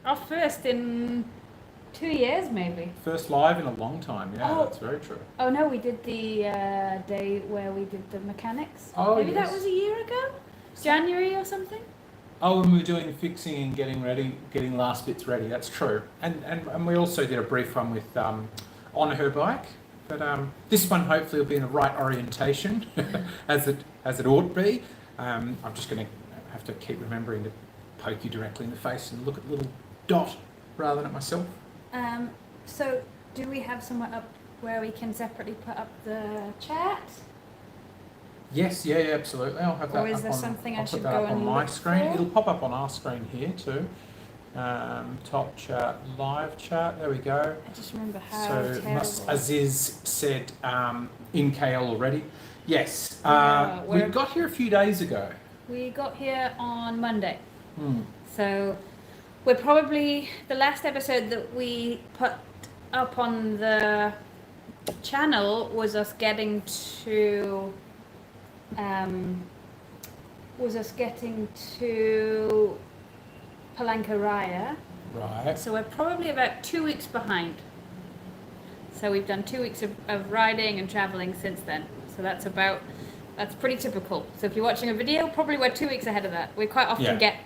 Our first in 2 years, maybe. First live in a long time. Yeah, Oh. that's very true. Oh no, we did the day where we did the mechanics. Oh, maybe yes. that was a year ago, January or something. Oh, and we were doing fixing and getting ready, getting last bits ready. That's true. And we also did a brief one with on her bike. But this one hopefully will be in the right orientation, as it ought to be. I'm just going to have to keep remembering to poke you directly in the face and look at the little dot rather than at myself. So do we have somewhere up where we can separately put up the chat? Yes, yeah, absolutely. I'll have that. Or is up there on, something I'll I put should that go up and on my look screen. for? It'll pop up on our screen here too. Top chat, live chat. There we go. I just remember how So terrible. Aziz said in KL already. Yes, we we're- got here a few days ago. We got here on Monday. Hmm. So we're probably, the last episode that we put up on the channel was us getting to Palangkaraya. Right. So we're probably about 2 weeks behind. So we've done 2 weeks of riding and traveling since then. So that's pretty typical. So if you're watching a video, probably we're 2 weeks ahead of that. We quite often get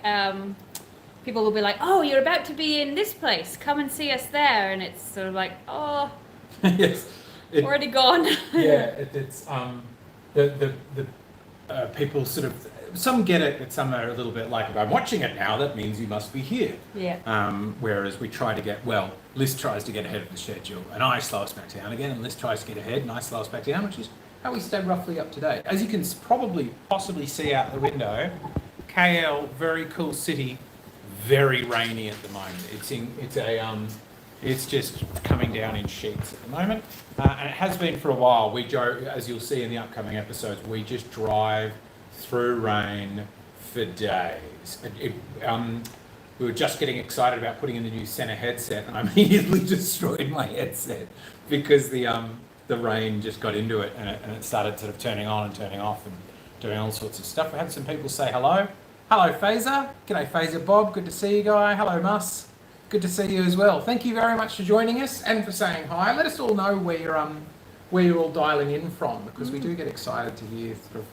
people will be like, "Oh, you're about to be in this place. Come and see us there." And it's sort of like, "Oh, Yes. already gone." It's the people sort of, some get it, but some are a little bit like, if I'm watching it now, that means you must be here. Yeah. Whereas we try to get, Liz tries to get ahead of the schedule, and I slow us back down again, and Liz tries to get ahead, and I slow us back down, which is how we stay roughly up to date. As you can possibly see out the window, KL, very cool city, very rainy at the moment. It's just coming down in sheets at the moment, and it has been for a while. As you'll see in the upcoming episodes, we just drive through rain for days. We were just getting excited about putting in the new Sena headset, and I immediately destroyed my headset because the rain just got into it, and it started sort of turning on and turning off and doing all sorts of stuff. We had some people say hello. Hello, Phaser. G'day, Phaser Bob. Good to see you, guy. Hello, Mus. Good to see you as well. Thank you very much for joining us and for saying hi. Let us all know where you're all dialing in from, because we do get excited to hear sort of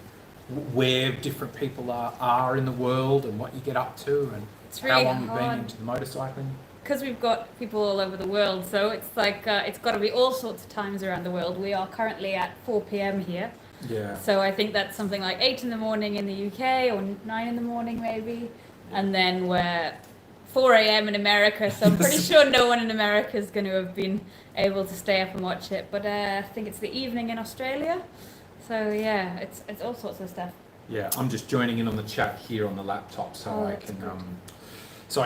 where different people are in the world and what you get up to and really how long you've been hard. into the motorcycling. Because we've got people all over the world, so it's like it's got to be all sorts of times around the world. We are currently at 4 p.m. here. Yeah. So I think that's something like 8 in the morning in the UK, or 9 in the morning maybe. And then we're 4 a.m. in America, so I'm pretty sure no one in America is going to have been able to stay up and watch it. But I think it's the evening in Australia. So yeah, it's all sorts of stuff. Yeah, I'm just joining in on the chat here on the laptop, so I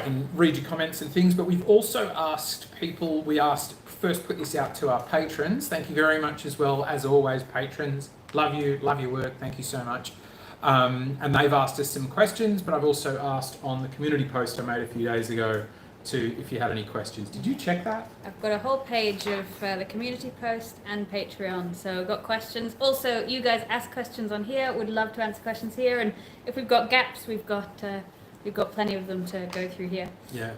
can read your comments and things. But we've also asked people. We first put this out to our patrons. Thank you very much as well, as always, patrons. Love your work. Thank you so much. And they've asked us some questions, but I've also asked on the community post I made a few days ago if you had any questions. Did you check that? I've got a whole page of the community post and Patreon, so I've got questions. Also, you guys ask questions on here. Would love to answer questions here, and if we've got gaps, we've got plenty of them to go through here. Yeah.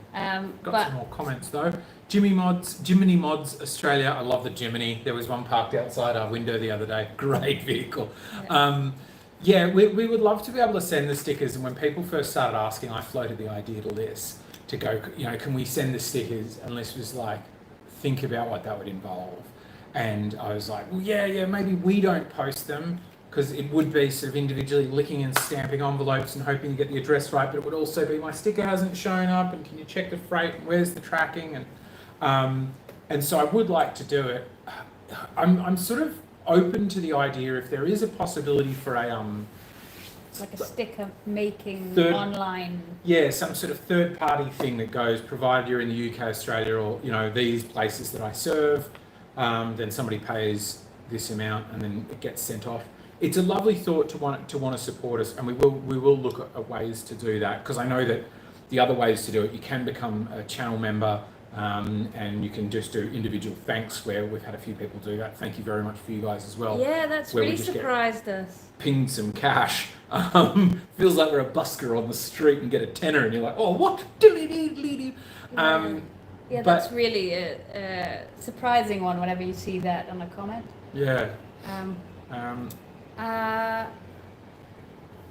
But some more comments though. Jiminy Mods Australia. I love the Jiminy. There was one parked outside our window the other day. Great vehicle. Yeah. We would love to be able to send the stickers. And when people first started asking, I floated the idea to Liz to go, can we send the stickers? And Liz was like, think about what that would involve. And I was like, well, yeah, maybe we don't post them, because it would be sort of individually licking and stamping envelopes and hoping to get the address right, but it would also be my sticker hasn't shown up, and can you check the freight, and where's the tracking, and so I would like to do it. I'm sort of open to the idea if there is a possibility for like a sticker making online. Yeah, some sort of third party thing that goes, provided you're in the UK, Australia, or these places that I serve, then somebody pays this amount and then it gets sent off. It's a lovely thought to want to support us, and we will look at ways to do that, because I know that the other ways to do it, you can become a channel member And you can just do individual thanks where we've had a few people do that. Thank you very much for you guys as well. Yeah, that's really surprised us. Pinged some cash. Feels like we're a busker on the street and get a tenner and you're like, oh, what? Yeah, that's really a surprising one whenever you see that on a comment. Yeah.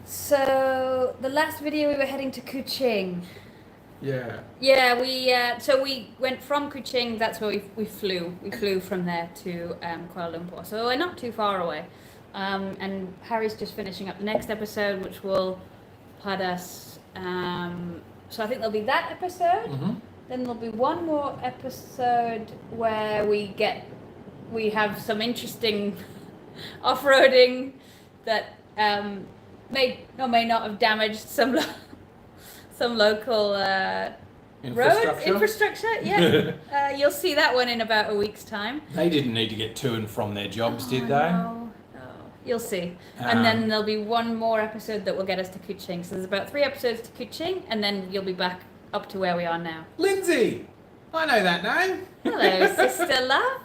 So the last video we were heading to Kuching. Yeah. Yeah, we went from Kuching. That's where we flew. We flew from there to Kuala Lumpur. So we're not too far away. And Harry's just finishing up the next episode, which will put us. So I think there'll be that episode. Mm-hmm. Then there'll be one more episode where we have some interesting off-roading that may or may not have damaged some local road infrastructure. Yeah, you'll see that one in about a week's time. They didn't need to get to and from their jobs, did they? No, you'll see. And then there'll be one more episode that will get us to Kuching. So there's about 3 episodes to Kuching, and then you'll be back up to where we are now. Lindsay, I know that name. Hello, sister love.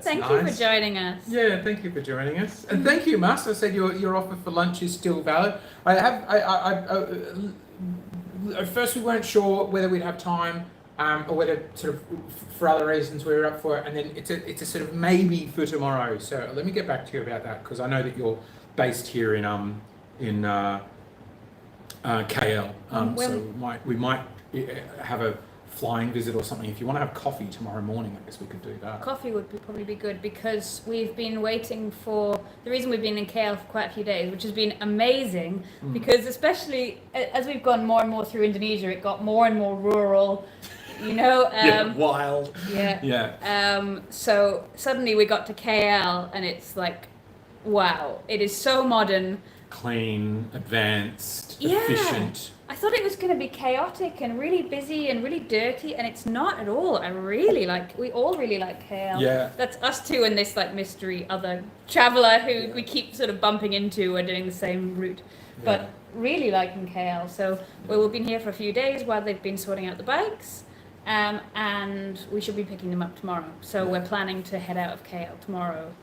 Thank you for joining us. Yeah, thank you for joining us, and thank you, Mus. I said your offer for lunch is still valid. At first we weren't sure whether we'd have time, or whether sort of for other reasons we were up for it, and then it's a sort of maybe for tomorrow. So let me get back to you about that because I know that you're based here in KL. So we might have a flying visit or something. If you want to have coffee tomorrow morning, I guess we could do that. Coffee would probably be good because we've been waiting for the reason we've been in KL for quite a few days, which has been amazing because especially as we've gone more and more through Indonesia, it got more and more rural, wild. Yeah. So suddenly we got to KL and it's like, wow, it is so modern. Clean, advanced, efficient. I thought it was going to be chaotic and really busy and really dirty, and it's not at all. We all really like KL. Yeah. That's us two and this like mystery other traveller who we keep sort of bumping into or doing the same route. But really liking KL. So we've been here for a few days while they've been sorting out the bikes, and we should be picking them up tomorrow. So we're planning to head out of KL tomorrow.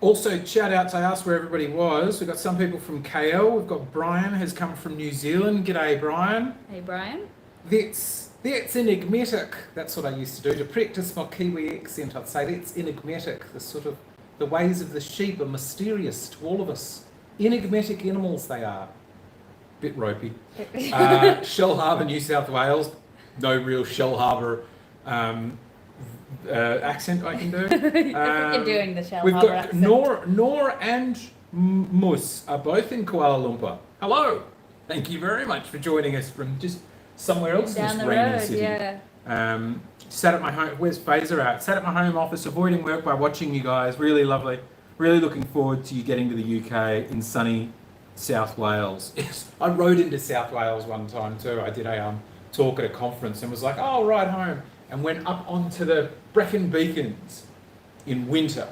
Also, shout out to us where everybody was. We've got some people from KL. We've got Brian who's come from New Zealand. G'day, Brian. Hey, Brian. That's enigmatic. That's what I used to do. To practice my Kiwi accent, I'd say that's enigmatic. The ways of the sheep are mysterious to all of us. Enigmatic animals they are. Bit ropey. Shell Harbour, New South Wales. No real Shell Harbour accent I can do. You're doing the Shell We've Harbour got accent. Noor and Mus are both in Kuala Lumpur. Hello. Thank you very much for joining us from just somewhere else in this rainy city. Yeah. Sat at my home. Where's Fazer at? Sat at my home office, avoiding work by watching you guys. Really lovely. Really looking forward to you getting to the UK in sunny South Wales. Yes, I rode into South Wales one time too. I did a talk at a conference and was like, oh, I'll ride home. And went up onto the Brecon Beacons in winter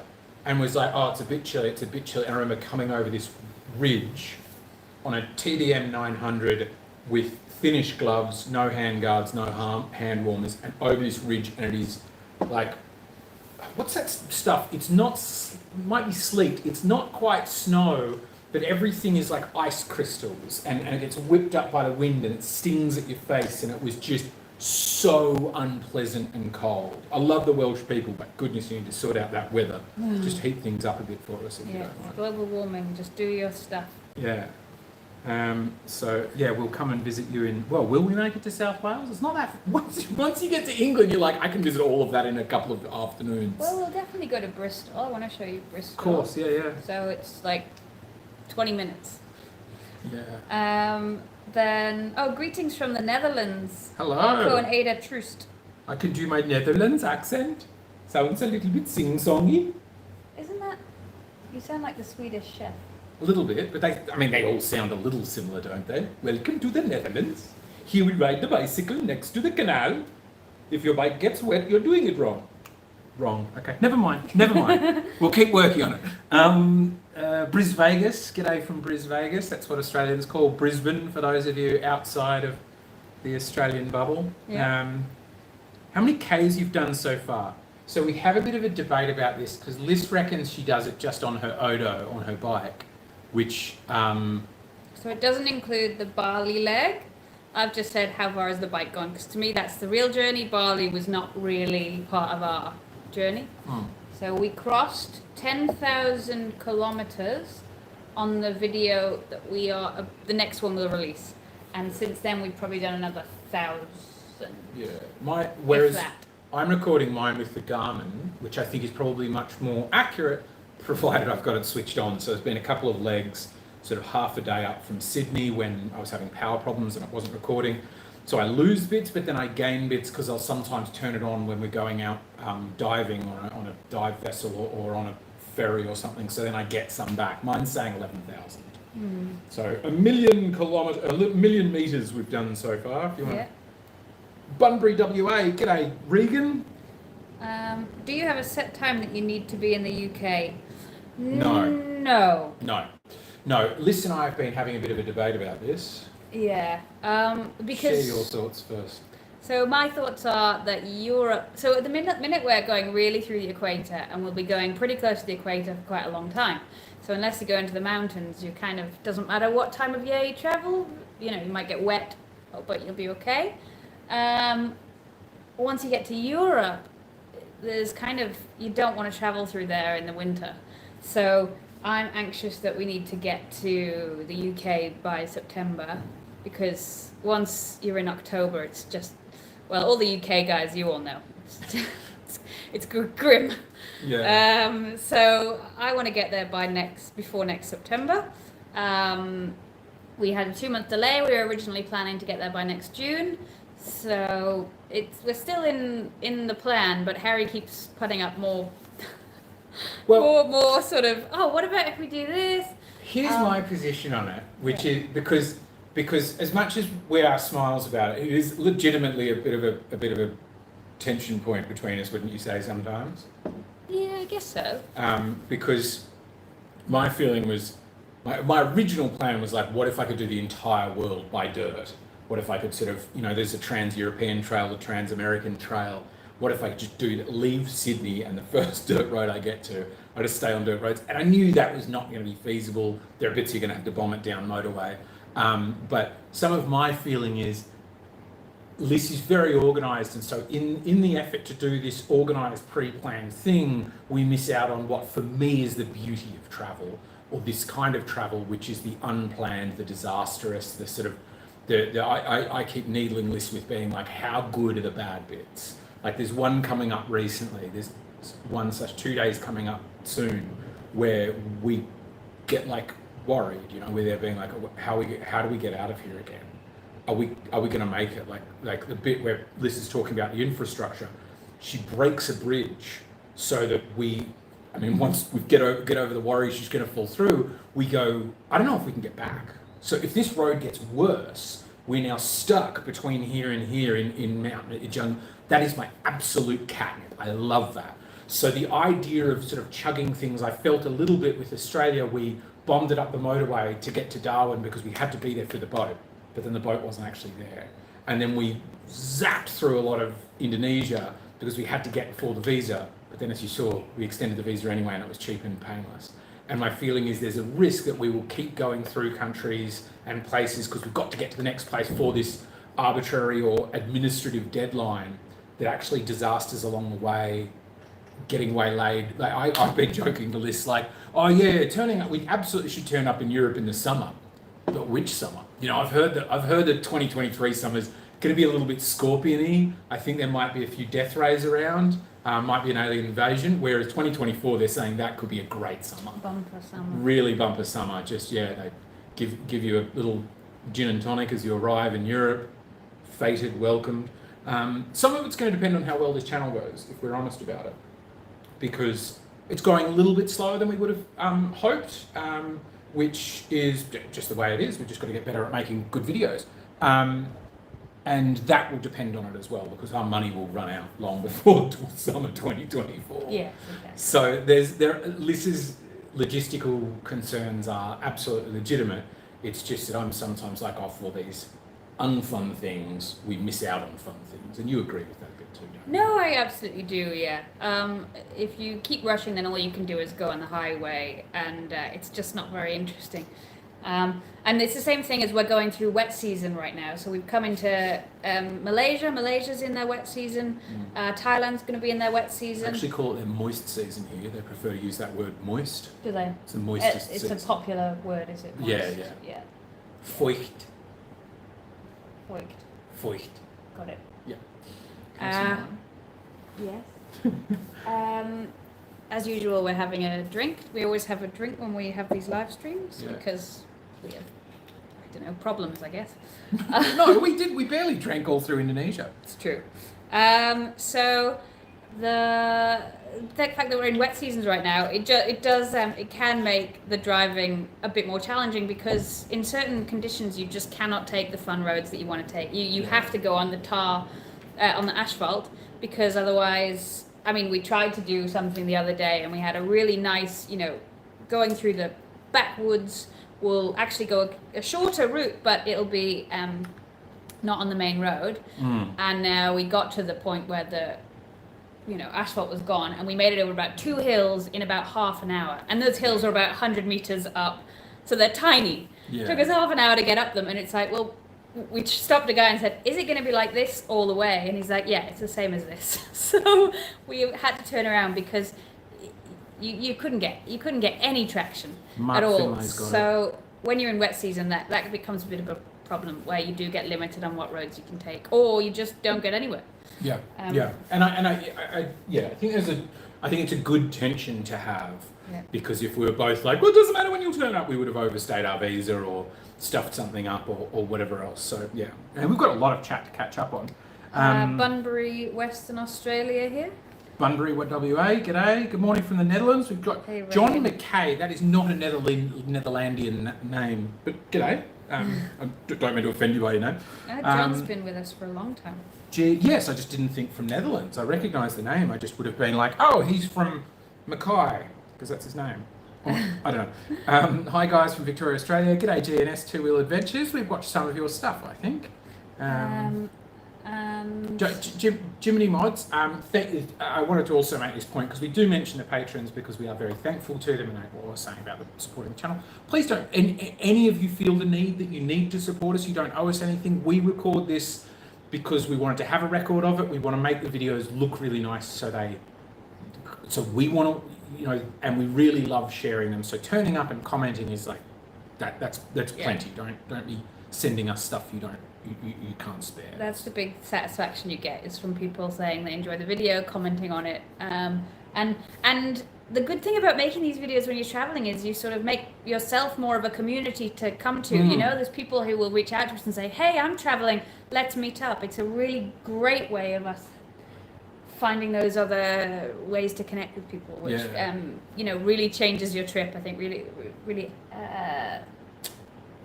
and was like, oh, it's a bit chilly. And I remember coming over this ridge on a TDM 900 with finished gloves, no hand guards, no hand warmers, and over this ridge, and it is like, what's that stuff? It's not, might be sleet. It's not quite snow, but everything is like ice crystals, and it gets whipped up by the wind and it stings at your face, and it was just so unpleasant and cold. I love the Welsh people, but goodness, you need to sort out that weather. Just heat things up a bit for us if you don't mind. Global warming, just do your stuff. Yeah. So yeah, we'll come and visit you in. Well, will we make it to South Wales? It's not that. Once you get to England, you're like, I can visit all of that in a couple of afternoons. Well, we'll definitely go to Bristol. I want to show you Bristol. Of course, yeah. So it's like 20 minutes. Yeah. Then, greetings from the Netherlands. Hello. Marco and Ada Troost. I can do my Netherlands accent. Sounds a little bit sing-songy. Isn't that? You sound like the Swedish chef. A little bit, but they all sound a little similar, don't they? Welcome to the Netherlands. Here we ride the bicycle next to the canal. If your bike gets wet, you're doing it wrong. Wrong. Okay. Never mind. We'll keep working on it. Bris Vegas. G'day from Bris Vegas. That's what Australians call Brisbane for those of you outside of the Australian bubble. Yeah. how many Ks you've done so far. So we have a bit of a debate about this because Liz reckons she does it just on her Odo, on her bike, which... So it doesn't include the Bali leg. I've just said how far has the bike gone, because to me that's the real journey. Bali was not really part of our journey. So we crossed 10,000 kilometers on the video that we are, the next one we'll release. And since then we've probably done another 1,000. Yeah. Whereas that. I'm recording mine with the Garmin, which I think is probably much more accurate, provided I've got it switched on. So there's been a couple of legs, sort of half a day up from Sydney when I was having power problems and it wasn't recording. So I lose bits, but then I gain bits because I'll sometimes turn it on when we're going out diving on a dive vessel or on a ferry or something. So then I get some back. Mine's saying 11,000. So 1 million meters we've done so far. If you want. Bunbury, WA. G'day, Regan. Do you have a set time that you need to be in the UK? No. No. Liz and I have been having a bit of a debate about this. Yeah. Because share your thoughts first. So my thoughts are that Europe. So at the minute we're going really through the equator, and we'll be going pretty close to the equator for quite a long time. So unless you go into the mountains, you kind of doesn't matter what time of year you travel. You know, you might get wet, but you'll be okay. Once you get to Europe, there's kind of, you don't want to travel through there in the winter. So I'm anxious that we need to get to the UK by September, because once you're in October, it's just, well, all the UK guys, you all know, it's grim. Yeah. So I want to get there before next September. We had a 2-month delay. We were originally planning to get there by next June. So we're still in the plan, but Harry keeps putting up more sort of, oh, what about if we do this? Here's my position on it, which is because as much as we are smiles about it, it is legitimately a bit of a tension point between us, wouldn't you say sometimes? Yeah, I guess so. Because my feeling was, my original plan was like, what if I could do the entire world by dirt? What if I could sort of, there's a trans-European trail, a trans-American trail. What if I could just leave Sydney and the first dirt road I get to, I just stay on dirt roads? And I knew that was not going to be feasible. There are bits you're going to have to bomb it down motorway. But some of my feeling is, Liz is very organised, and so in the effort to do this organised, pre-planned thing, we miss out on what for me is the beauty of travel, or this kind of travel, which is the unplanned, the disastrous, the sort of, I keep needling Liz with being like, how good are the bad bits? Like there's one coming up recently, there's 1/2 days coming up soon, where we get like worried, where they're being like, how do we get out of here again? Are we going to make it? Like the bit where Liz is talking about the infrastructure, she breaks a bridge so that once we get over the worry she's going to fall through, we go, I don't know if we can get back. So if this road gets worse, we're now stuck between here and here in mountain jungle. That is my absolute catnip. I love that. So the idea of sort of chugging things, I felt a little bit with Australia. We bombed it up the motorway to get to Darwin because we had to be there for the boat, but then the boat wasn't actually there. And then we zapped through a lot of Indonesia because we had to get before the visa. But then as you saw, we extended the visa anyway and it was cheap and painless. And my feeling is there's a risk that we will keep going through countries and places because we've got to get to the next place for this arbitrary or administrative deadline, that actually disasters along the way, getting waylaid. Like I've been joking to Liz, like, oh yeah, turning up, we absolutely should turn up in Europe in the summer. But which summer? I've heard that 2023 summer's going to be a little bit scorpion-y. I think there might be a few death rays around. Might be an alien invasion, whereas 2024, they're saying that could be a great summer. Bumper summer. Really bumper summer. Just, they give you a little gin and tonic as you arrive in Europe, fated, welcomed. Some of it's going to depend on how well this channel goes, if we're honest about it, because it's going a little bit slower than we would have hoped, which is just the way it is. We've just got to get better at making good videos. And that will depend on it as well, because our money will run out long before summer 2024. Yeah, okay. So Liz's logistical concerns are absolutely legitimate. It's just that I'm sometimes like, for these unfun things, we miss out on fun things. And you agree with that bit too, don't you? No, I absolutely do, yeah. If you keep rushing, then all you can do is go on the highway, and it's just not very interesting. And it's the same thing as we're going through wet season right now. So we've come into Malaysia. Malaysia's in their wet season. Thailand's going to be in their wet They season. actually call it their moist season here. They prefer to use that word moist. Do they? It's the moistest It's season. a popular word, is it? Yeah, Moist? yeah. Yeah. Feucht. Feucht. Feucht. Got it. Yeah. Yes. As usual, we're having a drink. We always have a drink when we have these live streams Yeah. because we have, I don't know, problems, I guess. No, we did. We barely drank all through Indonesia. It's true. So the fact that we're in wet seasons right now, it can make the driving a bit more challenging because in certain conditions you just cannot take the fun roads that you want to take. You have to go on the tar, on the asphalt, because otherwise, I mean, we tried to do something the other day and we had a really nice, going through the backwoods. We'll actually go a shorter route, but it'll be not on the main road. And now we got to the point where the asphalt was gone, and we made it over about 2 hills in about half an hour. And those hills are about 100 meters up, so they're tiny. Yeah. Took us half an hour to get up them, and it's like, well, we stopped a guy and said, "Is it going to be like this all the way?" And he's like, "Yeah, it's the same as this." So we had to turn around because you couldn't get any traction Mark at all. Finlay's got So when you're in wet season, that becomes a bit of a problem where you do get limited on what roads you can take, or you just don't get anywhere. Yeah, yeah, and I think it's a good tension to have, because if we were both like, well, it doesn't matter when you'll turn up, we would have overstayed our visa or stuffed something up or whatever else. So yeah, and we've got a lot of chat to catch up on. Bunbury, Western Australia here. Bunbury, WA, g'day. Good morning from the Netherlands. We've got John McKay. That is not a Netherlandian name, but g'day. I don't mean to offend you by your name. John's been with us for a long time. Yes, I just didn't think from Netherlands. I recognised the name. I just would have been like, oh, he's from Mackay, because that's his name. I don't know. Hi guys from Victoria, Australia. G'day GNS Two Wheel Adventures. We've watched some of your stuff, I think. Jiminy Mods, I wanted to also make this point because we do mention the patrons because we are very thankful to them, and what I was saying about supporting the channel. Please don't, any of you feel the need that you need to support us, you don't owe us anything. We record this because we wanted to have a record of it. We want to make the videos look really nice, so we want to, and we really love sharing them. So turning up and commenting is like that's plenty. Don't be sending us stuff you can't spare. That's the big satisfaction you get, is from people saying they enjoy the video, commenting on it. And the good thing about making these videos when you're traveling is you sort of make yourself more of a community to come to. There's people who will reach out to us and say, "Hey, I'm traveling, let's meet up." It's a really great way of us finding those other ways to connect with people, which really changes your trip. I think really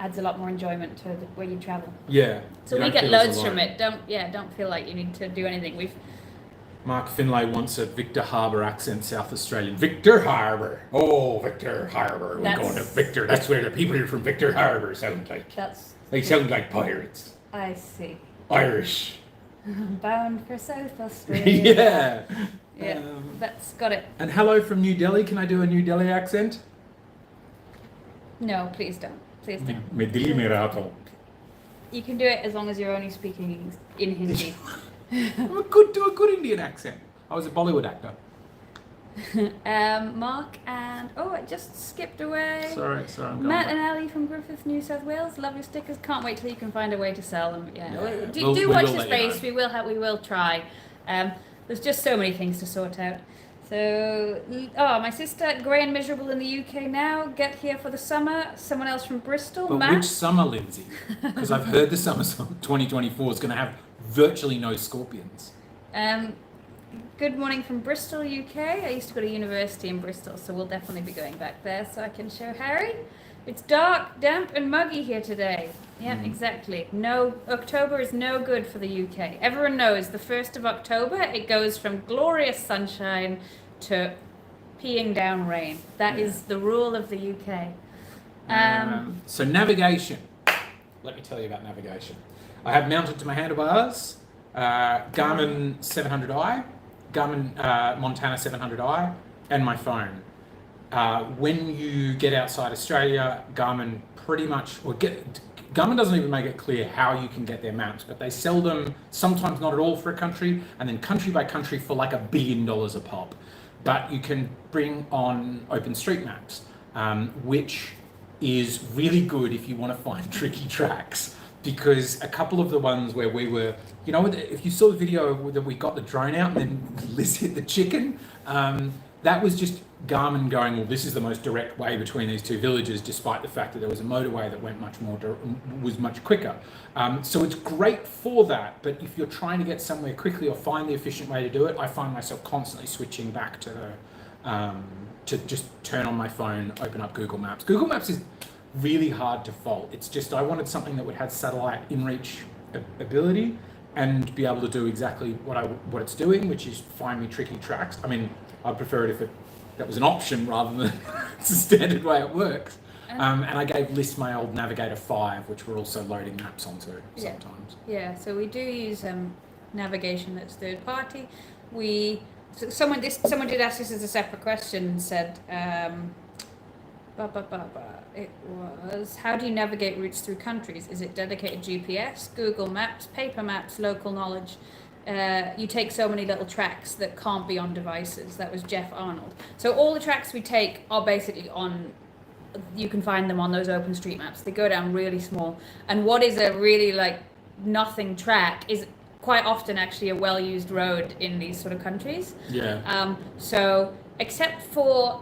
adds a lot more enjoyment to the way you travel. Yeah. So we get loads from it. Don't feel like you need to do anything. Mark Finlay wants a Victor Harbour accent, South Australian. Victor Harbour. Oh, Victor Harbour. We're going to Victor. That's where the people who are from Victor Harbour sound like. They sound like pirates. I see. Irish. Bound for South Australia. Yeah. That's got it. And hello from New Delhi. Can I do a New Delhi accent? No, please don't. Please don't. Medili Merato. You can do it as long as you're only speaking in Hindi. Do a good Indian accent. I was a Bollywood actor. Mark and I just skipped away. Sorry. I'm Matt going and Ali from Griffith, New South Wales. Love your stickers. Can't wait till you can find a way to sell them. Yeah. Do watch the space. We will try. There's just so many things to sort out. So, my sister, grey and miserable in the UK now, get here for the summer. Someone else from Bristol, But Matt. which summer, Lindsay? Because I've heard the summer 2024 is going to have virtually no scorpions. Good morning from Bristol, UK. I used to go to university in Bristol, so we'll definitely be going back there so I can show Harry. It's dark, damp and muggy here today. Yeah, exactly. No, October is no good for the UK. Everyone knows the 1st of October, it goes from glorious sunshine to peeing down rain. That is the rule of the UK. So navigation. Let me tell you about navigation. I have mounted to my handlebars Garmin 700i, Garmin Montana 700i, and my phone. When you get outside Australia, Garmin pretty much, Garmin doesn't even make it clear how you can get their maps, but they sell them sometimes not at all for a country, and then country by country for like $1 billion a pop. But you can bring on OpenStreetMaps, which is really good if you want to find tricky tracks. Because a couple of the ones where we were, if you saw the video that we got the drone out and then Liz hit the chicken, that was just Garmin going, well, this is the most direct way between these two villages, despite the fact that there was a motorway that went was much quicker. So it's great for that, but if you're trying to get somewhere quickly or find the efficient way to do it, I find myself constantly switching back to just turn on my phone, open up Google Maps. Google Maps is really hard to fault. It's just, I wanted something that would have satellite inReach ability and be able to do exactly what it's doing, which is find me tricky tracks. I mean, I'd prefer it if that was an option rather than it's a standard way it works. And I gave Liz my old Navigator 5, which we're also loading maps onto sometimes. Yeah, so we do use navigation that's third party. Someone did ask this as a separate question and said, it was, how do you navigate routes through countries? Is it dedicated GPS, Google Maps, paper maps, local knowledge? You take so many little tracks that can't be on devices. That was Jeff Arnold. So all the tracks we take are basically you can find them on those OpenStreetMaps. They go down really small. And what is a really nothing track is quite often actually a well-used road in these sort of countries. Yeah. So except for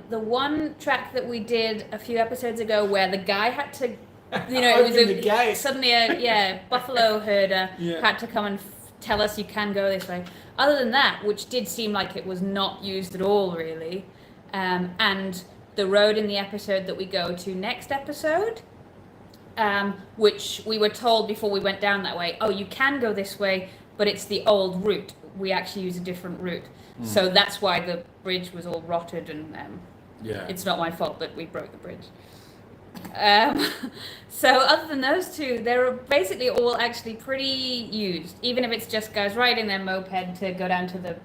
the one track that we did a few episodes ago where the guy had to, it was suddenly a buffalo herder had to come and tell us you can go this way. Other than that, which did seem like it was not used at all really, and the road in the episode that we go to next episode, which we were told before we went down that way, you can go this way, but it's the old route. We actually use a different route. So that's why the bridge was all rotted and it's not my fault that we broke the bridge. So other than those two, they're basically all actually pretty used, even if it's just guys riding their moped to go down to the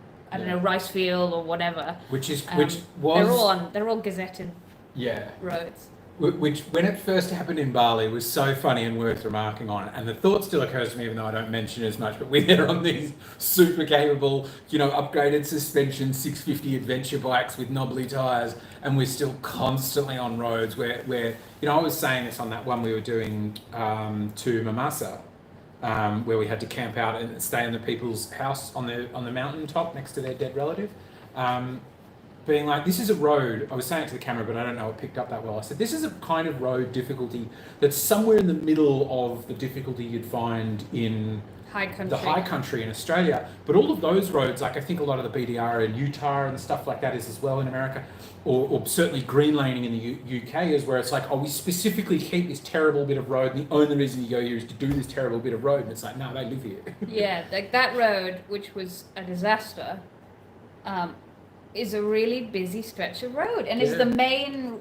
rice field or whatever. They're all gazetted roads. Which, when it first happened in Bali, was so funny and worth remarking on. And the thought still occurs to me, even though I don't mention it as much, but we're on these super capable, upgraded suspension 650 adventure bikes with knobbly tyres, and we're still constantly on roads where I was saying this on that one we were doing to Mamasa, where we had to camp out and stay in the people's house on the mountain top next to their dead relative. Being like, this is a road, I was saying it to the camera, but I don't know it picked up that well. I said, this is a kind of road difficulty that's somewhere in the middle of the difficulty you'd find in the high country in Australia. But all of those roads, I think a lot of the BDR in Utah and stuff like that is as well in America, or certainly green laning in the UK is where it's like, we specifically keep this terrible bit of road, and the only reason you go here is to do this terrible bit of road. And it's like, no, they live here. Yeah, that road, which was a disaster, is a really busy stretch of road, and is the main,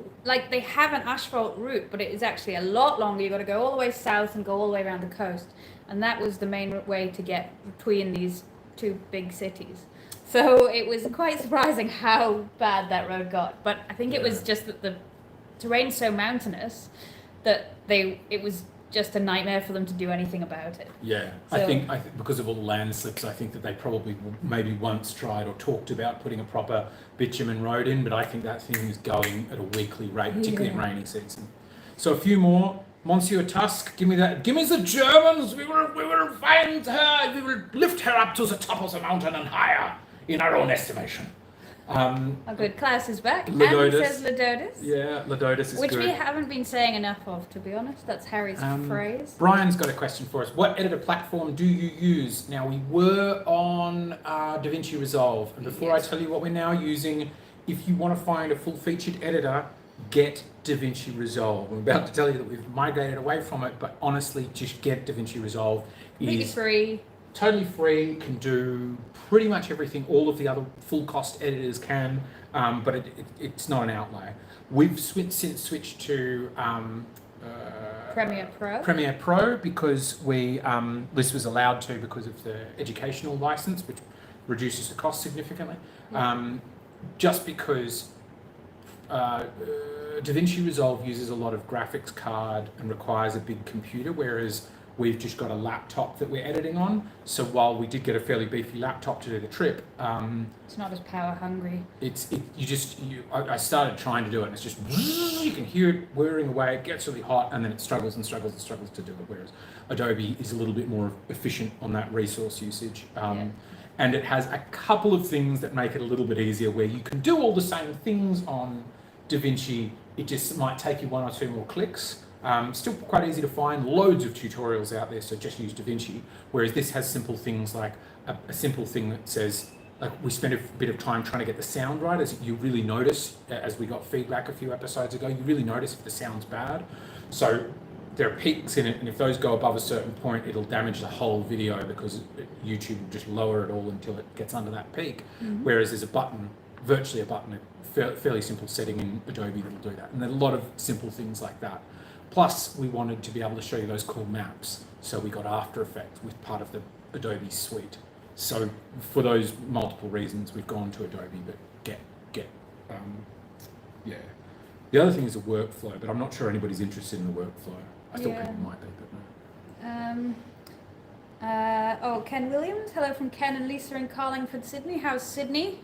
they have an asphalt route, but it is actually a lot longer. You've got to go all the way south and go all the way around the coast, and that was the main way to get between these two big cities. So it was quite surprising how bad that road got, but I think it was just that the terrain's so mountainous that it was just a nightmare for them to do anything about it. Yeah, so, I think because of all the landslips, I think that they probably maybe once tried or talked about putting a proper bitumen road in, but I think that thing is going at a weekly rate, particularly in rainy season. So a few more. Monsieur Tusk, give me that. Give me the Germans. We will find her. We will lift her up to the top of the mountain and higher, in our own estimation. Good. Klaus is back. Ladotus. And he says Ladotus. Yeah, Ladotus is which good. we haven't been saying enough of, to be honest. That's Harry's phrase. Brian's got a question for us. What editor platform do you use? Now, we were on DaVinci Resolve. And before I tell you what we're now using, if you want to find a full-featured editor, get DaVinci Resolve. I'm about to tell you that we've migrated away from it, but honestly, just get DaVinci Resolve. Completely free. Totally free, can do pretty much everything all of the other full cost editors can, but it's not an outlay. We've since switched to Premiere Pro. Premiere Pro because this was allowed to because of the educational license, which reduces the cost significantly. Just because DaVinci Resolve uses a lot of graphics card and requires a big computer, whereas we've just got a laptop that we're editing on. So while we did get a fairly beefy laptop to do the trip, it's not as power hungry. I started trying to do it, and it's just you can hear it whirring away. It gets really hot, and then it struggles and struggles and struggles to do it. Whereas Adobe is a little bit more efficient on that resource usage. And it has a couple of things that make it a little bit easier, where you can do all the same things on DaVinci. It just might take you one or two more clicks. Still quite easy to find, loads of tutorials out there, so just use DaVinci. Whereas this has simple things like a simple thing that says, like, we spent a bit of time trying to get the sound right, as you really notice, as we got feedback a few episodes ago, you really notice if the sound's bad. So there are peaks in it, and if those go above a certain point, it'll damage the whole video because YouTube will just lower it all until it gets under that peak. Whereas there's a button, virtually a button, a fairly simple setting in Adobe that'll do that. And there are a lot of simple things like that. Plus, we wanted to be able to show you those cool maps. So we got After Effects with part of the Adobe suite. So for those multiple reasons, we've gone to Adobe, but yeah. The other thing is the workflow, but I'm not sure anybody's interested in the workflow. I thought people might be, but no. Ken Williams. Hello from Ken and Lisa in Carlingford, Sydney. How's Sydney?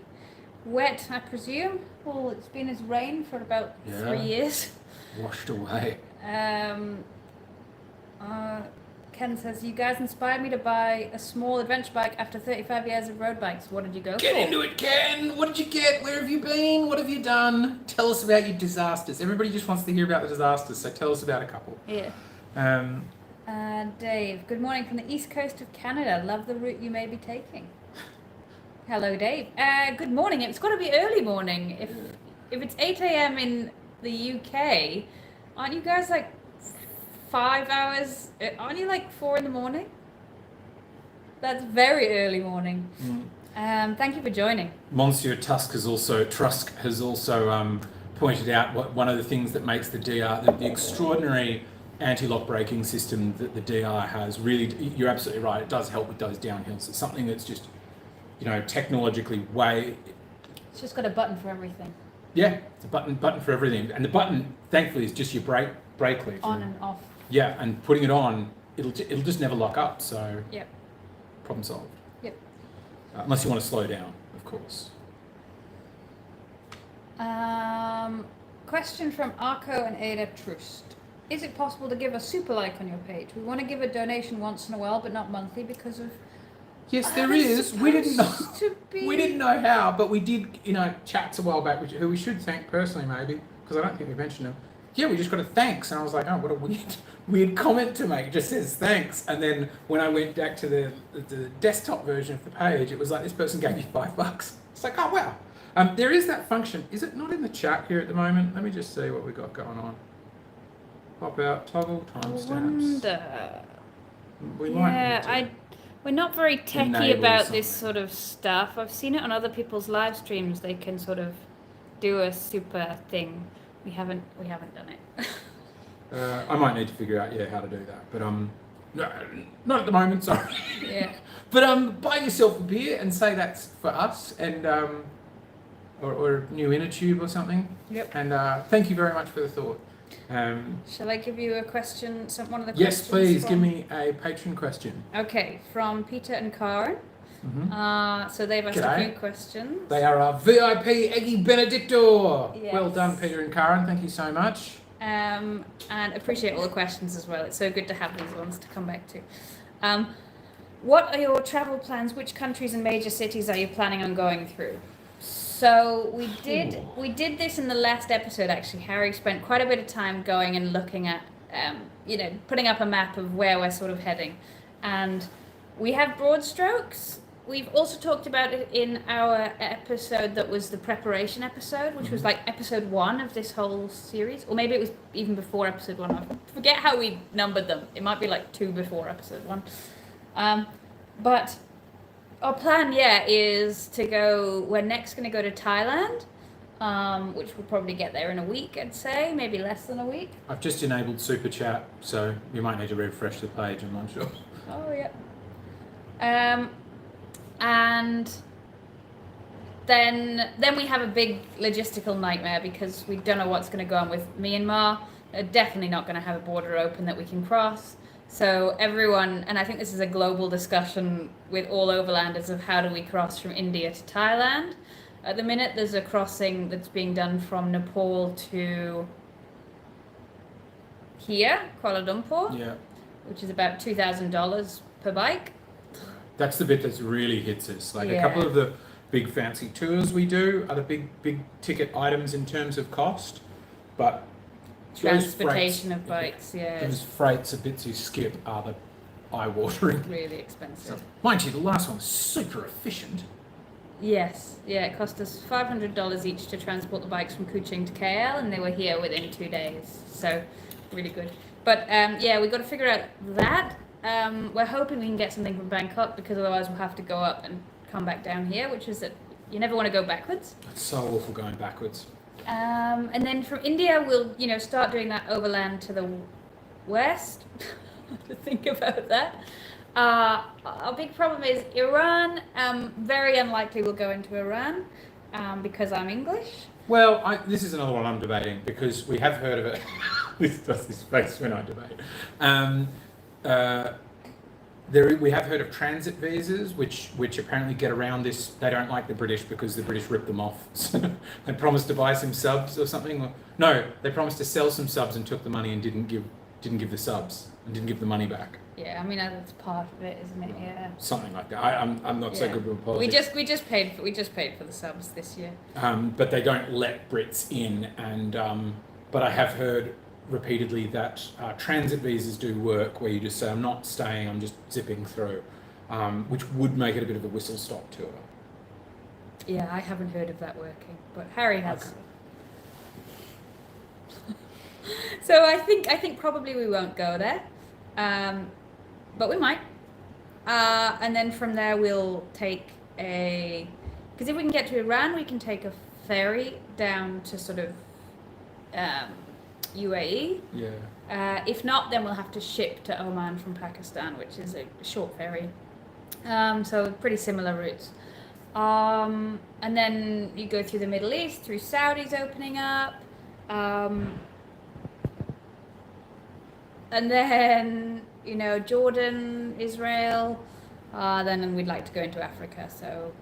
Wet, I presume. Well, it's been as rain for about 3 years. Washed away. Ken says, you guys inspired me to buy a small adventure bike after 35 years of road bikes. What did you go for? Get into it, Ken! What did you get? Where have you been? What have you done? Tell us about your disasters. Everybody just wants to hear about the disasters, so tell us about a couple. Yeah. Dave, good morning from the east coast of Canada. Love the route you may be taking. Hello, Dave. Good morning. It's got to be early morning. If it's 8 a.m. in the UK, aren't you guys like 5 hours? Aren't you like 4 in the morning? That's very early morning. Thank you for joining. Monsieur Trusk has also pointed out one of the things that makes the DR, the extraordinary anti-lock braking system that the DR has. Really, you're absolutely right. It does help with those downhills. It's something that's just, technologically It's just got a button for everything. Yeah, it's a button for everything, and the button, thankfully, is just your brake lever. On and off. Yeah, and putting it on, it'll just never lock up. So. Yep. Problem solved. Yep. Unless you want to slow down, of course. Question from Arco and Ada Trust. Is it possible to give a super like on your page? We want to give a donation once in a while, but not monthly because of. Yes, there is. We didn't know how, but we did, chats a while back, who we should thank personally, maybe, because I don't think we mentioned them. Yeah, we just got a thanks, and I was like, oh, what a weird comment to make. It just says thanks, and then when I went back to the desktop version of the page, it was like this person gave me $5. It's like, oh wow. There is that function. Is it not in the chat here at the moment? Let me just see what we got going on. Pop out, toggle, timestamps. We're not very techy about this sort of stuff. I've seen it on other people's live streams. They can sort of do a super thing. We haven't done it. I might need to figure out how to do that, but no, not at the moment. Sorry. Yeah. But buy yourself a beer and say that's for us, and or a new inner tube or something. Yep. And thank you very much for the thought. Shall I give you a question? One of the questions. Yes, please give me a patron question. Okay, from Peter and Karen. So they've asked a few questions. They are our VIP Eggy Benedictor. Yes. Well done, Peter and Karen. Thank you so much. And appreciate all the questions as well. It's so good to have these ones to come back to. What are your travel plans? Which countries and major cities are you planning on going through? So we did this in the last episode, actually. Harry spent quite a bit of time going and looking at, putting up a map of where we're sort of heading. And we have broad strokes. We've also talked about it in our episode that was the preparation episode, which was like episode 1 of this whole series. Or maybe it was even before episode 1. I forget how we numbered them. It might be like 2 before episode 1. But our plan, is to go, we're next going to go to Thailand. which will probably get there in a week, I'd say, maybe less than a week. I've just enabled Super Chat, so you might need to refresh the page, I'm not sure. Oh, yeah. And then we have a big logistical nightmare because we don't know what's going to go on with Myanmar. They're definitely not going to have a border open that we can cross. So everyone, and I think this is a global discussion with all overlanders of how do we cross from India to Thailand. At the minute, there's a crossing that's being done from Nepal to here, Kuala Lumpur, Yeah. which is about $2,000 per bike. That's the bit that really hits us. Like a Yeah. couple of the big fancy tours we do are the big ticket items in terms of cost, but Transportation of bikes, yeah, those it's freights and bits you skip are the eye-watering. really expensive. Mind you, the last one was super efficient. Yes, yeah, it cost us $500 each to transport the bikes from Kuching to KL, and they were here within 2 days. So, really good. But yeah, we've got to figure out that. We're hoping we can get something from Bangkok because otherwise we'll have to go up and come back down here, which is that you never want to go backwards. It's so awful going backwards. And then from India, we'll start doing that overland to the west. To think about that. Our big problem is Iran. Very unlikely we'll go into Iran because I'm English. Well, this is another one I'm debating because we have heard of it. This does this face when I debate. We have heard of transit visas, which apparently get around this. They don't like the British because the British ripped them off. So they promised to buy some subs or something. No, they promised to sell some subs and took the money and didn't give the subs and didn't give the money back. Yeah, I mean that's part of it, isn't it? Yeah. Something like that. I'm not so good with politics. We just paid for the subs this year. But they don't let Brits in, and but I have heard repeatedly that transit visas do work, where you just say I'm not staying, I'm just zipping through, which would make it a bit of a whistle stop tour. Yeah, I haven't heard of that working, but Harry has. Okay. So I think probably we won't go there, but we might. And then from there we'll take because if we can get to Iran, we can take a ferry down to sort of UAE. Yeah. If not, then we'll have to ship to Oman from Pakistan, which is a short ferry. So pretty similar routes. And then you go through the Middle East, through Saudi's opening up. And then, Jordan, Israel. Then we'd like to go into Africa. So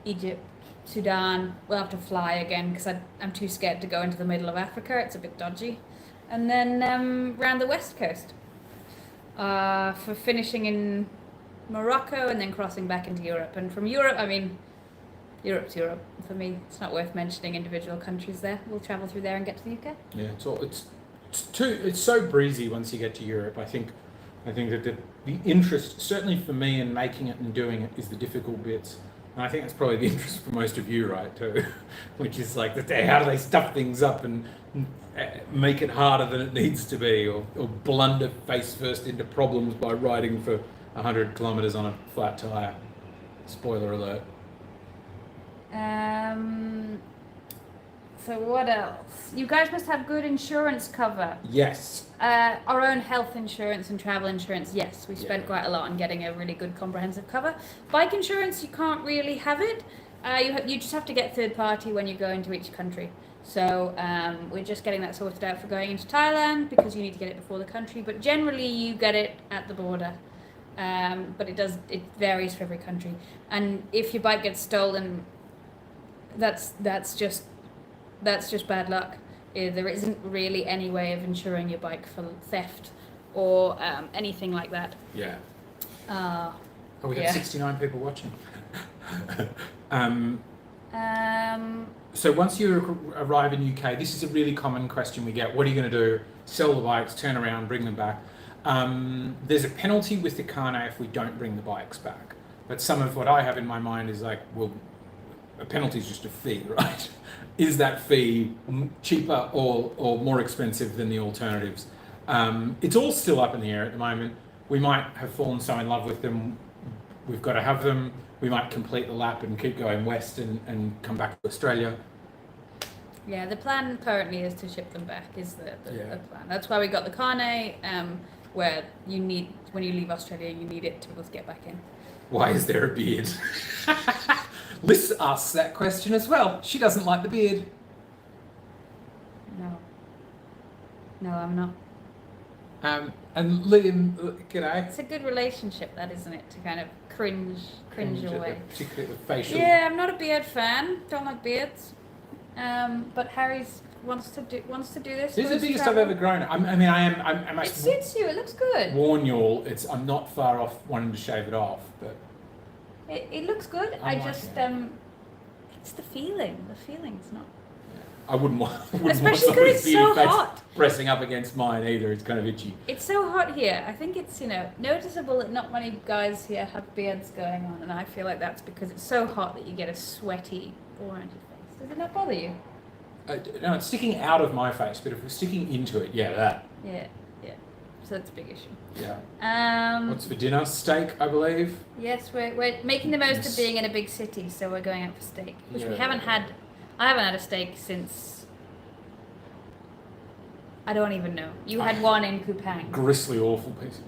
Egypt, Sudan. We'll have to fly again because I'm too scared to go into the middle of Africa. It's a bit dodgy. And then around the west coast. For finishing in Morocco and then crossing back into Europe. And from Europe, I mean, Europe's Europe. For me, it's not worth mentioning individual countries there. We'll travel through there and get to the UK. Yeah, it's so breezy once you get to Europe. I think that the interest, certainly for me in making it and doing it, is the difficult bits. And I think that's probably the interest for most of you, right, too? Which is like, how do they stuff things up and make it harder than it needs to be, or blunder face first into problems by riding for 100 kilometres on a flat tyre. Spoiler alert. So what else? You guys must have good insurance cover. Yes. Our own health insurance and travel insurance, yes. We spent Yeah. quite a lot on getting a really good comprehensive cover. Bike insurance, you can't really have it. You just have to get third party when you go into each country. So we're just getting that sorted out for going into Thailand because you need to get it before the country. But generally you get it at the border. But it varies for every country. And if your bike gets stolen, that's just bad luck. There isn't really any way of insuring your bike for theft or anything like that. Yeah. We got Yeah. 69 people watching. So once you arrive in UK, this is a really common question we get. What are you going to do? Sell the bikes, turn around, bring them back. There's a penalty with the Kane if we don't bring the bikes back. But some of what I have in my mind is like, well, a penalty is just a fee, right? Is that fee cheaper or more expensive than the alternatives? It's all still up in the air at the moment. We might have fallen so in love with them, we've got to have them. We might complete the lap and keep going west and come back to Australia. Yeah, the plan currently is to ship them back. Is the Yeah. plan? That's why we got the carnet. Where you need, when you leave Australia, you need it to be able to get back in. Why is there a beard? Liz asks that question as well. She doesn't like the beard. No, I'm not. And Liam, g'day. It's a good relationship, that, isn't it? To kind of cringe away. Particularly with facial. Yeah, I'm not a beard fan. Don't like beards. But Harry's wants to do this. This is the biggest I've ever grown. I It suits you. It looks good. Warn you all, I'm not far off wanting to shave it off, but It looks good. I I like just it. it's the feeling. The feeling's not. I wouldn't want Especially somebody 'cause to it's see so your face hot. pressing up against mine either. It's kind of itchy. It's so hot here. I think it's, noticeable that not many guys here have beards going on, and I feel like that's because it's so hot that you get a sweaty, orange face. Does it not bother you? No, it's sticking out of my face, but if we're sticking into it, yeah, that. Yeah. So that's a big issue. Yeah. What's for dinner? Steak, I believe. Yes, we're making the most Yes. of being in a big city, so we're going out for steak, which we Yeah. haven't had. I haven't had a steak since. I don't even know. You had one in Kupang. Gristly, awful piece.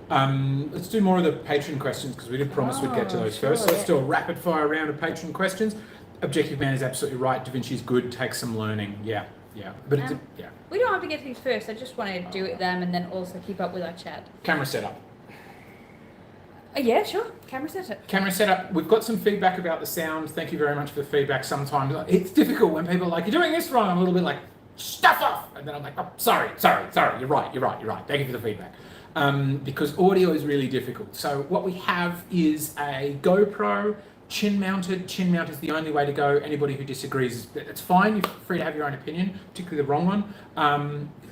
Let's do more of the patron questions because we did promise we'd get to those sure, first. So let's yeah. do a rapid fire round of patron questions. Objective Man is absolutely right. Da Vinci's good. Takes some learning. Yeah. But it's yeah. We don't have to get these first. I just wanted to do it them and then also keep up with our chat. Camera setup. Yeah, sure. Camera setup. Camera setup. We've got some feedback about the sound. Thank you very much for the feedback. Sometimes it's difficult when people are like, "You're doing this wrong." I'm a little bit like, "Stuff off," and then I'm like, "Oh, sorry. You're right. Thank you for the feedback." Because audio is really difficult. So what we have is a GoPro chin mounted. Chin mount is the only way to go. Anybody who disagrees, it's fine. You're free to have your own opinion, particularly the wrong one.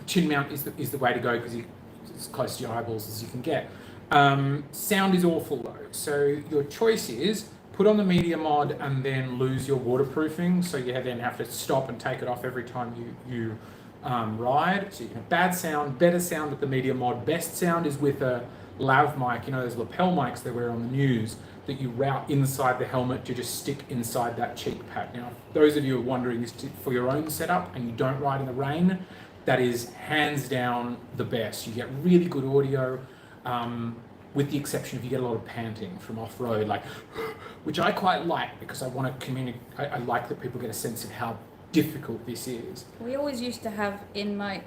Chin mount is the way to go because it's as close to your eyeballs as you can get. Sound is awful though. So your choice is put on the media mod and then lose your waterproofing. So you then have to stop and take it off every time you ride. So you can have bad sound, better sound with the media mod. Best sound is with a lav mic. Those lapel mics they wear on the news that you route inside the helmet to just stick inside that cheek pad. Now, if those of you are wondering this for your own setup and you don't ride in the rain, that is hands down the best. You get really good audio, with the exception if you get a lot of panting from off-road, which I quite like because I want to communicate. I like that people get a sense of how difficult this is. We always used to have in-helmet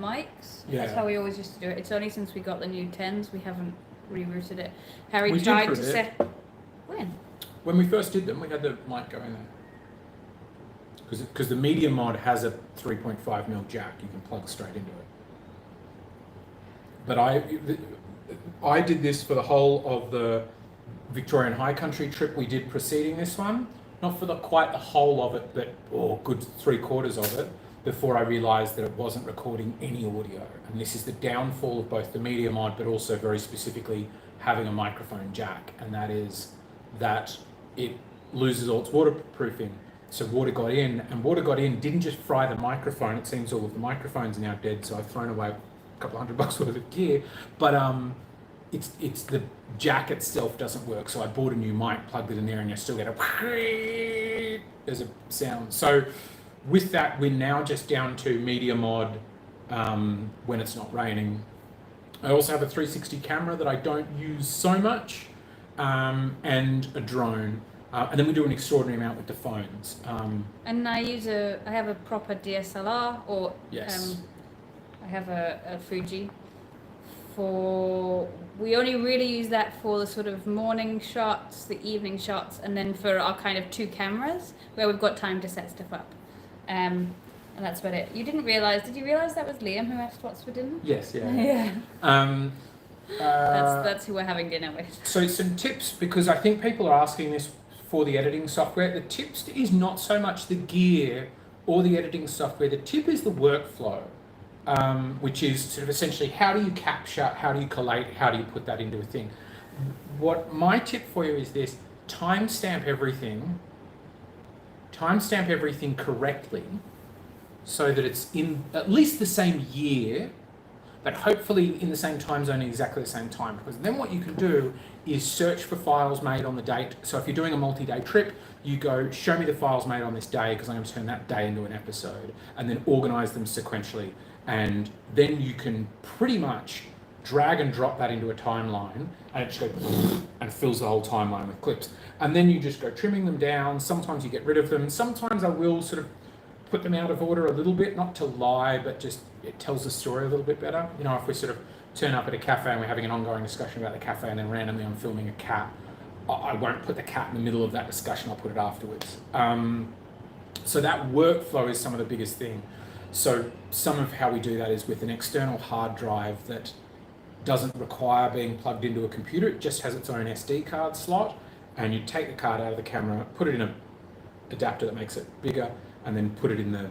mics. Yeah. That's how we always used to do it. It's only since we got the new 10s we haven't rerouted it. Harry We did tried for a to bit. set... When? When we first did them, we had the mic go in there. Because the media mod has a 3.5mm jack you can plug straight into it. But I did this for the whole of the Victorian High Country trip we did preceding this one. Not for quite the whole of it, but good 3/4 of it, before I realised that it wasn't recording any audio. And this is the downfall of both the media mod, but also very specifically having a microphone jack. And that is that it loses all its waterproofing. So water got in, and water got in, didn't just fry the microphone. It seems all of the microphones are now dead, so I've thrown away a couple $100 worth of gear. But it's the jack itself doesn't work. So I bought a new mic, plugged it in there, and you still get there's a sound. So with that, we're now just down to media mod when it's not raining. I also have a 360 camera that I don't use so much, and a drone. And then we do an extraordinary amount with the phones. And I have a proper DSLR, or Yes. I have a Fuji. We only really use that for the sort of morning shots, the evening shots, and then for our kind of 2 cameras where we've got time to set stuff up. And that's about it. Did you realise that was Liam who asked what's for dinner? Yes, yeah. Yeah. That's who we're having dinner with. So some tips, because I think people are asking this for the editing software. The tips is not so much the gear or the editing software. The tip is the workflow, which is sort of essentially how do you capture, how do you collate, how do you put that into a thing. What my tip for you is this: timestamp everything correctly so that it's in at least the same year, but hopefully in the same time zone at exactly the same time. Because then what you can do is search for files made on the date. So if you're doing a multi-day trip, you go, show me the files made on this day, because I'm going to turn that day into an episode, and then organize them sequentially. And then you can pretty much drag and drop that into a timeline, and it just goes and fills the whole timeline with clips. And then you just go trimming them down. Sometimes you get rid of them. Sometimes I will sort of put them out of order a little bit, not to lie, but just it tells the story a little bit better. You know, if we sort of turn up at a cafe and we're having an ongoing discussion about the cafe, and then randomly I'm filming a cat, I won't put the cat in the middle of that discussion, I'll put it afterwards. So that workflow is some of the biggest thing. So some of how we do that is with an external hard drive that doesn't require being plugged into a computer. It just has its own SD card slot, and you take the card out of the camera, put it in an adapter that makes it bigger, and then put it in the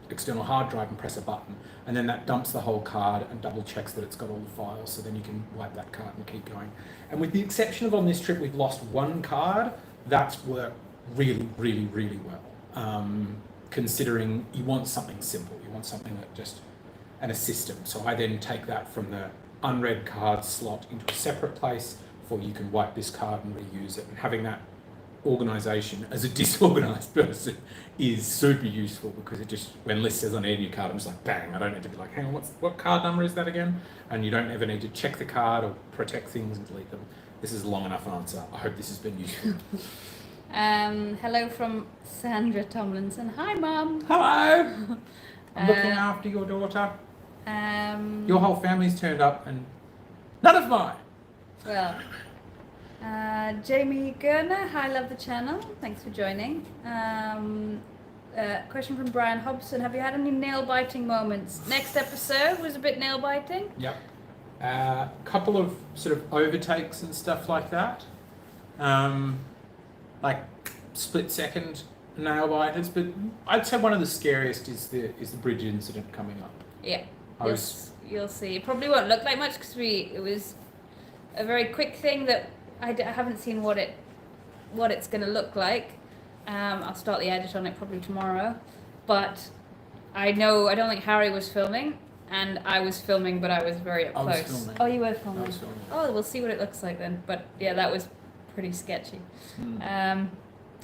external hard drive and press a button. And then that dumps the whole card and double checks that it's got all the files, so then you can wipe that card and keep going. And with the exception of on this trip, we've lost one card, that's worked really, really, really well. Considering you want something simple, you want something that just, and a system. So I then take that from the unread card slot into a separate place, for you can wipe this card and reuse it. And having that organisation as a disorganised person is super useful, because it just, when list says on any new card, I'm just like, bang, I don't need to be like, hang on, what card number is that again? And you don't ever need to check the card or protect things and delete them. This is a long enough answer. I hope this has been useful. Hello from Sandra Tomlinson. Hi, Mum. Hello. I'm looking after your daughter. Your whole family's turned up and none of mine. Well, Jamie Gurner, hi, love the channel. Thanks for joining. Question from Brian Hobson. Have you had any nail-biting moments? Next episode was a bit nail-biting. Yep. Couple of sort of overtakes and stuff like that. Like split-second nail-biters. But I'd say one of the scariest is the bridge incident coming up. Yeah. You'll see. It probably won't look like much, because it was a very quick thing that I haven't seen what it's going to look like. I'll start the edit on it probably tomorrow, but I don't think Harry was filming, and I was filming, but I was very up close. I was filming. Oh, you were filming. I was filming. Oh, we'll see what it looks like then. But yeah, that was pretty sketchy.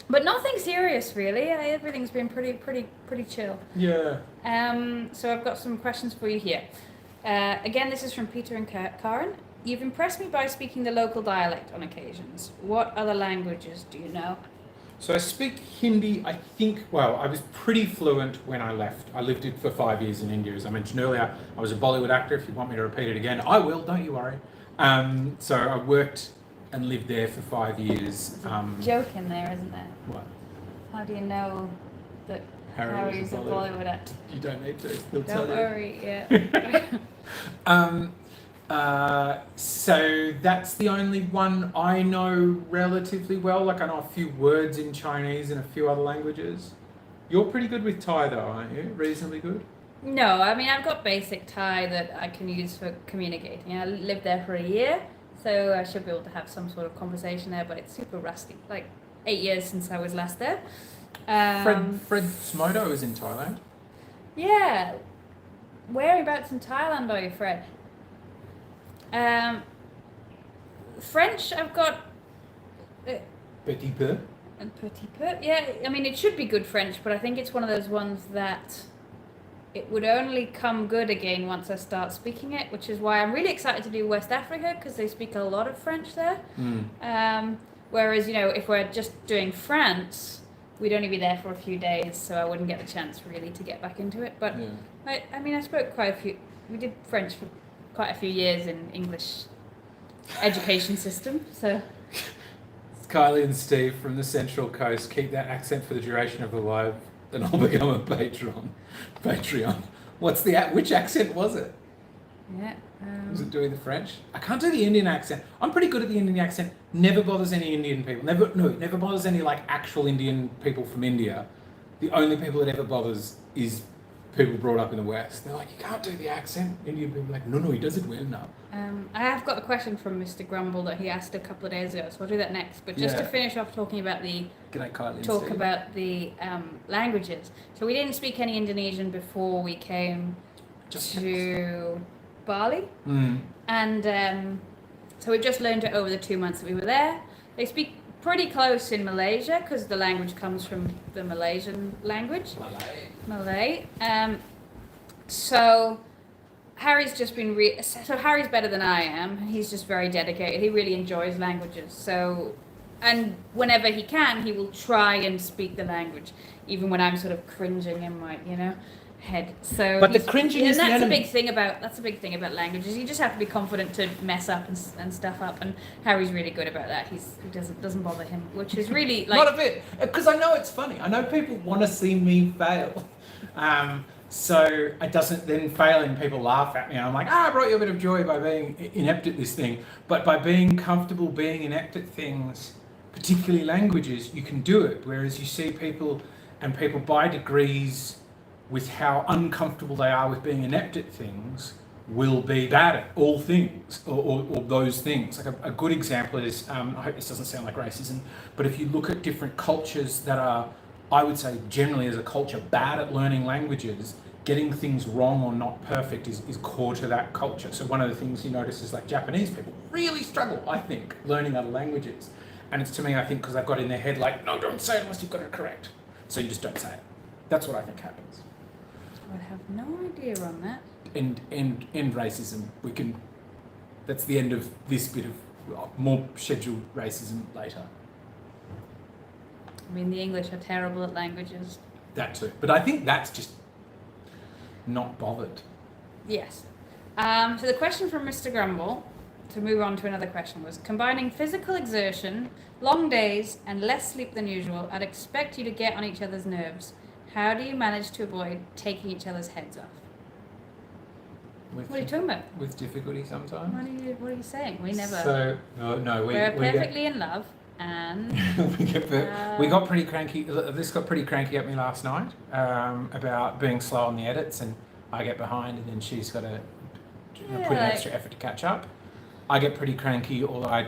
But nothing serious really. Everything's been pretty chill. Yeah. So I've got some questions for you here. Again, this is from Peter and Karen. You've impressed me by speaking the local dialect on occasions. What other languages do you know? So I speak Hindi, I think, well, I was pretty fluent when I left. I lived it for 5 years in India. As I mentioned earlier, I was a Bollywood actor. If you want me to repeat it again, I will, don't you worry. So I worked and lived there for 5 years. There's a joke in there, isn't there? What? How do you know that Harry's a Bollywood actor? You don't need to. He'll Don't tell you. worry, yeah. So that's the only one I know relatively well. Like I know a few words in Chinese and a few other languages. You're pretty good with Thai though, aren't you? Reasonably good? No, I mean, I've got basic Thai that I can use for communicating. I lived there for a year, so I should be able to have some sort of conversation there, but it's super rusty. Like 8 years since I was last there. Fred Smoto is in Thailand. Yeah. Whereabouts in Thailand are you, Fred? French, I've got Petit peu. and petit peu. Yeah, I mean, it should be good French, but I think it's one of those ones that it would only come good again once I start speaking it, which is why I'm really excited to do West Africa, because they speak a lot of French there. Whereas, you know, if we're just doing France, we'd only be there for a few days, so I wouldn't get the chance really to get back into it. But Yeah. I mean, I spoke quite a few. We did French for quite a few years in English education system. So Kylie and Steve from the Central Coast, keep that accent for the duration of the live, then I'll become a Patreon. Which accent was it? yeah, Was it doing the French? I can't do the Indian accent. I'm pretty good at the Indian accent. Never bothers any Indian people. Never bothers any like actual Indian people from India. The only people it ever bothers is people brought up in the West. They're like, you can't do the accent. Indian people are like, no, he does it well now. I have got a question from Mr. Grumble that he asked a couple of days ago, so I'll do that next. But just to finish off talking about the G'day, Kylie. talk about the languages. So we didn't speak any Indonesian before we came to Bali. Mm. And so we've just learned it over the 2 months that we were there. They speak pretty close in Malaysia because the language comes from the Malaysian language. Malay. So Harry's just been so Harry's better than I am. He's just very dedicated. He really enjoys languages. So, and whenever he can, he will try and speak the language, even when I'm sort of cringing in my, head. So, but the cringing is the enemy. That's a big thing about languages. You just have to be confident to mess up and stuff up. And Harry's really good about that. He doesn't bother him, which is really like not a bit, because I know it's funny. I know people want to see me fail. So it doesn't then fail and people laugh at me. And I'm like, I brought you a bit of joy by being inept at this thing. But by being comfortable being inept at things, particularly languages, you can do it. Whereas you see people by degrees with how uncomfortable they are with being inept at things will be bad at all things or those things. Like a good example is, I hope this doesn't sound like racism, but if you look at different cultures that are, I would say generally as a culture, bad at learning languages, getting things wrong or not perfect is core to that culture. So one of the things you notice is like Japanese people really struggle, I think, learning other languages. And it's to me, I think, because they've got in their head like, no, don't say it unless you've got it correct. So you just don't say it. That's what I think happens. I have no idea on that. End racism. That's the end of this bit of more scheduled racism later. I mean, the English are terrible at languages. That too. But I think that's just not bothered. Yes. So the question from Mr. Grumble, to move on to another question, was combining physical exertion, long days, and less sleep than usual, I'd expect you to get on each other's nerves. How do you manage to avoid taking each other's heads off? What are you talking about? With difficulty sometimes. What are you saying? We never. So we're perfectly in love, and we got pretty cranky. This got pretty cranky at me last night about being slow on the edits, and I get behind, and then she's got to put in extra effort to catch up. I get pretty cranky, although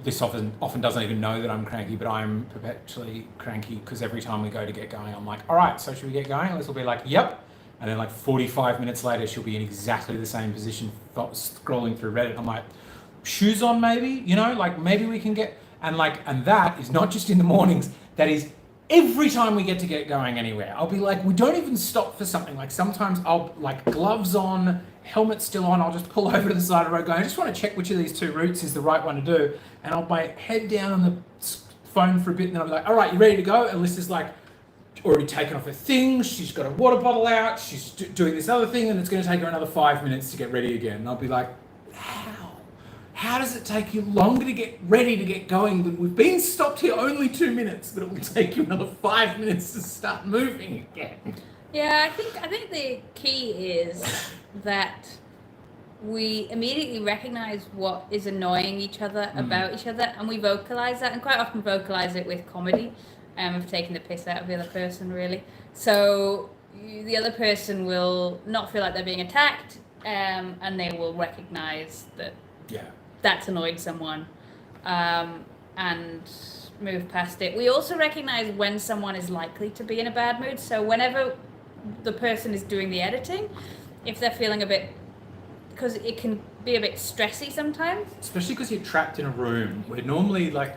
this often doesn't even know that I'm cranky, but I'm perpetually cranky because every time we go to get going, I'm like, all right, so should we get going? Liz will be like, yep. And then like 45 minutes later, she'll be in exactly the same position, scrolling through Reddit. I'm like, shoes on maybe, like maybe we can get, and that is not just in the mornings, that is every time we get going anywhere. I'll be like, we don't even stop for something. Like sometimes I'll like gloves on, helmet still on, I'll just pull over to the side of the road going, I just want to check which of these two routes is the right one to do. And I'll my head down on the phone for a bit and then I'll be like, all right, you ready to go? And Alyssa's like, already taken off her things, she's got a water bottle out, she's doing this other thing and it's going to take her another 5 minutes to get ready again. And I'll be like, how does it take you longer to get ready to get going? We've been stopped here only 2 minutes, but it will take you another 5 minutes to start moving again. Yeah, I think the key is that we immediately recognize what is annoying each other about each other, and we vocalize that, and quite often vocalize it with comedy, of taking the piss out of the other person, really. So the other person will not feel like they're being attacked, and they will recognize that that's annoyed someone, and move past it. We also recognize when someone is likely to be in a bad mood. So whenever the person is doing the editing, if they're feeling a bit, because it can be a bit stressy sometimes. Especially because you're trapped in a room where normally, like,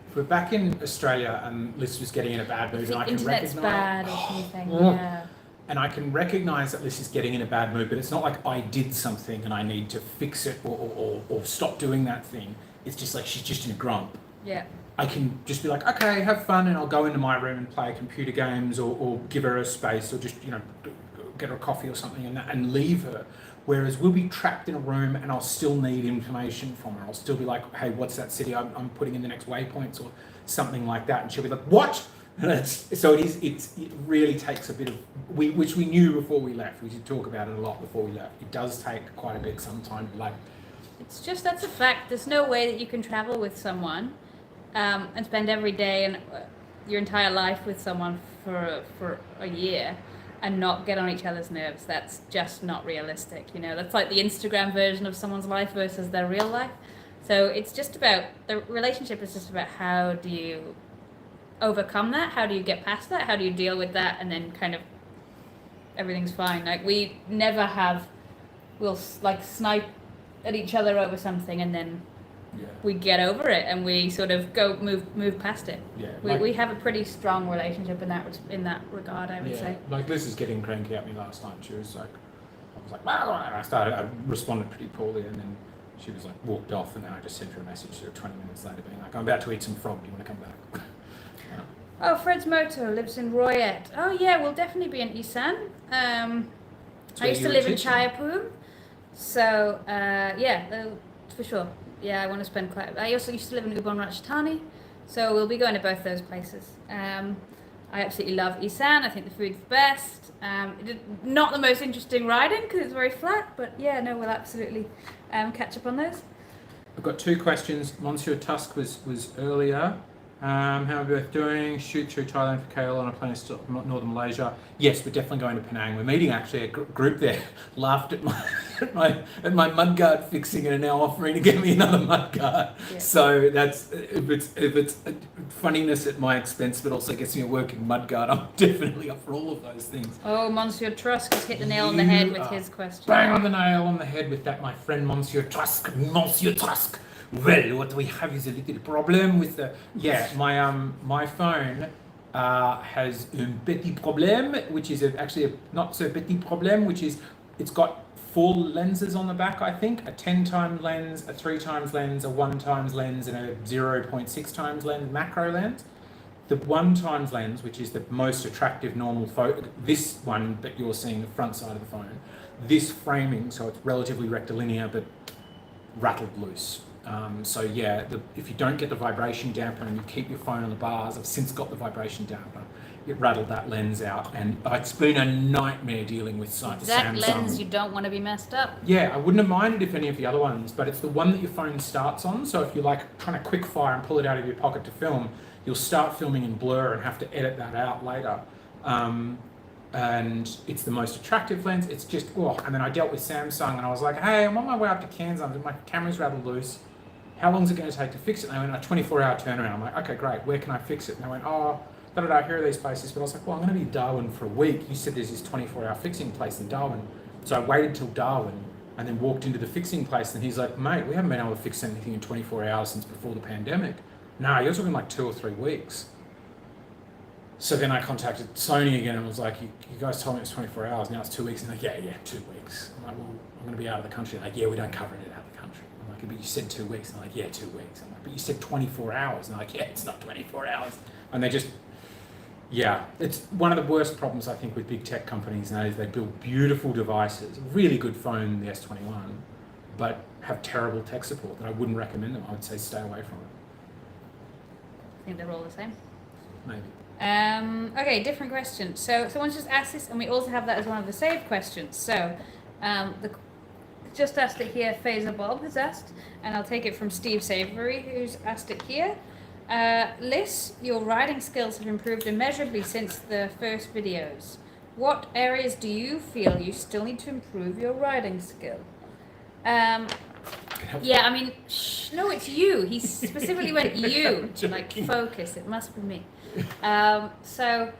if we're back in Australia and Liz was getting in a bad mood, and I can recognize bad or something. Yeah. And I can recognize that Liz is getting in a bad mood, but it's not like I did something and I need to fix it or stop doing that thing. It's just like she's just in a grump. Yeah. I can just be like, okay, have fun, and I'll go into my room and play computer games or give her a space or just, get her a coffee or something and leave her. Whereas we'll be trapped in a room and I'll still need information from her. I'll still be like, hey, what's that city I'm putting in the next waypoints or something like that. And she'll be like, what? And it really takes a bit of, which we knew before we left. We did talk about it a lot before we left. It does take quite a bit sometime. It's just, that's a fact. There's no way that you can travel with someone and spend every day and your entire life with someone for a year and not get on each other's nerves. That's just not realistic. That's like the Instagram version of someone's life versus their real life. So it's just about, the relationship is just about how do you overcome that? How do you get past that? How do you deal with that and then kind of everything's fine. Like we never have, we'll like snipe at each other over something and then we get over it and we sort of move past it. Yeah, we have a pretty strong relationship in that regard, I would say. Like Liz is getting cranky at me last night. She was like, I was like, wow, and I responded pretty poorly, and then she was like walked off, and then I just sent her a message 20 minutes later being like, I'm about to eat some frog, do you want to come back? Oh, Fred's Moto lives in Royet. Oh yeah, we'll definitely be in Isan. I used to live in Chayapur, so for sure. Yeah, I want to spend I also used to live in Ubon Ratchathani, so we'll be going to both those places. I absolutely love Isan. I think the food's the best. Not the most interesting riding because it's very flat, but yeah, no, we'll absolutely catch up on those. I've got 2 questions. Monsieur Tusk was earlier. How are we both doing? Shoot through Thailand for KL on a plane to northern Malaysia. Yes, we're definitely going to Penang. We're meeting actually a group there. Laughed at my mudguard fixing and are now offering to get me another mudguard. Yeah. So that's if it's funniness at my expense, but also gets me a working mudguard, I'm definitely up for all of those things. Oh, Monsieur Tusk has hit the nail on the head with his question. Bang on the nail on the head with that, my friend Monsieur Tusk. Monsieur Tusk. Well, what we have is a little problem with my phone has un petit problème, which is actually a not so petit problème, which is it's got 4 lenses on the back, I think, a 10 times lens, a 3 times lens, a 1 times lens, and a 0.6 times lens, macro lens. The 1 times lens, which is the most attractive normal photo, this one that you're seeing, the front side of the phone, this framing, so it's relatively rectilinear but rattled loose. If you don't get the vibration dampener and you keep your phone on the bars, I've since got the vibration dampener. It rattled that lens out, and it's been a nightmare dealing with Samsung. That lens, you don't want to be messed up. Yeah, I wouldn't have minded if any of the other ones, but it's the one that your phone starts on. So if you're like trying to quick fire and pull it out of your pocket to film, you'll start filming in blur and have to edit that out later. And it's the most attractive lens. It's just, and then I dealt with Samsung and I was like, hey, I'm on my way up to Kansas. My camera's rattled loose. How long is it going to take to fix it? And they went, a 24-hour turnaround. I'm like, okay, great. Where can I fix it? And they went, here are these places. But I was like, well, I'm going to be in Darwin for a week. You said there's this 24-hour fixing place in Darwin. So I waited till Darwin and then walked into the fixing place. And he's like, mate, we haven't been able to fix anything in 24 hours since before the pandemic. No, you're talking like 2 or 3 weeks. So then I contacted Sony again and was like, you guys told me it was 24 hours. Now it's 2 weeks. And they're like, yeah, 2 weeks. I'm like, well, I'm going to be out of the country. They're like, yeah, we don't cover it out of the country. I'm like, but you said 2 weeks. And they're like, yeah, 2 weeks. I'm like, but you said 24 hours. And they're like, yeah, it's not 24 hours. And they just, it's one of the worst problems I think with big tech companies now is they build beautiful devices, really good phone, the S21, but have terrible tech support that I wouldn't recommend them. I would say stay away from it. I think they're all the same. Maybe. Okay, different question. So someone's just asked this, and we also have that as one of the saved questions. So, just asked it here, Fazer Bob has asked, and I'll take it from Steve Savory, who's asked it here. Liz, your riding skills have improved immeasurably since the first videos. What areas do you feel you still need to improve your riding skill? Yeah, I mean, no, it's you. He specifically went you to like focus. It must be me. So,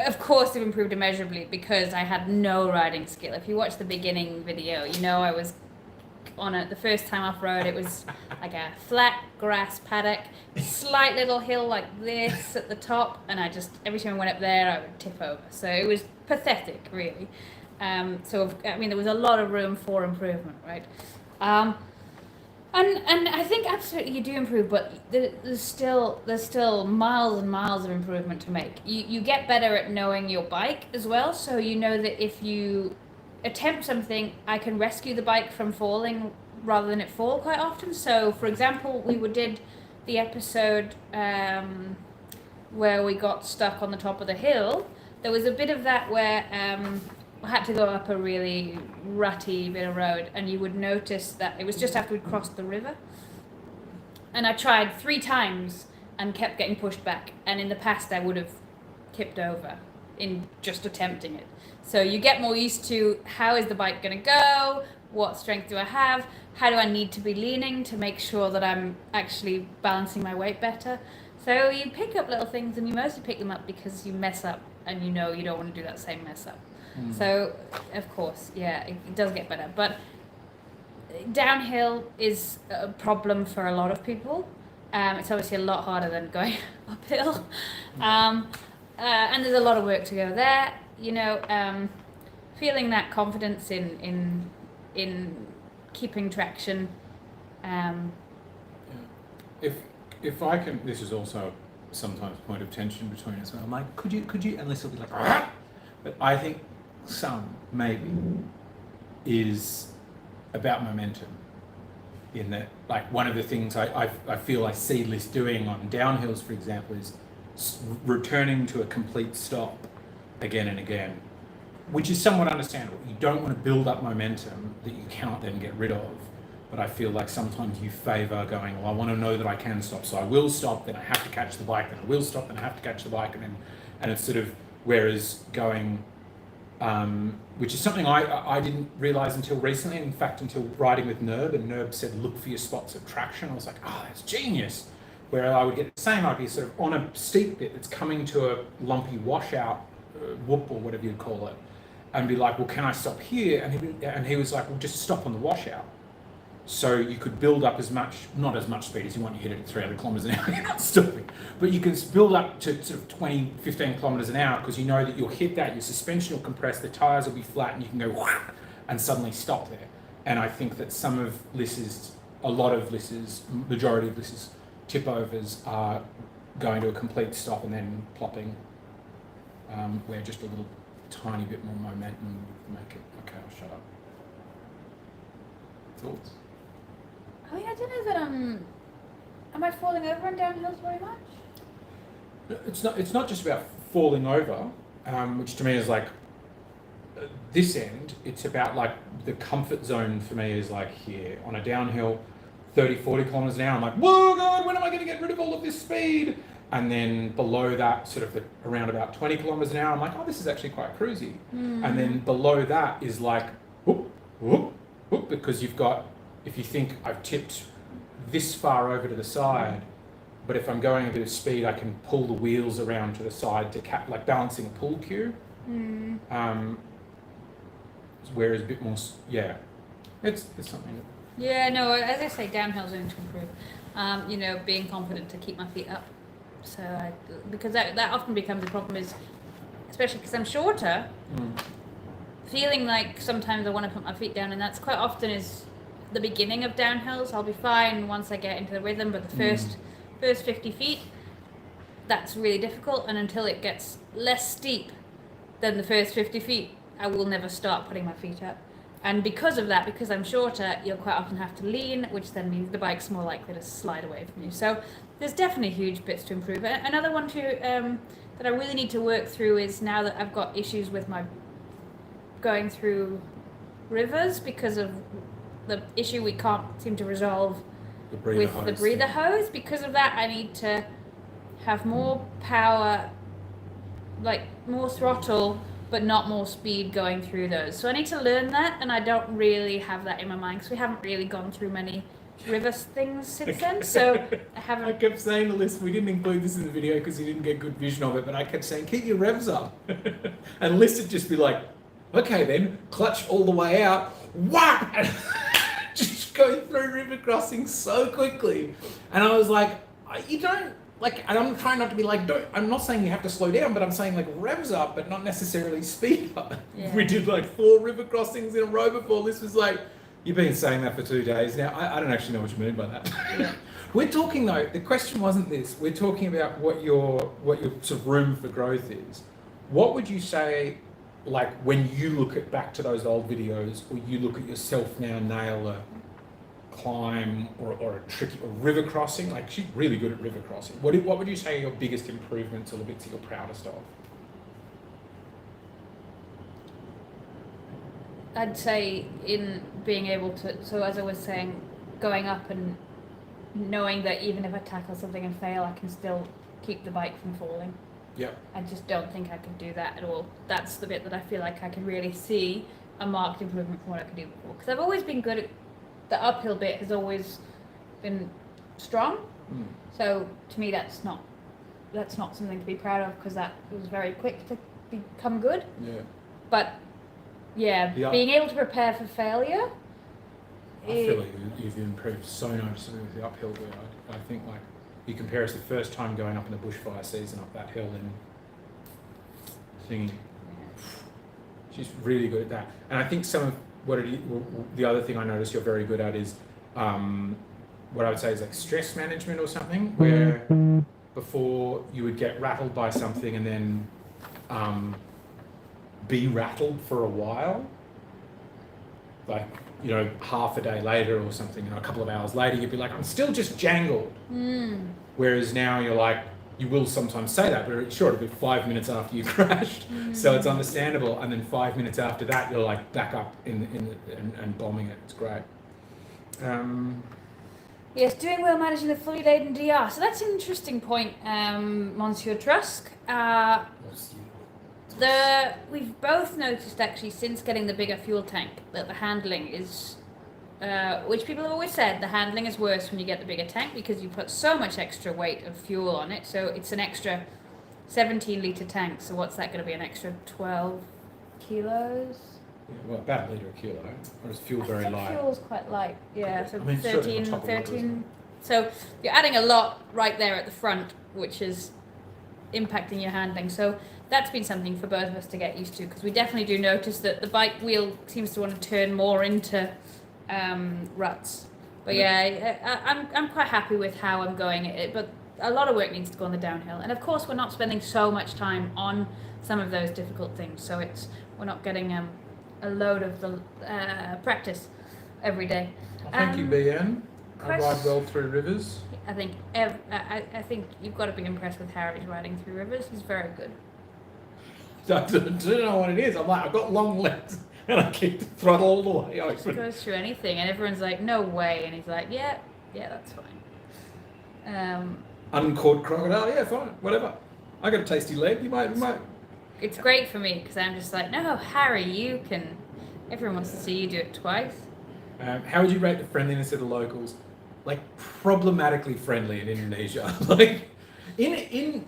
of course, it improved immeasurably because I had no riding skill. If you watch the beginning video, you know I was on it the first time off road. It was like a flat grass paddock, slight little hill like this at the top, and I just every time I went up there, I would tip over. So it was pathetic, really. So I mean, there was a lot of room for improvement, right? And I think absolutely you do improve, but there's still miles and miles of improvement to make. You get better at knowing your bike as well, so you know that if you attempt something, I can rescue the bike from falling rather than it fall quite often. So, for example, we did the episode where we got stuck on the top of the hill. There was a bit of that where I had to go up a really rutty bit of road, and you would notice that it was just after we'd crossed the river. And I tried 3 times and kept getting pushed back. And in the past, I would have tipped over in just attempting it. So you get more used to how is the bike going to go? What strength do I have? How do I need to be leaning to make sure that I'm actually balancing my weight better? So you pick up little things, and you mostly pick them up because you mess up and you know you don't want to do that same mess up. So, of course, yeah, it does get better. But downhill is a problem for a lot of people. It's obviously a lot harder than going uphill. And there's a lot of work to go there. You know, feeling that confidence in keeping traction. If I can, this is also sometimes a point of tension between us. I'm like, could you, and this will be like, "Ah!" But I think some maybe is about momentum. In that, like, one of the things I feel I see Liz doing on downhills, for example, is returning to a complete stop again and again, which is somewhat understandable. You don't want to build up momentum that you cannot then get rid of. But I feel like sometimes you favour going, well, I want to know that I can stop, so I will stop, then I have to catch the bike, then I will stop, then I have to catch the bike, and it's sort of, whereas going, which is something I didn't realise until recently, in fact, until riding with Nerb, and Nerb said, look for your spots of traction. I was like, oh, that's genius. Where I would get the same, I'd be sort of on a steep bit that's coming to a lumpy washout, whoop or whatever you'd call it, and be like, well, can I stop here? And he was like, well, just stop on the washout. So you could build up not as much speed as you want. You hit it at 300 kilometres an hour, you're not stopping. But you can build up to sort of 20, 15 kilometres an hour, because you know that you'll hit that, your suspension will compress, the tyres will be flat, and you can go whack and suddenly stop there. And I think that majority of Liss's tip overs are going to a complete stop and then plopping, where just a little tiny bit more momentum would make it. Okay, I'll shut up. Thoughts? I mean, I don't know that am I falling over on downhills very much? It's not just about falling over, which to me is like this end. It's about like the comfort zone for me is like here on a downhill, 30, 40 kilometers an hour. I'm like, whoa, God, when am I going to get rid of all of this speed? And then below that, sort of around about 20 kilometers an hour, I'm like, oh, this is actually quite cruisy. And then below that is like, whoop, whoop, whoop, because you've got, if you think I've tipped this far over to the side, but if I'm going a bit of speed, I can pull the wheels around to the side to like balancing a pool cue. Whereas a bit more, yeah, it's something. Yeah, no, as I say, downhill's going to improve. You know, being confident to keep my feet up. So because that often becomes a problem, is especially because I'm shorter, feeling like sometimes I want to put my feet down, and that's quite often is the beginning of downhills. I'll be fine once I get into the rhythm, but the first 50 feet, that's really difficult, and until it gets less steep than the first 50 feet, I will never start putting my feet up. And because of that, because I'm shorter, you'll quite often have to lean, which then means the bike's more likely to slide away from you. So there's definitely huge bits to improve. Another one too that I really need to work through is, now that I've got issues with my going through rivers because of the issue we can't seem to resolve with the breather hose. Because of that, I need to have more power, like more throttle, but not more speed going through those. So I need to learn that, and I don't really have that in my mind because we haven't really gone through many river things since then. So I haven't. I kept saying to Liz, we didn't include this in the video because you didn't get good vision of it, but I kept saying, keep your revs up. And Liz would just be like, okay then, clutch all the way out, whap! And just going through river crossings so quickly. And I was like, you don't, like, and I'm trying not to be like, I'm not saying you have to slow down, but I'm saying like revs up, but not necessarily speed up. Yeah. We did like 4 river crossings in a row before. This was like, you've been saying that for 2 days now. I don't actually know what you mean by that. Yeah. We're talking though, the question wasn't this. We're talking about what your sort of room for growth is. What would you say, like when you look back to those old videos, or you look at yourself now nail a climb or a tricky river crossing? Like, she's really good at river crossing. What would you say are your biggest improvements, or the bits that you're proudest of? I'd say in being able to, so as I was saying, going up and knowing that even if I tackle something and fail, I can still keep the bike from falling. Yeah. I just don't think I could do that at all. That's the bit that I feel like I can really see a marked improvement from what I could do before. Because I've always been good at, the uphill bit has always been strong. So to me, that's not something to be proud of, because that was very quick to become good. Yeah. But yeah, being able to prepare for failure. I feel like you've improved so noticeably with the uphill there. I think like you compare us the first time going up in the bushfire season up that hill and singing. She's really good at that. And I think some of the other thing I notice you're very good at is what I would say is like stress management or something, where before you would get rattled by something and then be rattled for a while, like, you know, half a day later or something, you know, a couple of hours later, you'd be like, I'm still just jangled. Whereas now you're like, you will sometimes say that, but sure, it'll be 5 minutes after you crashed, so it's understandable. And then 5 minutes after that, you're like back up and bombing it. It's great. Yes, doing well managing the fully laden DR. So that's an interesting point, Monsieur Trusk. We've both noticed actually since getting the bigger fuel tank that the handling is, which people have always said, the handling is worse when you get the bigger tank because you put so much extra weight of fuel on it. So it's an extra 17-litre tank. So what's that going to be? An extra 12 kilos? Yeah, well, about a litre a kilo. Or is fuel very light? Fuel's quite light. Yeah, so I mean, 13. So you're adding a lot right there at the front, which is impacting your handling. So that's been something for both of us to get used to, because we definitely do notice that the bike wheel seems to want to turn more into ruts. But yeah, I'm quite happy with how I'm going. But a lot of work needs to go on the downhill, and of course we're not spending so much time on some of those difficult things. So we're not getting a load of the practice every day. Well, thank you, BN. I ride well through rivers. I think I think you've got to be impressed with Harry's riding through rivers. He's very good. I don't know what it is. I'm like, I've got long legs and I keep the throttle all the way open. Just goes through anything, and everyone's like, no way, and he's like, yeah, that's fine. Uncaught crocodile, yeah, fine, whatever. I got a tasty leg. You might. It's great for me because I'm just like, no, Harry, you can. Everyone wants to see you do it twice. How would you rate the friendliness of the locals? Like, problematically friendly in Indonesia. Like, in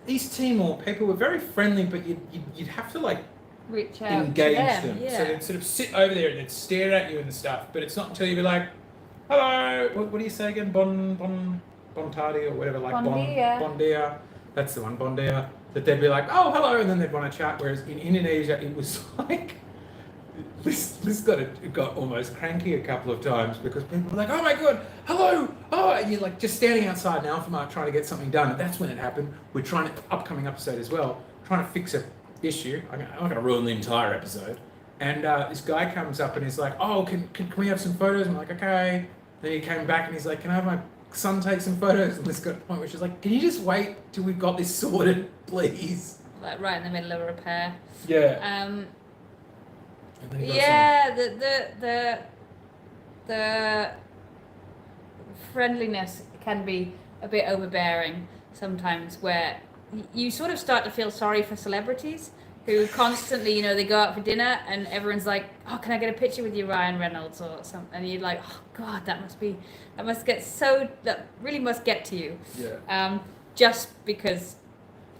East Timor, people were very friendly, but you'd have to like reach out, engage them. Yeah. So they'd sort of sit over there and they'd stare at you and stuff. But it's not until you'd be like, hello, what do you say again? Bon tardi or whatever, like bon dia. That's the one, bon dia. That they'd be like, oh, hello, and then they'd want to chat. Whereas in Indonesia, it was like, this got almost cranky a couple of times because people were like, oh my God, hello, oh, and you're like just standing outside an Alphamart trying to get something done. And that's when it happened. We're trying to, upcoming episode as well, trying to fix a issue. I'm not going to ruin the entire episode. And this guy comes up and he's like, oh, can we have some photos? I'm like, okay. Then he came back and he's like, can I have my son take some photos? And this got to the point where she's like, can you just wait till we've got this sorted, please? Like right in the middle of a repair. Yeah. Yeah, the friendliness can be a bit overbearing sometimes, where you sort of start to feel sorry for celebrities who constantly, you know, they go out for dinner and everyone's like, oh, can I get a picture with you, Ryan Reynolds or something? And you're like, oh God, that really must get to you. Yeah. Just because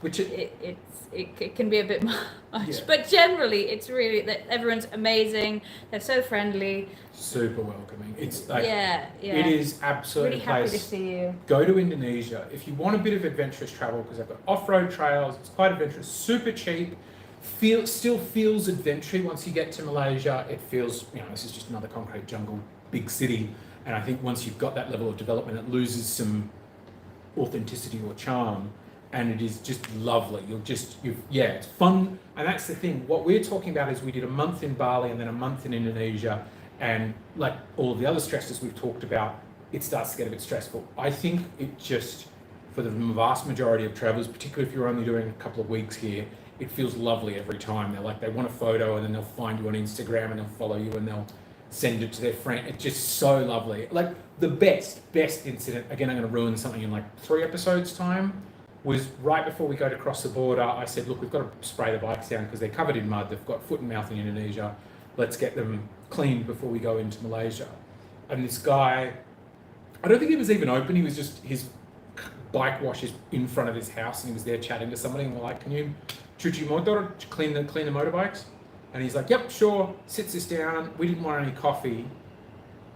it can be a bit much, yeah. But generally it's really that everyone's amazing. They're so friendly, super welcoming. It's like, yeah. It is absolutely really happy to see you. Go to Indonesia if you want a bit of adventurous travel, because they've got off-road trails. It's quite adventurous, super cheap. Still feels adventurous. Once you get to Malaysia, it feels, you know, this is just another concrete jungle, big city. And I think once you've got that level of development, it loses some authenticity or charm. And it is just lovely. It's fun. And that's the thing. What we're talking about is we did a month in Bali and then a month in Indonesia. And like all of the other stresses we've talked about, it starts to get a bit stressful. I think it just, for the vast majority of travelers, particularly if you're only doing a couple of weeks here, it feels lovely every time. They want a photo and then they'll find you on Instagram and they'll follow you and they'll send it to their friend. It's just so lovely. Like the best incident, again, I'm going to ruin something in like 3 episodes time, was right before we go to cross the border. I said, look, we've got to spray the bikes down because they're covered in mud. They've got foot and mouth in Indonesia. Let's get them cleaned before we go into Malaysia. And this guy, I don't think he was even open. He was just, his bike washes in front of his house, and he was there chatting to somebody, and we're like, "Can you cuci motor, clean the motorbikes?" And he's like, "Yep, sure." Sits us down. We didn't want any coffee,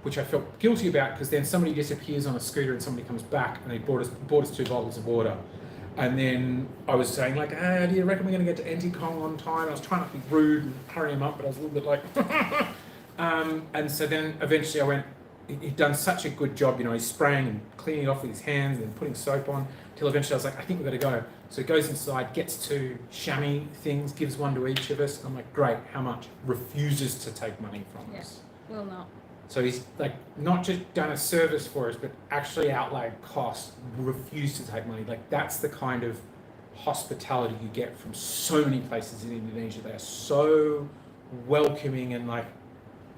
which I felt guilty about, because then somebody disappears on a scooter and somebody comes back, and they bought us 2 bottles of water. And then I was saying like, "Do you reckon we're going to get to Antikong on time?" I was trying not to be rude and hurry him up, but I was a little bit like, and so then eventually I went, he'd done such a good job, he's spraying and cleaning it off with his hands and putting soap on, till eventually I was like, "I think we've got to go." So he goes inside, gets 2 chamois things, gives 1 to each of us. I'm like, "Great, how much?" Refuses to take money from us. Will not. So he's like not just done a service for us, but actually outlaid costs, refused to take money. Like, that's the kind of hospitality you get from so many places in Indonesia. They are so welcoming, and like,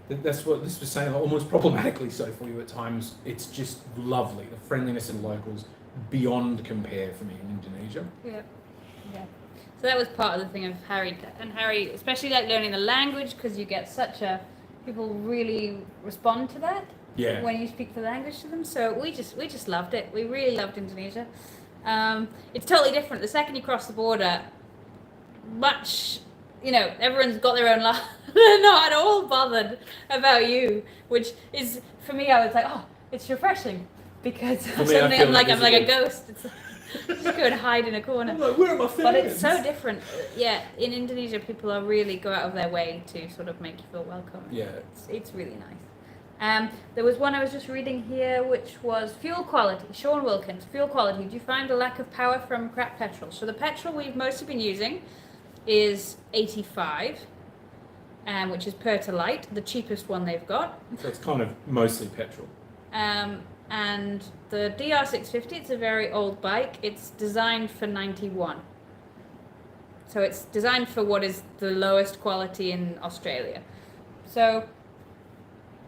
that's what this was saying, almost problematically so for you at times. It's just lovely. The friendliness of the locals, beyond compare for me in Indonesia. Yeah. So that was part of the thing of Harry, especially like learning the language, because you get people really respond to that when you speak the language to them. So we just loved it. We really loved Indonesia. It's totally different. The second you cross the border, everyone's got their own life. They're not at all bothered about you, which is, for me, I was like, oh, it's refreshing, because suddenly I'm like a ghost. It's just go and hide in a corner. I'm like, where are my fans? But it's so different. Yeah, in Indonesia, people are really go out of their way to sort of make you feel welcome. Yeah. It's really nice. There was one I was just reading here, which was fuel quality. Sean Wilkins, fuel quality. Do you find a lack of power from crap petrol? So the petrol we've mostly been using is 85, which is Pertalite, the cheapest one they've got. So it's kind of mostly petrol. And the DR650, it's a very old bike. It's designed for 91. So it's designed for what is the lowest quality in Australia. So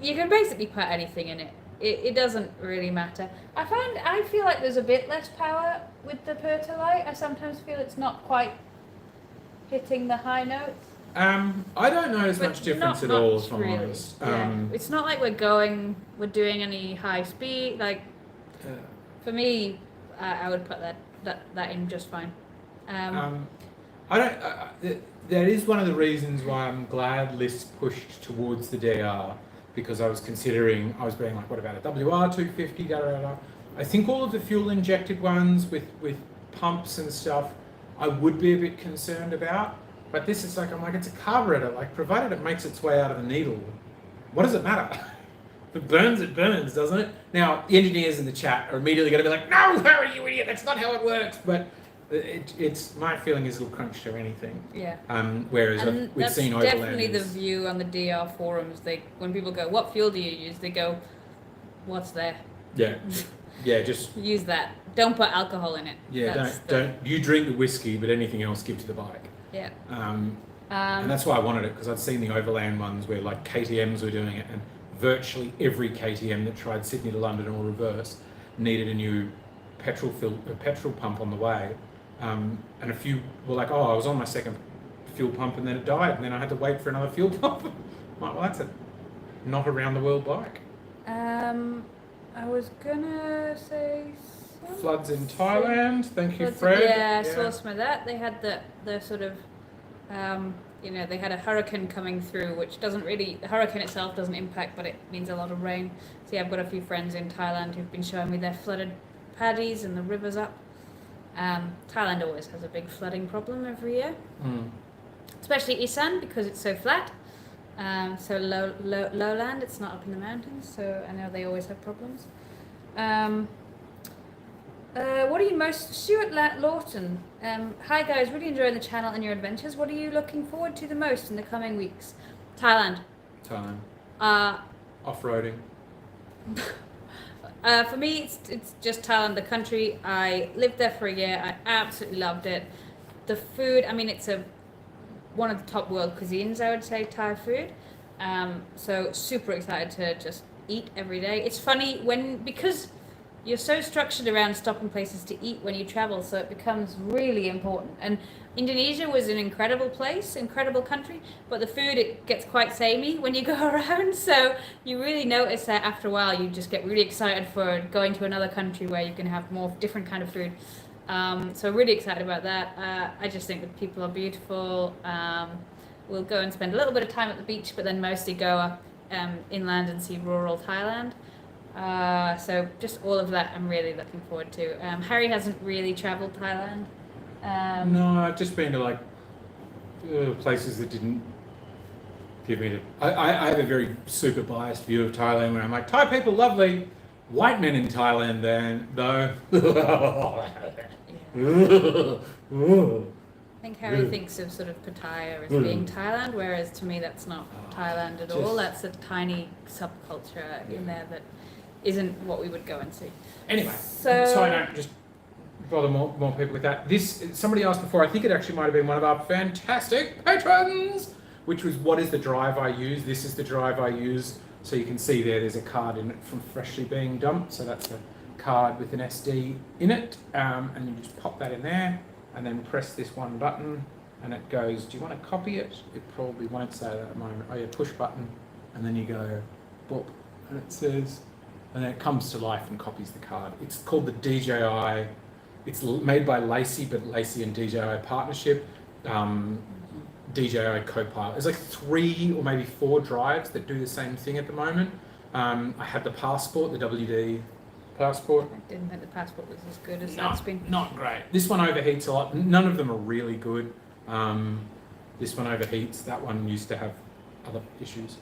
you can basically put anything in it. It doesn't really matter. I feel like there's a bit less power with the Pertalite. I sometimes feel it's not quite hitting the high notes. I don't notice much difference at all, if I'm honest. It's not like we're doing any high speed. Like, for me, I would put that in just fine. I don't. That is one of the reasons why I'm glad Liz pushed towards the DR, because I was being like, what about a WR250? Da, da, da. I think all of the fuel injected ones with pumps and stuff, I would be a bit concerned about. But this is like, I'm like, it's a carburetor. Like, provided it makes its way out of the needle, what does it matter? If it burns, doesn't it? Now, the engineers in the chat are immediately going to be like, "No, Harry, you idiot, that's not how it works." But it's my feeling is it'll crunch to anything. Yeah. Whereas we've seen overlanders. That's definitely the view on the DR forums. When people go, "What fuel do you use?" They go, "What's there?" Yeah. Yeah, just use that. Don't put alcohol in it. Yeah, don't. You drink the whiskey, but anything else, give to the bike. Yeah. And that's why I wanted it, because I'd seen the overland ones where like KTMs were doing it, and virtually every KTM that tried Sydney to London or reverse needed a new petrol pump on the way. And a few were like, "Oh, I was on my second fuel pump and then it died, and then I had to wait for another fuel pump." I'm like, well, that's a not around the world bike. I was gonna say floods in Thailand. Thank you, floods, Fred. Yeah, I saw some of that. They had the sort of, they had a hurricane coming through, which the hurricane itself doesn't impact, but it means a lot of rain. So yeah, I've got a few friends in Thailand who've been showing me their flooded paddies and the rivers up. Thailand always has a big flooding problem every year, especially Isan, because it's so flat. So lowland, it's not up in the mountains, so I know they always have problems. What are you most... Stuart Lawton, hi guys, really enjoying the channel and your adventures. What are you looking forward to the most in the coming weeks? Thailand. Off-roading. For me, it's just Thailand, the country. I lived there for a year. I absolutely loved it. The food, it's one of the top world cuisines, I would say, Thai food. So super excited to just eat every day. It's funny because you're so structured around stopping places to eat when you travel, so it becomes really important. And Indonesia was an incredible place, incredible country, but the food, it gets quite samey when you go around, so you really notice that after a while you just get really excited for going to another country where you can have more different kind of food. So really excited about that. I just think that people are beautiful. We'll go and spend a little bit of time at the beach, but then mostly go up inland and see rural Thailand. So just all of that I'm really looking forward to. Harry hasn't really travelled Thailand. No, I've just been to like places that didn't give me I have a very super biased view of Thailand where I'm like, Thai people lovely, white men in Thailand then though. I think Harry thinks of sort of Pattaya as being Thailand, whereas to me that's not Thailand at all. That's a tiny subculture in there that isn't what we would go and see. Anyway, so I don't just bother more people with that. Somebody asked before, I think it actually might have been one of our fantastic patrons, which was, what is the drive I use? This is the drive I use. So you can see there's a card in it from freshly being dumped. So that's a card with an SD in it. And you just pop that in there and then press this one button and it goes, do you want to copy it? It probably won't say that at the moment. Oh yeah, push button. And then you go, boop, and it says, and then it comes to life and copies the card. It's called the DJI. It's made by Lacey, but Lacey and DJI partnership. DJI Copilot. There's like 3 or maybe 4 drives that do the same thing at the moment. I had the Passport, the WD Passport. I didn't think the Passport was as good as that's been. Not great. This one overheats a lot. None of them are really good. This one overheats. That one used to have other issues.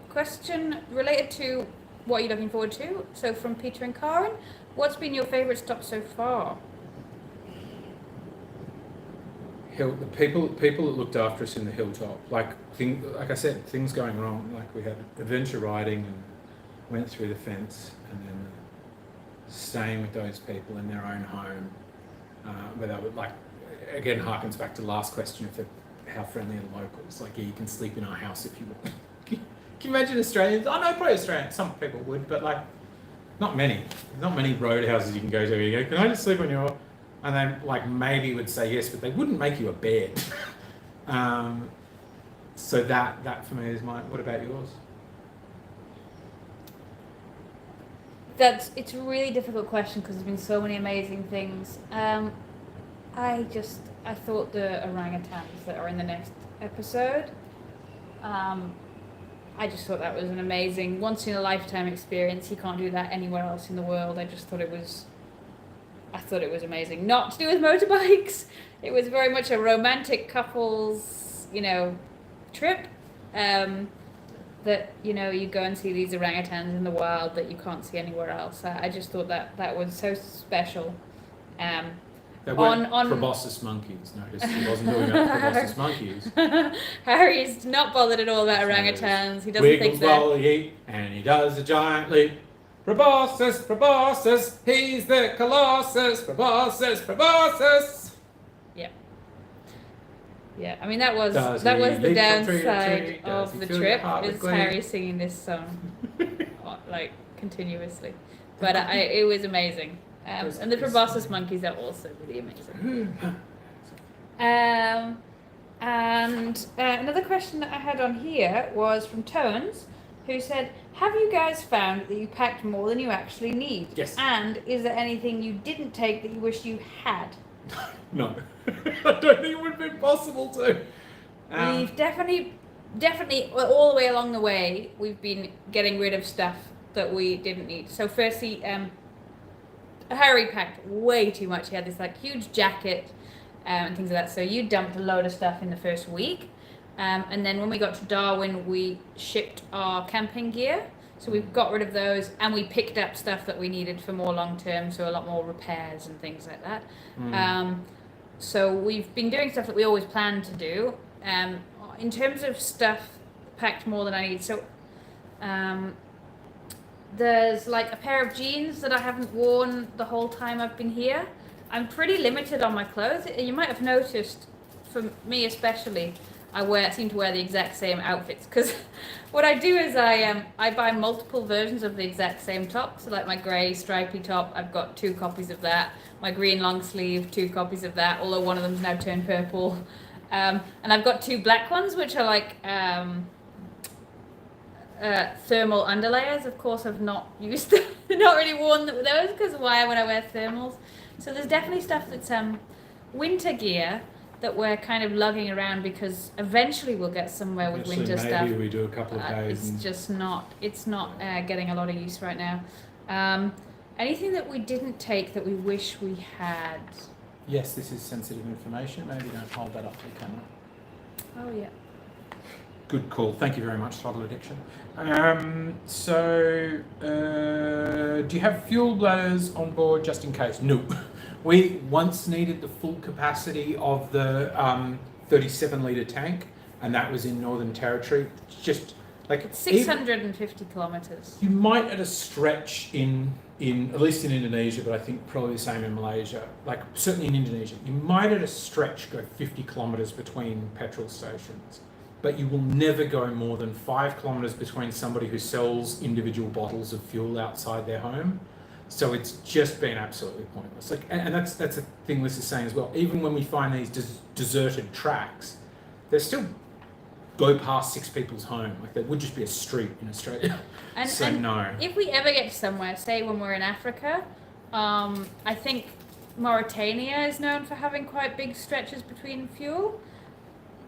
Question related to what you're looking forward to. So from Peter and Karen, what's been your favourite stop so far? The people that looked after us in the hilltop. Like I said, things going wrong. Like we had adventure riding and went through the fence, and then staying with those people in their own home, where they would, like, again, harkens back to the last question of how friendly are the locals. Like, yeah, you can sleep in our house if you want. Can you imagine Australians? I know probably Australians, some people would, but like, not many. There's not many roadhouses you can go to. You go, can I just sleep on your? And then like maybe would say yes, but they wouldn't make you a bed. So that for me is mine. What about yours? It's a really difficult question because there's been so many amazing things. I thought the orangutans that are in the next episode, I just thought that was an amazing, once in a lifetime experience. You can't do that anywhere else in the world. I thought it was amazing. Not to do with motorbikes. It was very much a romantic couples, trip. That, you go and see these orangutans in the wild that you can't see anywhere else. I just thought that was so special. They weren't proboscis monkeys. Notice he wasn't talking about proboscis monkeys. Harry's not bothered at all about orangutans. He doesn't Wiggles think that. while he eat, and he does a giant leap. Proboscis, he's the colossus. Proboscis. Yeah, I mean that was the downside of the trip, is Harry singing this song like continuously. But it was amazing. And the proboscis monkeys are also really amazing. And another question that I had on here was from Tones, who said, have you guys found that you packed more than you actually need? Yes. And is there anything you didn't take that you wish you had? No. I don't think it would have been possible to. We've definitely, all the way along the way, we've been getting rid of stuff that we didn't need. So firstly, Harry packed way too much. He had this like huge jacket and things like that. So you dumped a load of stuff in the first week. And then when we got to Darwin, we shipped our camping gear. So we've got rid of those, and we picked up stuff that we needed for more long term. So a lot more repairs and things like that. So we've been doing stuff that we always planned to do. In terms of stuff packed more than I need. So there's like a pair of jeans that I haven't worn the whole time I've been here. I'm pretty limited on my clothes. You might have noticed, for me especially, seem to wear the exact same outfits, because what I do is I buy multiple versions of the exact same top. So like my grey stripy top, I've got 2 copies of that. My green long sleeve, 2 copies of that, although one of them's now turned purple. And I've got 2 black ones, which are like thermal underlayers. Of course, I've not used not really worn those, because why would I wear thermals? So there's definitely stuff that's winter gear that we're kind of lugging around, because eventually we'll get somewhere with winter stuff. Maybe we do a couple of days. It's not getting a lot of use right now. Anything that we didn't take that we wish we had? Yes, this is sensitive information. Maybe don't hold that up to the camera. Oh yeah. Good call. Thank you very much, throttle addiction. Do you have fuel bladders on board just in case? No. We once needed the full capacity of the 37-litre tank, and that was in Northern Territory. Just like 650 kilometres. You might at a stretch in at least in Indonesia, but I think probably the same in Malaysia. Like certainly in Indonesia, you might at a stretch go 50 kilometres between petrol stations, but you will never go more than 5 kilometres between somebody who sells individual bottles of fuel outside their home. So it's just been absolutely pointless. Like, and that's a thing Liz is saying as well. Even when we find these deserted tracks, they still go past 6 people's home. Like there would just be a street in Australia. And no. If we ever get to somewhere, say when we're in Africa, I think Mauritania is known for having quite big stretches between fuel.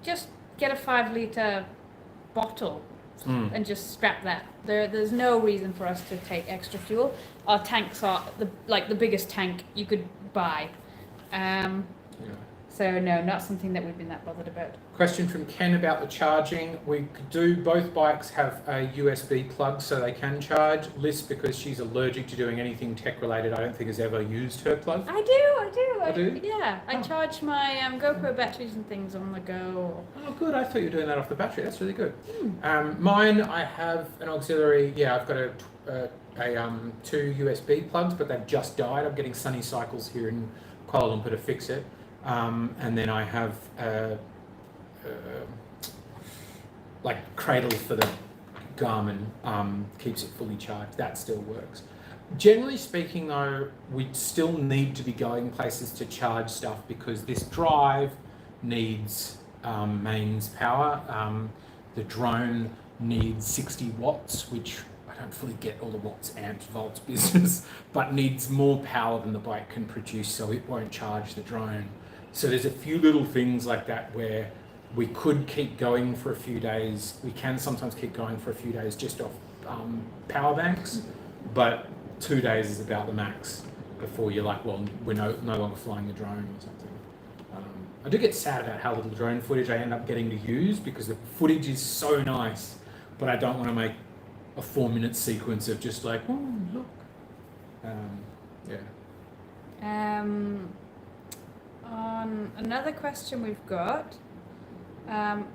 Just get a 5-litre bottle and just strap that. There's no reason for us to take extra fuel. Our tanks are the biggest tank you could buy. So no, not something that we've been that bothered about. Question from Ken about the charging. We do, both bikes have a USB plug so they can charge. Liz, because she's allergic to doing anything tech related, I don't think has ever used her plug. I do. I do? Yeah, I charge my GoPro batteries and things on the go. Oh, good. I thought you were doing that off the battery. That's really good. Mine, I have an auxiliary. Yeah, I've got a 2 USB plugs, but they've just died. I'm getting Sunny Cycles here in Kuala Lumpur to fix it. And then I have like cradle for the Garmin, keeps it fully charged. That still works. Generally speaking though, we still need to be going places to charge stuff because this drive needs mains power. The drone needs 60 watts, which I don't fully get all the watts, amps, volts business, but needs more power than the bike can produce, so it won't charge the drone. So there's a few little things like that where we could keep going for a few days. We can sometimes keep going for a few days just off power banks, but 2 days is about the max before you're like, well, we're no longer flying the drone or something. I do get sad about how little drone footage I end up getting to use because the footage is so nice, but I don't want to make a 4-minute sequence of just like, oh, look. On another question we've got, how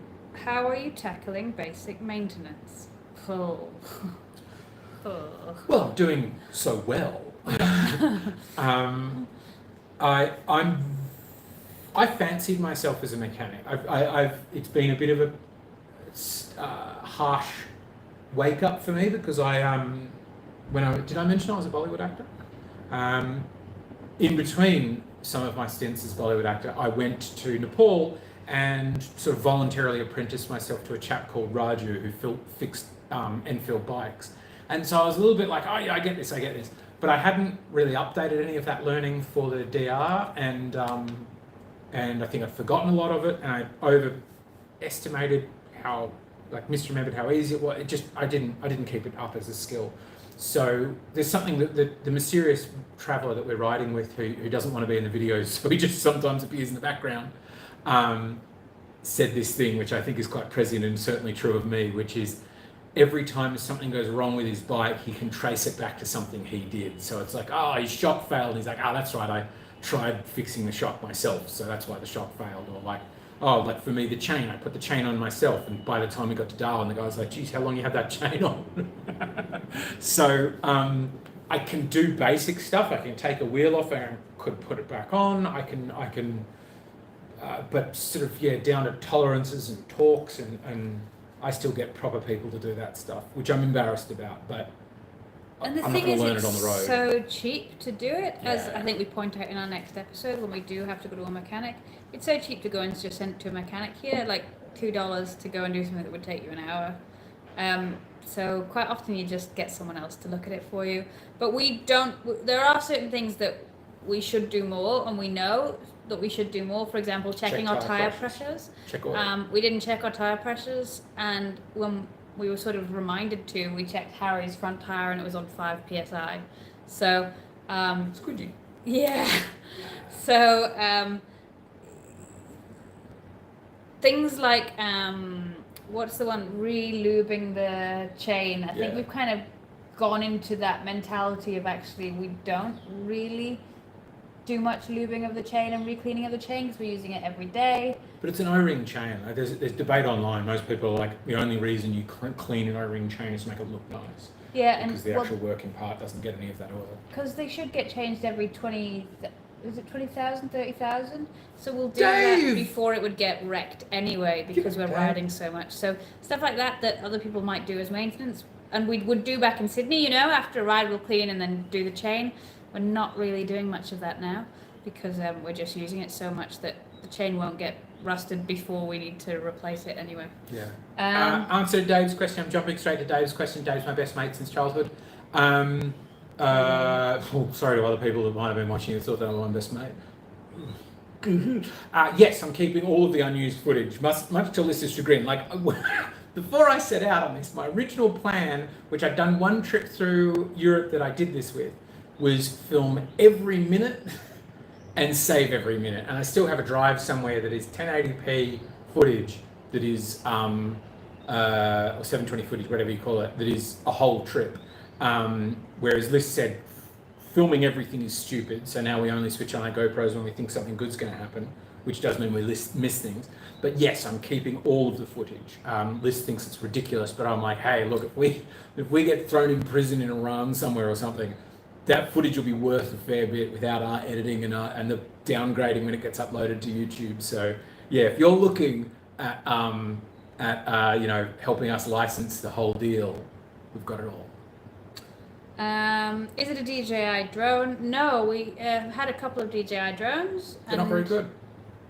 are you tackling basic maintenance? Well, doing so well. I fancied myself as a mechanic. It's been a bit of a harsh wake up for me because did I mention I was a Bollywood actor? In between some of my stints as Bollywood actor, I went to Nepal and sort of voluntarily apprenticed myself to a chap called Raju who fixed Enfield bikes. And so I was a little bit like, oh yeah, I get this. But I hadn't really updated any of that learning for the DR, and I think I'd forgotten a lot of it, and I overestimated misremembered how easy it was. I didn't keep it up as a skill. So there's something that the mysterious traveller that we're riding with who doesn't want to be in the videos, so he just sometimes appears in the background, said this thing which I think is quite prescient and certainly true of me, which is every time something goes wrong with his bike, he can trace it back to something he did. So it's like, oh, his shock failed. And he's like, oh, that's right, I tried fixing the shock myself, so that's why the shock failed. Or like, oh, like for me, the chain, I put the chain on myself, and by the time we got to Darwin, the guy was like, geez, how long you had that chain on? So I can do basic stuff. I can take a wheel off and I could put it back on. I can but sort of, yeah, down to tolerances and talks, and I still get proper people to do that stuff, which I'm embarrassed about, but And the I'm thing not going is, to learn it on the road. it's so cheap to do it, as Yeah. I think we point out in our next episode when we do have to go to a mechanic. It's so cheap to go and just send it to a mechanic here, like $2 to go and do something that would take you an hour. So quite often you just get someone else to look at it for you. But we don't. There are certain things that we should do more, and we know that we should do more. For example, checking our tire pressures. Check oil. We didn't check our tire pressures, and when we were sort of reminded to, we checked Harry's front tire, and it was on 5 psi. So Squidgy. yeah. So things like what's the one, re-lubing the chain. I think Yeah. we've kind of gone into that mentality of actually we don't really do much lubing of the chain and re-cleaning of the chain because we're using it every day. But it's an O-ring chain. Like there's debate online. Most people are like, the only reason you clean an O-ring chain is to make it look nice. Yeah, Because the actual working part doesn't get any of that oil. because they should get changed every 20, is it 20,000, 30,000? So we'll do Dave! that before it would get wrecked anyway because we're Dave. riding so much. So stuff like that other people might do as maintenance, and we would do back in Sydney, after a ride we'll clean and then do the chain. We're not really doing much of that now because we're just using it so much that the chain won't get rusted before we need to replace it anyway. Yeah. Um, Answer Dave's question. I'm jumping straight to Dave's question. Dave's my best mate since childhood. Sorry to other people that might have been watching and thought that I'm my best mate. Yes, I'm keeping all of the unused footage, much to Lisa's chagrin. Like, before I set out on this, my original plan, which I'd done one trip through Europe that I did this with, was film every minute and save every minute. And I still have a drive somewhere that is 1080p footage that is, or 720 footage, whatever you call it, that is a whole trip. Whereas Liz said, filming everything is stupid, so now we only switch on our GoPros when we think something good's going to happen, which does mean we miss things. But yes, I'm keeping all of the footage. Liz thinks it's ridiculous, but I'm like, hey, look, if we get thrown in prison in Iran somewhere or something, that footage will be worth a fair bit without our editing and the downgrading when it gets uploaded to YouTube. So yeah, if you're looking at helping us license the whole deal, we've got it all. Is it a DJI drone? No, we had a couple of DJI drones. They're not very good.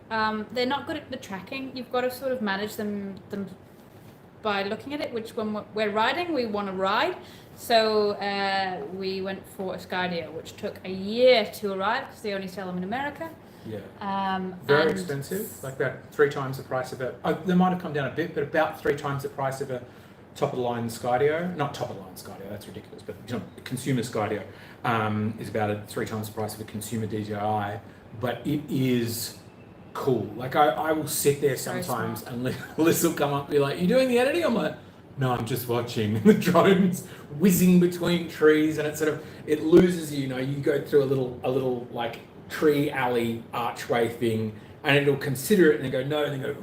They're not good at the tracking. You've got to sort of manage them by looking at it, which when we're riding, we want to ride. So we went for a Skydio, which took a year to arrive because they only sell them in America. Yeah. Very expensive, like about 3 times the price of they might have come down a bit, but about 3 times the price of a top of the line Skydio. Not top of the line Skydio, that's ridiculous, but consumer Skydio is about 3 times the price of a consumer DJI, but it is cool. Like I will sit there sometimes and Liz will come up and be like, "You doing the editing?" I'm like, "No, I'm just watching the drones whizzing between trees," and it loses you. You go through a little like tree alley archway thing, and it'll consider it and then go no, and then go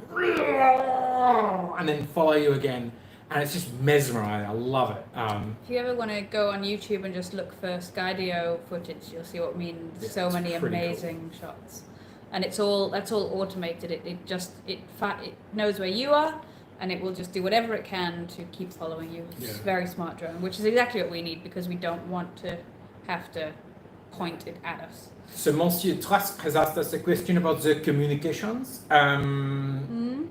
and then follow you again, and it's just mesmerizing. I love it. If you ever want to go on YouTube and just look for Skydio footage, you'll see what I mean. Yeah, so many pretty amazing shots, and that's all automated. It knows where you are, and it will just do whatever it can to keep following you. It's a very smart drone, which is exactly what we need because we don't want to have to point it at us. So Monsieur Trask has asked us a question about the communications. The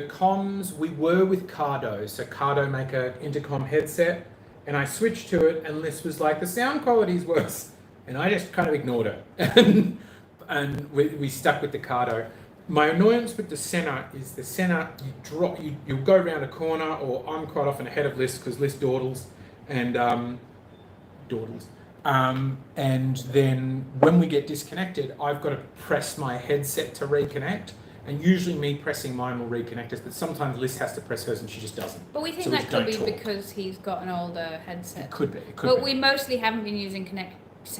comms, we were with Cardo. So Cardo make an intercom headset, and I switched to it, and Liz was like, the sound quality's worse. And I just kind of ignored it. and we stuck with the Cardo. My annoyance with the Senna is the Senna, you go around a corner, or I'm quite often ahead of Liz because Liz dawdles, and and then when we get disconnected, I've got to press my headset to reconnect. And usually me pressing mine will reconnect us, but sometimes Liz has to press hers and she just doesn't. But we think that could be because he's got an older headset. It could be. But we mostly haven't been using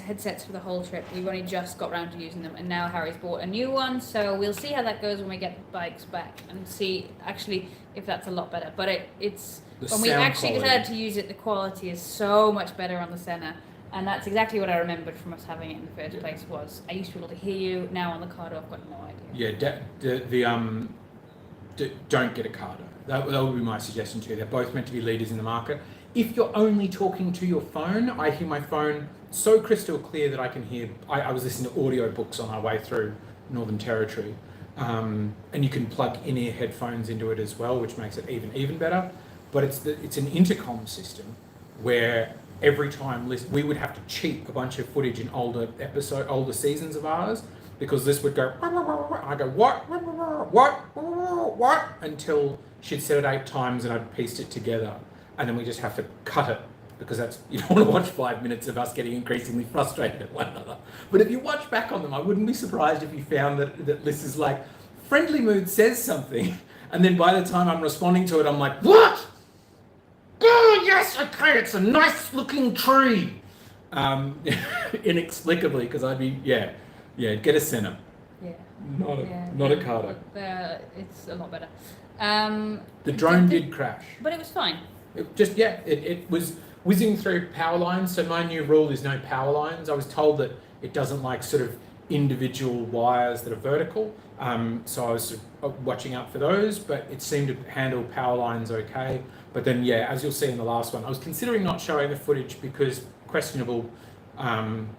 headsets for the whole trip. We've only just got around to using them, and now Harry's bought a new one, so we'll see how that goes when we get the bikes back and see actually if that's a lot better. But it's when we actually decided to use it, the quality is so much better on the Senna. And that's exactly what I remembered from us having it in the first place. Was I used to be able to hear you. Now on the Cardo, I've got no idea. Don't get a Cardo. That would be my suggestion to you. They're both meant to be leaders in the market. If you're only talking to your phone, I hear my phone so crystal clear that I can hear. I was listening to audiobooks on our way through Northern Territory, and you can plug in-ear headphones into it as well, which makes it even better. But it's an intercom system where every time we would have to cheat a bunch of footage in older seasons of ours, because this would go, I go, what, until she'd said it 8 times and I'd pieced it together. And then we just have to cut it, because you don't want to watch 5 minutes of us getting increasingly frustrated at one another. But if you watch back on them, I wouldn't be surprised if you found that Liz is like, friendly mood says something, and then by the time I'm responding to it, I'm like, what? Oh, yes, okay, it's a nice looking tree. Inexplicably, because I'd be, get a Senna. Yeah. Not a Cardo. It's a lot better. The drone did crash. But it was fine. It was whizzing through power lines. So my new rule is no power lines. I was told that it doesn't like sort of individual wires that are vertical. So I was sort of watching out for those, but it seemed to handle power lines okay. But then, as you'll see in the last one, I was considering not showing the footage because questionable, highly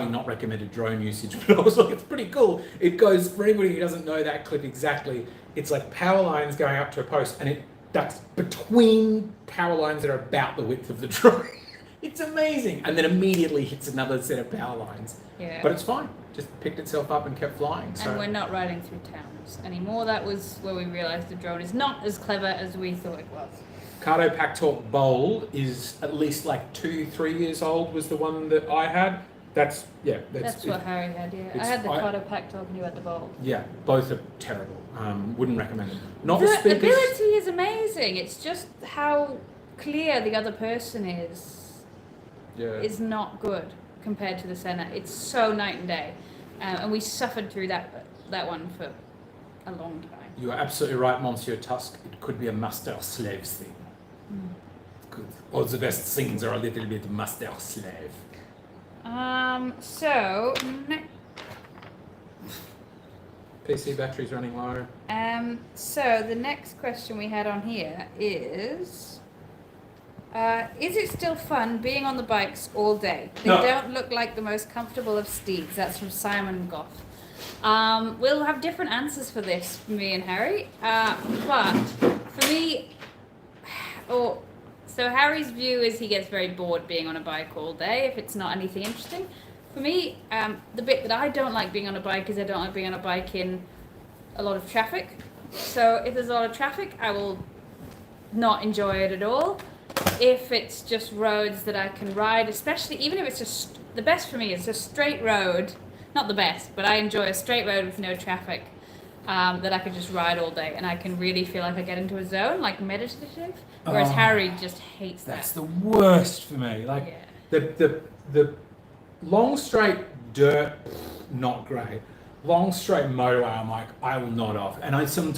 not recommended drone usage. But I was like, it's pretty cool. It goes, for anybody who doesn't know that clip exactly, it's like power lines going up to a post, and it ducks between power lines that are about the width of the drone. It's amazing. And then immediately hits another set of power lines. Yeah. But it's fine. Just picked itself up and kept flying. So. And we're not riding through towns anymore. That was where we realised the drone is not as clever as we thought it was. Cardo Pack Talk Bold is at least like 2-3 years old, was the one that I had. That's what Harry had, yeah. I had the Cardo Pack Talk and you had the Bold. Yeah, both are terrible. Wouldn't recommend them. Not the speakers. ability is amazing. It's just how clear the other person is not good compared to the Senna. It's so night and day. And we suffered through that one for a long time. You are absolutely right, Monsieur Tusk. It could be a master-slave thing. All the best things are a little bit master-slave. PC battery's running low. So the next question we had on here is it still fun being on the bikes all day? They don't look like the most comfortable of steeds. That's from Simon Goff. We'll have different answers for this, me and Harry. But for me, so Harry's view is he gets very bored being on a bike all day if it's not anything interesting. For me, the bit that I don't like being on a bike is I don't like being on a bike in a lot of traffic. So if there's a lot of traffic, I will not enjoy it at all. If it's just roads that I can ride, especially even if it's just, the best for me is just straight road. Not the best, but I enjoy a straight road with no traffic that I can just ride all day, and I can really feel like I get into a zone, like meditative. Whereas Harry just hates that. That's the worst for me. Like the long straight dirt, not great. Long straight motorway, I'm like, I will nod off. And I don't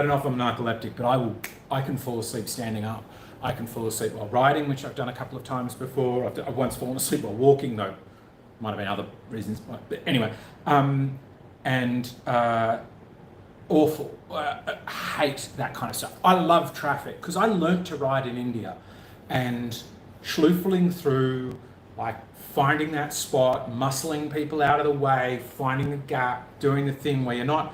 know if I'm narcoleptic, but I can fall asleep standing up. I can fall asleep while riding, which I've done a couple of times before. I've once fallen asleep while walking, though might have been other reasons. But anyway, awful. I hate that kind of stuff. I love traffic because I learnt to ride in India, and schloofling through, like finding that spot, muscling people out of the way, finding the gap, doing the thing where you're not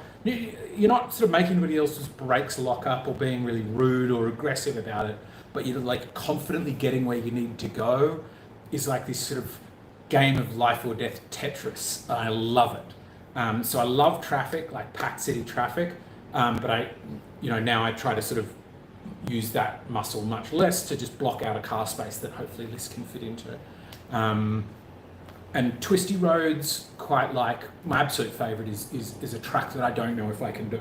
sort of making anybody else's brakes lock up or being really rude or aggressive about it, but you're like confidently getting where you need to go, is like this sort of game of life or death Tetris. I love it. So I love traffic, like packed city traffic, but now I try to sort of use that muscle much less to just block out a car space that hopefully Liz can fit into. And twisty roads, quite like, my absolute favourite is a track that I don't know if I can do.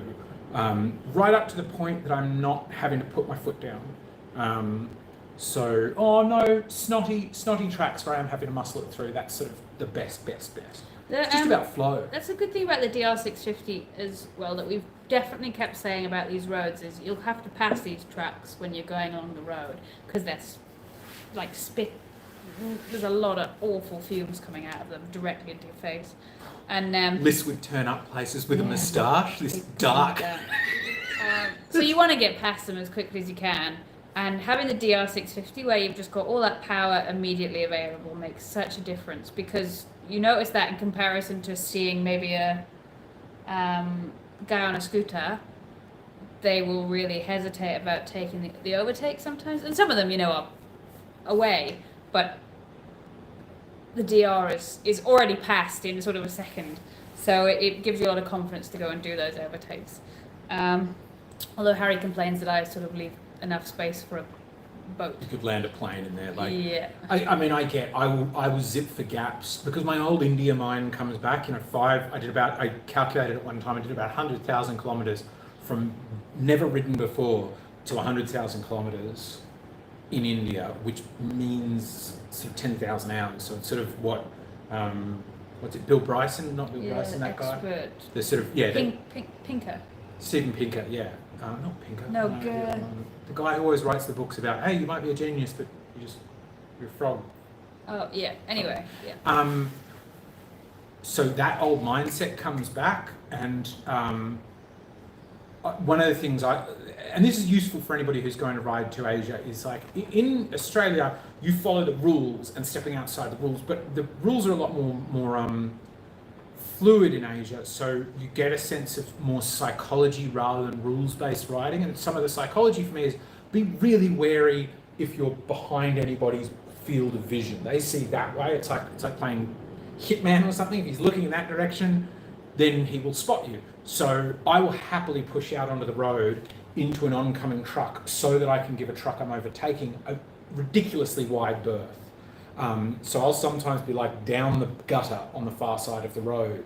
Right up to the point that I'm not having to put my foot down. Snotty tracks where I'm having to muscle it through. That's sort of the best. It's just about flow. That's a good thing about the DR650 as well, that we've definitely kept saying about these roads, is you'll have to pass these tracks when you're going along the road, because that's like spit there's a lot of awful fumes coming out of them directly into your face. And Liz would turn up places with a Yeah. moustache, this dark. So you want to get past them as quickly as you can. And having the DR650 where you've just got all that power immediately available makes such a difference, because you notice that in comparison to seeing maybe a guy on a scooter, they will really hesitate about taking the overtake sometimes. And some of them, are away, but the DR is already passed in sort of a second. So it gives you a lot of confidence to go and do those overtakes. Although Harry complains that I sort of leave enough space for a boat. You could land a plane in there. Yeah. I mean, I will zip for gaps because my old India mine comes back. I calculated at one time, I did about 100,000 kilometres from never ridden before to 100,000 kilometres in India, which means sort of 10,000 hours. So it's sort of what, what's it, Bill Bryson, not Bill Bryson, that expert. guy? The sort of, yeah. Pinker. Stephen Pinker, yeah. Not Pinker. No, the guy who always writes the books about, hey, you might be a genius, but you're a frog. Oh, yeah. Anyway, yeah. So that old mindset comes back, and one of the things and this is useful for anybody who's going to ride to Asia, is like in Australia, you follow the rules and stepping outside the rules, but the rules are a lot more fluid in Asia, so you get a sense of more psychology rather than rules-based riding. And some of the psychology for me is be really wary if you're behind anybody's field of vision. They see that way. It's like playing Hitman or something. If he's looking in that direction, then he will spot you. So I will happily push out onto the road into an oncoming truck so that I can give a truck I'm overtaking a ridiculously wide berth. So I'll sometimes be like down the gutter on the far side of the road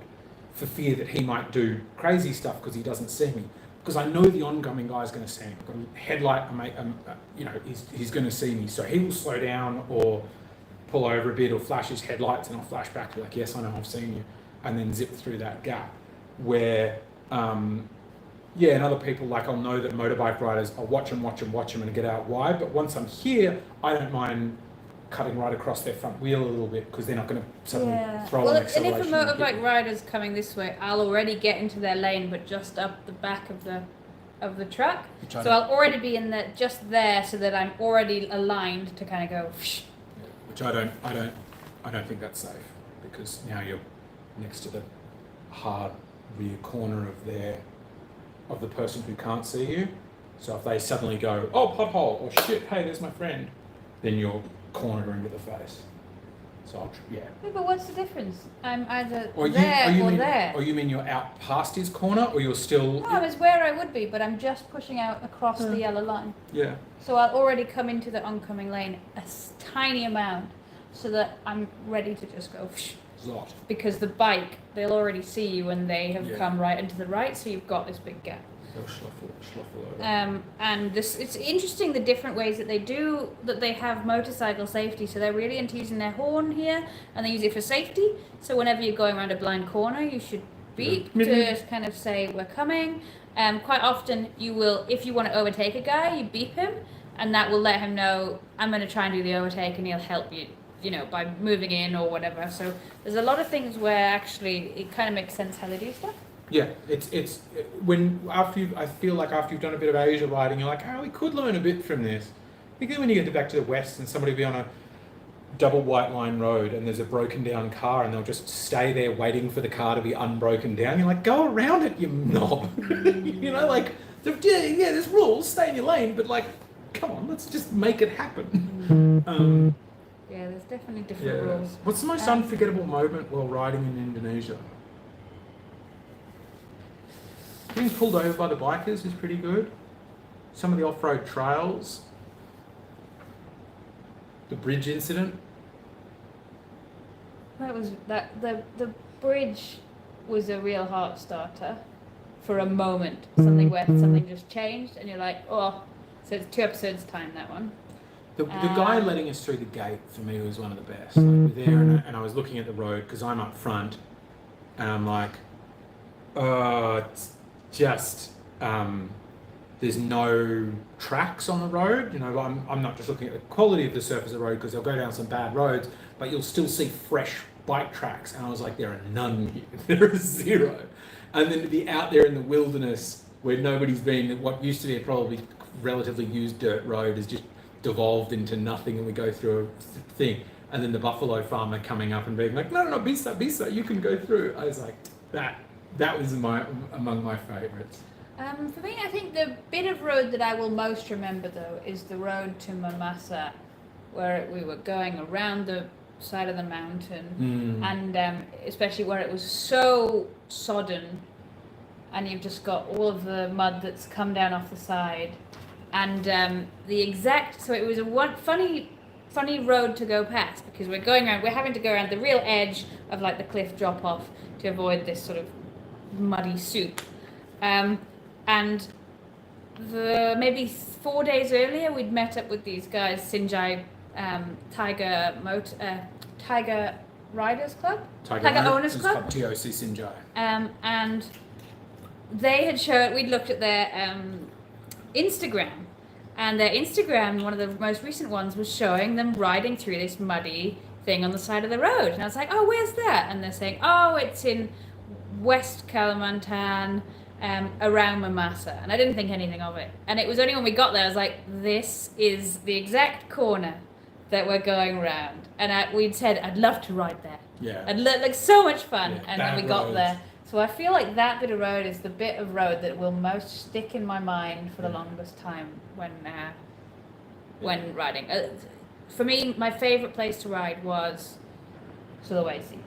for fear that he might do crazy stuff because he doesn't see me. Because I know the oncoming guy's going to see me. I've got a headlight, he's going to see me. So he will slow down or pull over a bit or flash his headlights, and I'll flash back like, yes, I know, I've seen you, and then zip through that gap. Where, and other people, like, I'll know that motorbike riders, I'll watch them and get out wide. But once I'm here, I don't mind cutting right across their front wheel a little bit because they're not going to suddenly throw an acceleration. And if a motorbike rider's coming this way, I'll already get into their lane, but just up the back of the truck. So I'll already be in just there, so that I'm already aligned to kind of go. Which I don't think that's safe, because now you're next to the hard rear corner of the person who can't see you. So if they suddenly go, oh, pothole, or shit, hey, there's my friend, then you're cornered into the face. So Yeah, but what's the difference? I'm either or there. Or you mean you're out past his corner, or you're still... No, it's where I would be, but I'm just pushing out across the yellow line. Yeah. So I'll already come into the oncoming lane a tiny amount, so that I'm ready to just go... Zot. Because the bike, they'll already see you when they have come right into the right, so you've got this big gap. Schluffle over. And it's interesting the different ways that they have motorcycle safety. So they're really into using their horn here, and they use it for safety. So whenever you're going around a blind corner, you should beep to kind of say, we're coming. Quite often you will, if you want to overtake a guy, you beep him, and that will let him know, I'm going to try and do the overtake, and he'll help you, by moving in or whatever. So there's a lot of things where actually it kind of makes sense how they do stuff. Yeah, it's when I feel like after you've done a bit of Asia riding, you're like, oh, we could learn a bit from this. Because when you get back to the west and somebody will be on a double white line road and there's a broken down car and they'll just stay there waiting for the car to be unbroken down, you're like, go around it, you knob. There's rules, stay in your lane, but like, come on, let's just make it happen. Yeah, there's definitely different rules. What's the most unforgettable moment while riding in Indonesia? Being pulled over by the bikers is pretty good. Some of the off-road trails. The bridge incident. The bridge was a real heart starter for a moment. Something just changed, and you're like, oh. So it's 2 episodes time, that one. The guy letting us through the gate for me was one of the best. Like, we're there and I was looking at the road because I'm up front, and I'm like, oh, it's just There's no tracks on the road. You know, I'm not just looking at the quality of the surface of the road because they'll go down some bad roads, but you'll still see fresh bike tracks. And I was like, there are none here. There are zero. And then to be out there in the wilderness where nobody's been, what used to be a probably relatively used dirt road has just devolved into nothing, and we go through a thing. And then the buffalo farmer coming up and being like, no, Bisa, you can go through. I was like, that was among my favourites. For me, I think the bit of road that I will most remember, though, is the road to Mamasa, where we were going around the side of the mountain, and especially where it was so sodden, and you've just got all of the mud that's come down off the side, and so it was a funny road to go past, because we're having to go around the real edge of like the cliff drop off to avoid this sort of muddy soup. And maybe 4 days earlier, we'd met up with these guys, Sinjai Tiger Riders Club, Tiger Owners Club, TOC Sinjai. And they had we'd looked at their Instagram, and their Instagram, one of the most recent ones, was showing them riding through this muddy thing on the side of the road. And I was like, oh, where's that? And they're saying, oh, it's in West Kalimantan, around Mamasa. And I didn't think anything of it. And it was only when we got there, I was like, this is the exact corner that we're going around. And we'd said, I'd love to ride there. Yeah. I'd like so much fun. Yeah, and then we got there. So I feel like that bit of road is the bit of road that will most stick in my mind for the longest time when riding. For me, my favourite place to ride was Sulawesi.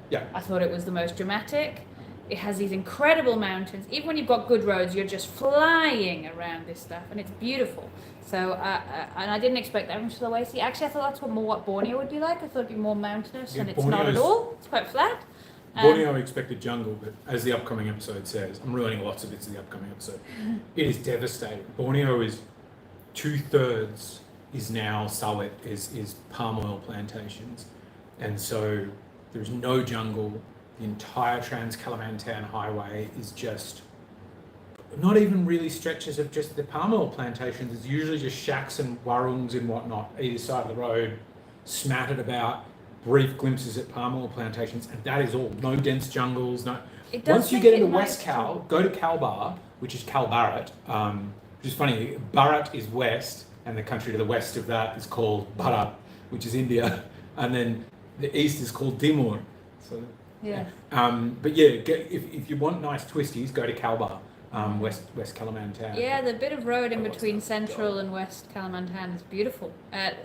Yeah. I thought it was the most dramatic. It has these incredible mountains. Even when you've got good roads, you're just flying around this stuff, and it's beautiful. So, and I didn't expect that from Sulawesi. Actually, I thought that's what Borneo would be like. I thought it'd be more mountainous, and it's not at all. It's quite flat. Borneo expected jungle, but as the upcoming episode says, I'm ruining lots of bits of the upcoming episode. It is devastating. Borneo is 2/3 is now sawit, is palm oil plantations, and so there's no jungle. The entire Trans-Kalimantan highway is just not even really stretches of just the palm oil plantations. It's usually just shacks and warungs and whatnot either side of the road, smattered about, brief glimpses at palm oil plantations, and that is all. No dense jungles. No. Once you get into West Kal, go to Kalbar, which is Kalbarat, which is funny. Bharat is west, and the country to the west of that is called Bharat, which is India, and then the east is called Timur. So. Yeah. But yeah, if you want nice twisties, go to Kalbar, West Kalimantan. Yeah, the bit of road in between Central and West Kalimantan is beautiful.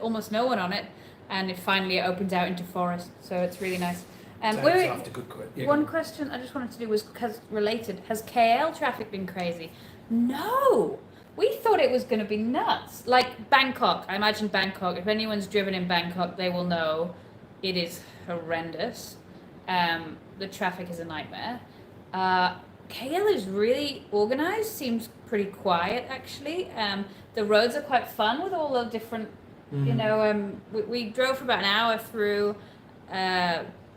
Almost no one on it, and it finally opens out into forest, so it's really nice. One question I just wanted to do was related. Has KL traffic been crazy? No. We thought it was going to be nuts. Like Bangkok. I imagine Bangkok. If anyone's driven in Bangkok, they will know it is horrendous. The traffic is a nightmare. KL is really organized, seems pretty quiet actually. The roads are quite fun with all the different, we drove for about an hour through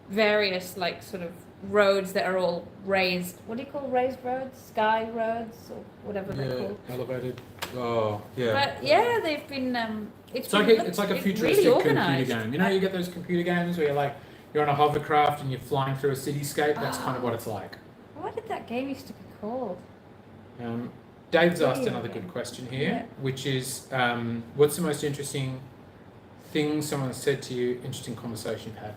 various like sort of roads that are all raised. What do you call raised roads? Sky roads or whatever they're called. Elevated. Oh, yeah. But yeah, they've been. It's like a futuristic really computer game. You know, you get those computer games where you're on a hovercraft and you're flying through a cityscape. That's kind of what it's like. What did that game used to be called? Dave's asked another good question here, which is, what's the most interesting thing someone said to you, interesting conversation you've had?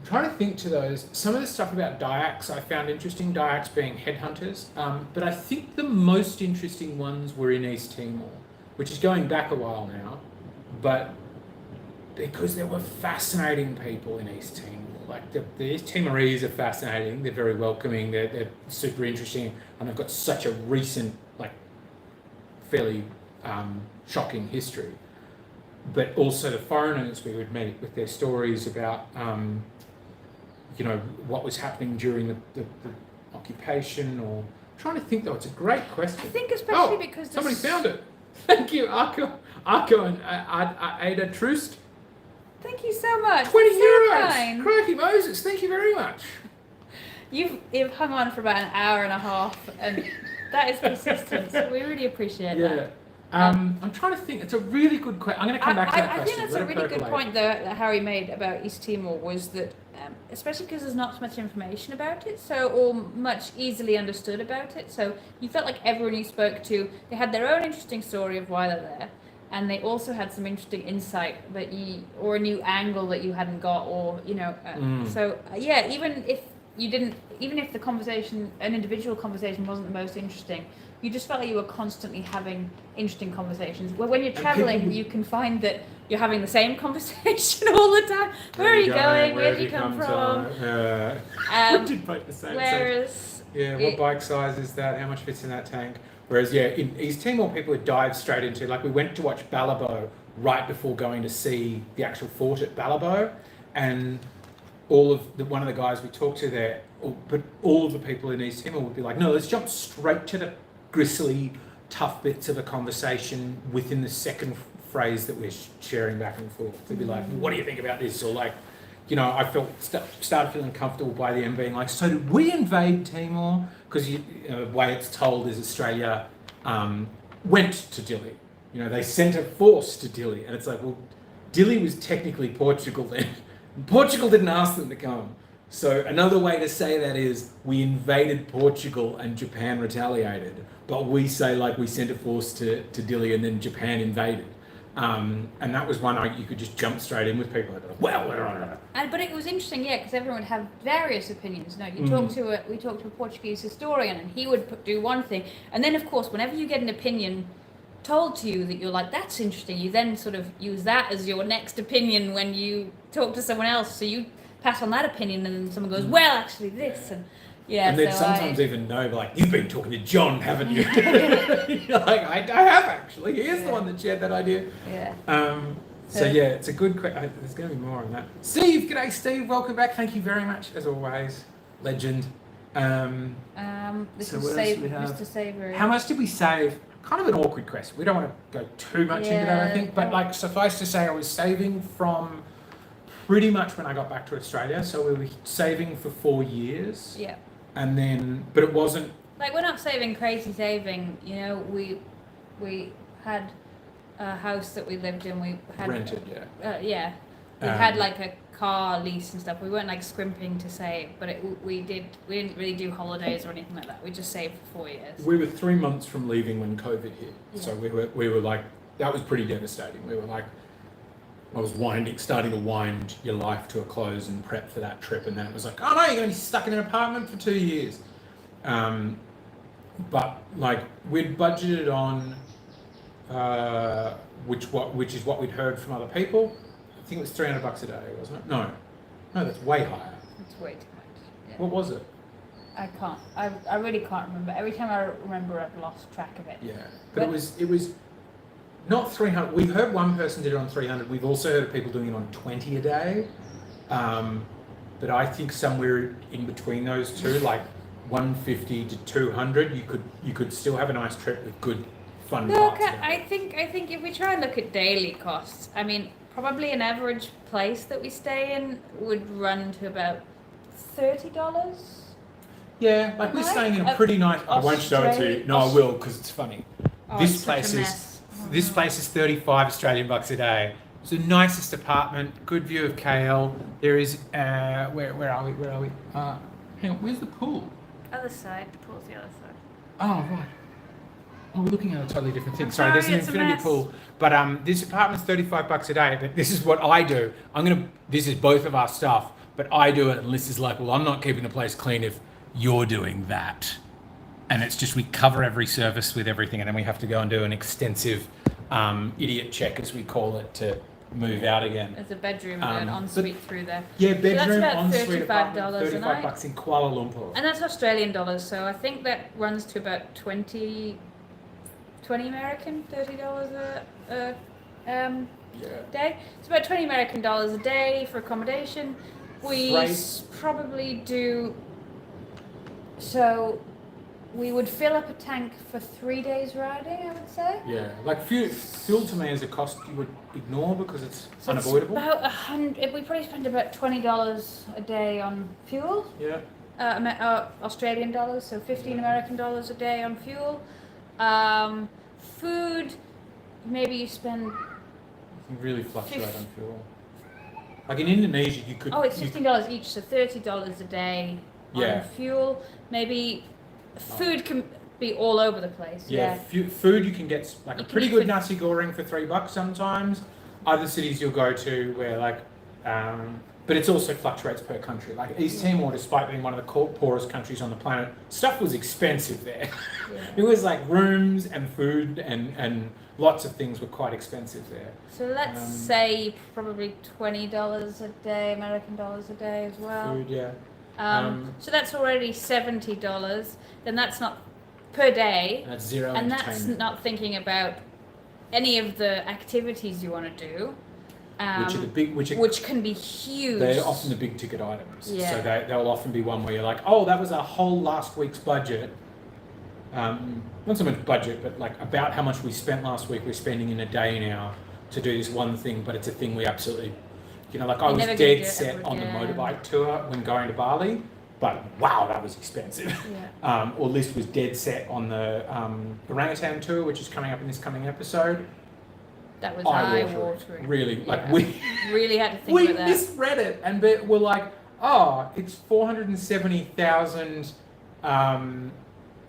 I'm trying to think to those. Some of the stuff about Dayaks I found interesting, Dayaks being headhunters, but I think the most interesting ones were in East Timor, which is going back a while now, but because there were fascinating people in East Timor. Like the East Timorese are fascinating, they're very welcoming, they're super interesting, and they've got such a recent, like, fairly shocking history. But also the foreigners we would meet with their stories about, what was happening during the occupation, or... I'm trying to think, though, it's a great question. I think especially because... somebody found it. Thank you, Arco and Ada Troost. Thank you so much. 20 so euros. Kind. Crikey Moses, thank you very much. You've hung on for about an hour and a half, and That is persistence. We really appreciate that. I'm trying to think. It's a really good question. I'm going to come back to that I question. think that's Let a it really good percolate. point that Harry made about East Timor was that, especially because there's not so much information about it, or much easily understood about it. So you felt like everyone you spoke to, they had their own interesting story of why they're there, and they also had some interesting insight or a new angle that you hadn't got, or even if you didn't, even if the conversation, an individual conversation, wasn't the most interesting, you just felt like you were constantly having interesting conversations. Well, when you're traveling, you can find that you're having the same conversation all the time. Where are you going? Where did you come from? We did both the same. Whereas, what bike size is that? How much fits in that tank? Whereas, in East Timor, people would dive straight into, like, we went to watch Balibo right before going to see the actual fort at Balibo, and one of the guys we talked to there, but all of the people in East Timor would be like, no, let's jump straight to the gristly, tough bits of a conversation within the second phrase that we're sharing back and forth. They'd be like, what do you think about this? Or like, I started feeling comfortable by them being like, so did we invade Timor? Because the way it's told is Australia went to Dili. They sent a force to Dili, and it's like, well, Dili was technically Portugal then. Portugal didn't ask them to come. So another way to say that is we invaded Portugal and Japan retaliated, but we say like we sent a force to Dili and then Japan invaded. And that was one you could just jump straight in with people. Like, well, we're on it. But it was interesting, because everyone would have various opinions. We talked to a Portuguese historian, and he would do one thing, and then of course, whenever you get an opinion told to you that you're like, that's interesting, you then sort of use that as your next opinion when you talk to someone else. So you pass on that opinion, and then someone goes, well, actually this, and and then sometimes even know, like, you've been talking to John, haven't you? You're like, I have actually. He's the one that shared that idea. It's a good question. There's going to be more on that. Steve, g'day, Steve. Welcome back. Thank you very much, as always. Legend. This is Mr. Savory. How much did we save? Kind of an awkward question. We don't want to go too much into that, I think. But like, suffice to say, I was saving from pretty much when I got back to Australia. So we were saving for 4 years. Yeah. And then, but it wasn't like, we're not saving crazy saving. We had a house that we lived in. We had rented, we had like a car lease and stuff. We weren't like scrimping to save, but we didn't really do holidays or anything like that. We just saved for 4 years. We were 3 months from leaving when COVID hit. Yeah. So we were like, that was pretty devastating. We were like, I was starting to wind your life to a close and prep for that trip, and then it was like, oh no, you're going to be stuck in an apartment for 2 years. But like, we'd budgeted on, which is what we'd heard from other people. I think it was $300 a day, wasn't it? No, that's way higher. It's way too much. Yeah. What was it? I can't. I really can't remember. Every time I remember, I've lost track of it. Yeah, but it was not 300. We heard one person did it on 300. We've also heard of people doing it on 20 a day. But I think somewhere in between those two, like 150 to 200, you could still have a nice trip with good fun parts. I think if we try and look at daily costs, I mean, probably an average place that we stay in would run to about $30. Yeah, like we're staying in a pretty nice. I won't show it to you. No, I will, because it's funny. This place is 35 Australian bucks a day. It's the nicest apartment, good view of KL. There is where are we? Hang on, where's the pool? Other side. The pool's the other side. Oh right. Oh, we're looking at a totally different thing. Sorry, there's an infinity pool. But this apartment's 35 bucks a day. But this is what I do. This is both of our stuff, but I do it, and Liz is like, well, I'm not keeping the place clean if you're doing that. And it's just, we cover every service with everything, and then we have to go and do an extensive idiot check, as we call it, to move out again. There's a bedroom and an ensuite through there. Yeah, bedroom, so ensuite apartment, $35 in Kuala Lumpur. And that's Australian dollars, so I think that runs to about 20 American, $30 a day. It's about 20 American dollars a day for accommodation. We probably do, so we would fill up a tank for 3 days riding, I would say. Yeah, like fuel to me is a cost you would ignore because it's unavoidable. It's about $100. We probably spend about $20 a day on fuel. Yeah. Australian dollars, so 15 American dollars a day on fuel. Food, maybe you spend. You can really fluctuate on fuel. Like in Indonesia, you could. Oh, it's $15 each, so $30 a day on fuel. Maybe food can be all over the place. Yeah, food you can get like a pretty good nasi goreng for $3 sometimes. Other cities you'll go to where like, but it also fluctuates per country. Like East Timor, despite being one of the poorest countries on the planet, stuff was expensive there. Yeah. It was like rooms and food and lots of things were quite expensive there. So let's say probably $20 a day, American dollars a day as well. Food, yeah. So that's already $70. Then that's not per day. That's zero. And that's not thinking about any of the activities you want to do. Which can be huge. They're often the big ticket items. Yeah. So they'll often be one where you're like, oh, that was our whole last week's budget. Not so much budget, but like about how much we spent last week, we're spending in a day now to do this one thing, but it's a thing we absolutely, like I was dead set on the motorbike tour when going to Bali, but wow, that was expensive. Yeah. Or Liz was dead set on the orangutan tour, which is coming up in this coming episode. That was eye-watering. Really, like we really had to think about that. We misread it, and we're like, oh, it's 470,000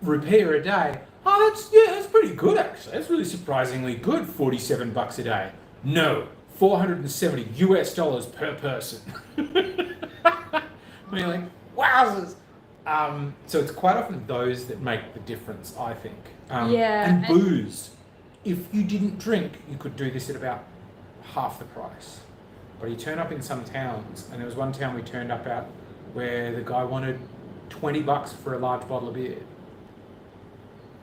rupiah a day. Oh, that's pretty good actually. That's really surprisingly good. $47 a day. No, $470 US per person. I mean, like, wowzers. So it's quite often those that make the difference, I think. And booze. If you didn't drink, you could do this at about half the price. But you turn up in some towns, and there was one town we turned up at where the guy wanted $20 for a large bottle of beer.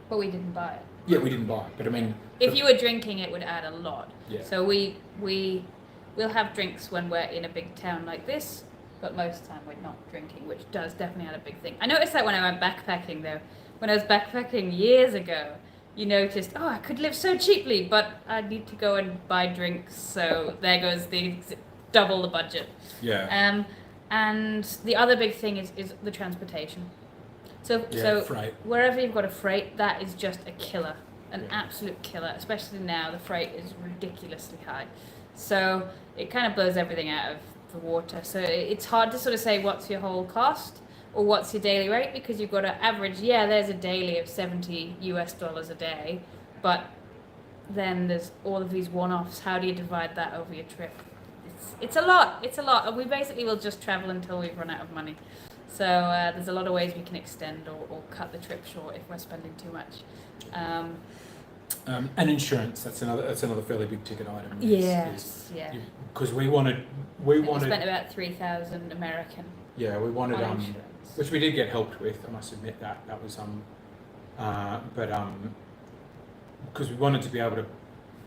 But we didn't buy it. Yeah, we didn't buy it. But I mean, if you were drinking, it would add a lot. Yeah. So we'll have drinks when we're in a big town like this, but most of the time we're not drinking, which does definitely add a big thing. I noticed that when I went backpacking though. When I was backpacking years ago, you noticed, oh, I could live so cheaply, but I need to go and buy drinks. So there goes double the budget. Yeah. And the other big thing is the transportation. So freight. Wherever you've got a freight, that is just a killer, an absolute killer. Especially now, the freight is ridiculously high. So it kind of blows everything out of the water. So it's hard to sort of say what's your whole cost or what's your daily rate, because you've got to average. Yeah, there's a daily of $70 US a day, but then there's all of these one-offs. How do you divide that over your trip? It's a lot. It's a lot. And we basically will just travel until we've run out of money. So there's a lot of ways we can extend or cut the trip short if we're spending too much. And insurance, that's another fairly big ticket item. Yes, yeah. Because we wanted. We spent about 3,000 American. Yeah, we wanted insurance. Which we did get helped with. I must admit that was because we wanted to be able to,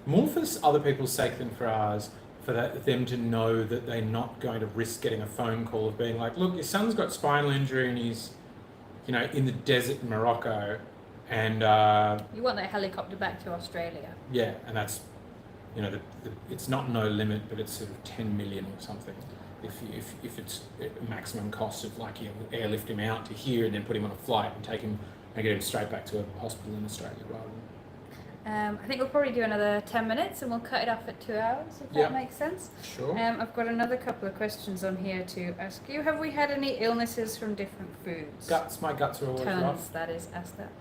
more for other people's sake than for ours, for them to know that they're not going to risk getting a phone call of being like, look, your son's got spinal injury and he's, in the desert in Morocco, and you want that helicopter back to Australia. Yeah, and that's, it's not no limit, but it's sort of 10 million or something. If it's a maximum cost of like you airlift him out to here and then put him on a flight and take him and get him straight back to a hospital in Australia rather than. I think we'll probably do another 10 minutes and we'll cut it off at 2 hours, if that makes sense. Sure. I've got another couple of questions on here to ask you. Have we had any illnesses from different foods? My guts are always rough. That is, ask that.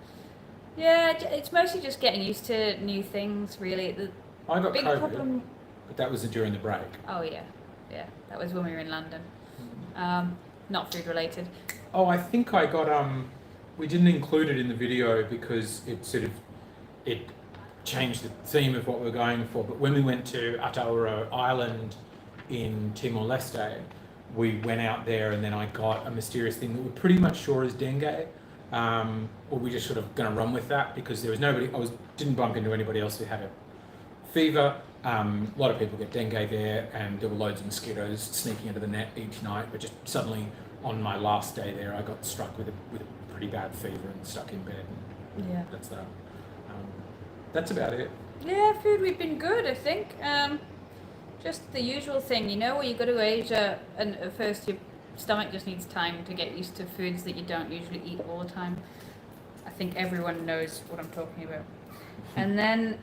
Yeah, it's mostly just getting used to new things, really. I got COVID, but that was during the break. Oh, yeah. Yeah, that was when we were in London. Not food related. Oh, I think I got, we didn't include it in the video because it changed the theme of what we were going for. But when we went to Atauro Island in Timor-Leste, we went out there and then I got a mysterious thing that we're pretty much sure is dengue. Or we just sort of going to run with that because there was nobody, didn't bump into anybody else who had a fever. A lot of people get dengue there, and there were loads of mosquitoes sneaking into the net each night. But just suddenly, on my last day there, I got struck with a pretty bad fever and stuck in bed. And yeah, that's that. That's about it. Yeah, food, we've been good, I think. Just the usual thing, where you go to Asia and at first stomach just needs time to get used to foods that you don't usually eat all the time. I think everyone knows what I'm talking about. And then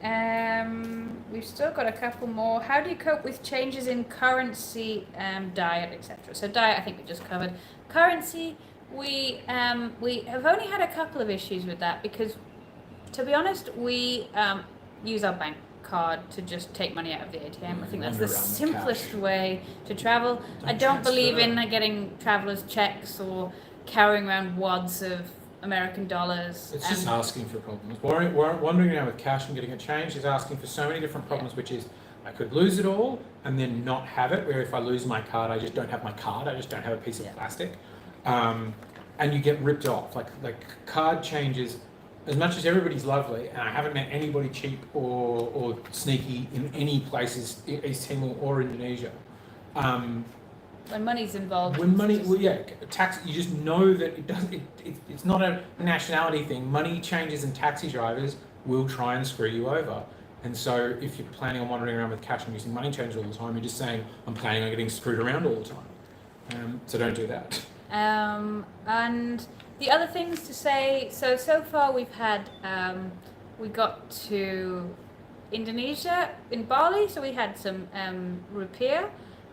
we've still got a couple more. How do you cope with changes in currency, diet, etc.? So diet, I think we just covered. Currency, we have only had a couple of issues with that because, to be honest, we use our bank card to just take money out of the ATM. I think that's the simplest way to travel. I don't believe in getting travelers' checks or carrying around wads of American dollars. It's just asking for problems. Wandering around with cash and getting it changed is asking for so many different problems, which is I could lose it all and then not have it, where if I lose my card, I just don't have my card, I just don't have a piece of plastic. And you get ripped off. Like card changes, as much as everybody's lovely, and I haven't met anybody cheap or sneaky in any places, East Timor or Indonesia. When money's involved. Tax. You just know that it doesn't. It's not a nationality thing. Money changes and taxi drivers will try and screw you over. And so, if you're planning on wandering around with cash and using money change all the time, you're just saying, "I'm planning on getting screwed around all the time." So don't do that. And the other things to say. So far we've had. We got to Indonesia in Bali, so we had some rupiah.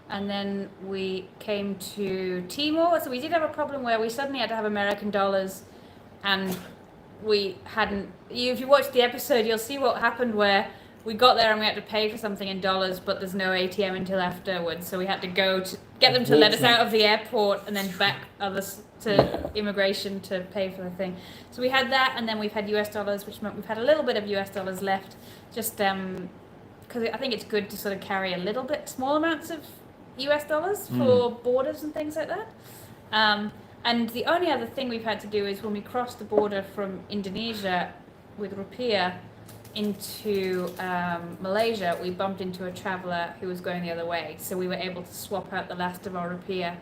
And then we came to Timor, so we did have a problem where we suddenly had to have American dollars, and we hadn't. If you watch the episode, you'll see what happened where we got there and we had to pay for something in dollars, but there's no ATM until afterwards, so we had to go to get them to let us out of the airport and then back others to immigration to pay for the thing. So we had that, and then we've had US dollars, which meant we've had a little bit of US dollars left, just because I think it's good to sort of carry a little bit, small amounts of US dollars for borders and things like that. And the only other thing we've had to do is when we crossed the border from Indonesia with rupiah into Malaysia, we bumped into a traveller who was going the other way. So we were able to swap out the last of our rupiah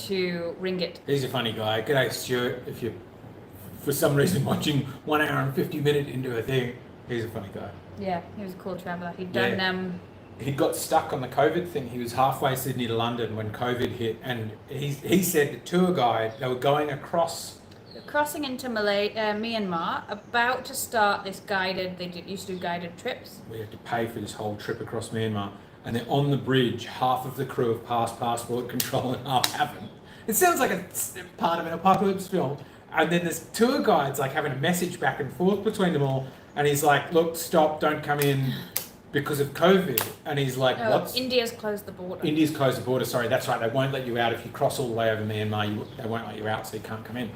to ringgit. He's a funny guy. G'day, Stuart. If you're, for some reason, watching 1 hour and 50 minutes into a thing, he's a funny guy. Yeah, he was a cool traveller. He'd done... He got stuck on the COVID thing. He was halfway Sydney to London when COVID hit, and he said the tour guide, they were going crossing into Myanmar, about to start this guided. They used to do guided trips. We had to pay for this whole trip across Myanmar, and then on the bridge, half of the crew have passed passport control and half haven't. It sounds like a part of an apocalypse film. And then this tour guide's like having a message back and forth between them all, and he's like, "Look, stop! Don't come in." Because of COVID, and he's like, "What? India's closed the border." India's closed the border. Sorry, that's right. They won't let you out if you cross all the way over Myanmar. They won't let you out, so you can't come in.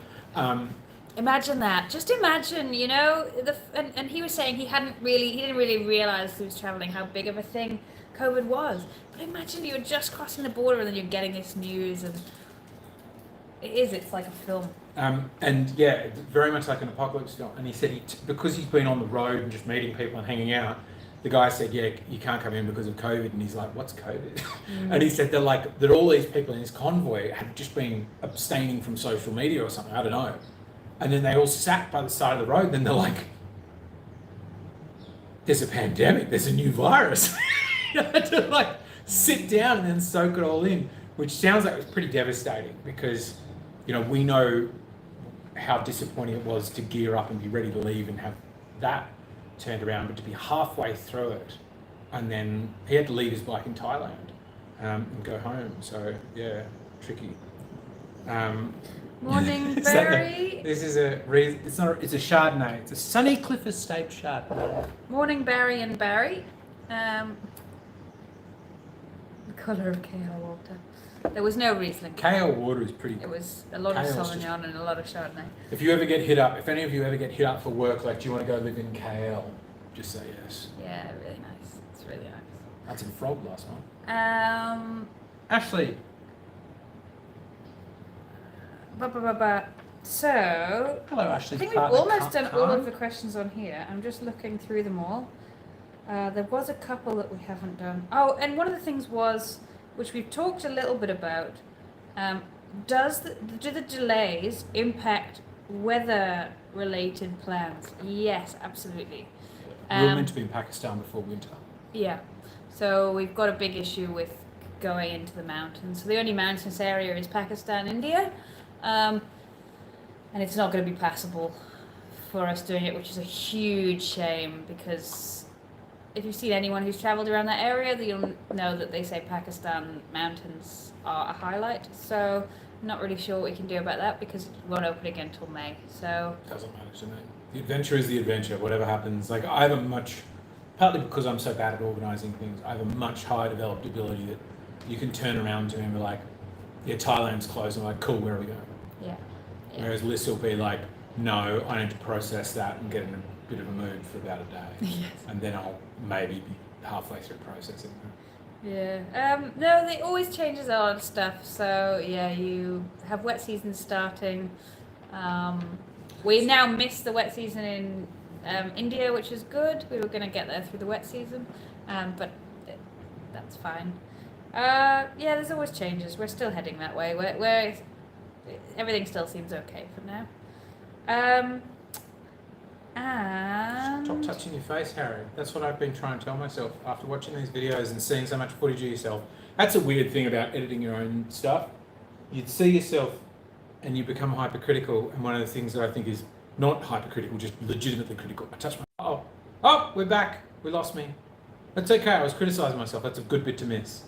Imagine that. Just imagine, you know. And he was saying he didn't really realize he was traveling how big of a thing COVID was. But imagine you're just crossing the border and then you're getting this news, and it's like a film. And yeah, very much like an apocalypse film. And he said because he's been on the road and just meeting people and hanging out. The guy said, "Yeah, you can't come in because of COVID," and he's like, "What's COVID?" And he said that all these people in his convoy had just been abstaining from social media or something. I don't know. And then they all sat by the side of the road, and then they're like, "There's a pandemic. There's a new virus." You had to like sit down and then soak it all in, which sounds like it was pretty devastating because, you know, we know how disappointing it was to gear up and be ready to leave and have that turned around, but to be halfway through it, and then he had to leave his bike in Thailand and go home. So yeah, tricky. Morning, Barry. It's a Chardonnay. It's a Sunny Cliff Estate Chardonnay. Morning, Barry and Barry. The colour of kale water. There was no Riesling. Kale water is pretty. It was a lot of Sauvignon and a lot of Chardonnay. If any of you ever get hit up for work, like, do you want to go live in Kale? Just say yes. Yeah, really nice. It's really nice. That's in frog last one. Ashley. So. Hello, Ashley. I think we've almost done all of the questions on here. I'm just looking through them all. There was a couple that we haven't done. Oh, and one of the things was, which we've talked a little bit about, do the delays impact weather-related plans? Yes, absolutely. We were meant to be in Pakistan before winter. Yeah. So we've got a big issue with going into the mountains. So the only mountainous area is Pakistan, India, and it's not going to be passable for us doing it, which is a huge shame, because if you've seen anyone who's travelled around that area, you'll know that they say Pakistan mountains are a highlight. So I'm not really sure what we can do about that, because it won't open again till May. So Doesn't matter to me. The adventure is the adventure, whatever happens. Like, I have a much, partly because I'm so bad at organising things, I have a much higher developed ability that you can turn around to me and be like, yeah, Thailand's closed. I'm like, cool, where are we going? yeah. Whereas Liz will be like, no, I need to process that and get in a bit of a mood for about a day. Yes. And then I'll maybe be halfway through processing that. Yeah. No, they always changes a lot of stuff. So yeah, you have wet season starting. We now missed the wet season in India, which is good. We were going to get there through the wet season, but that's fine. Yeah, there's always changes. We're still heading that way. We're everything still seems okay for now. And Stop touching your face, Harry. That's what I've been trying to tell myself after watching these videos and seeing so much footage of yourself. That's a weird thing about editing your own stuff. You'd see yourself and you become hypercritical, and one of the things that I think is not hypercritical, just legitimately critical. I touched my... Oh, we're back. We lost me. That's okay. I was criticising myself. That's a good bit to miss.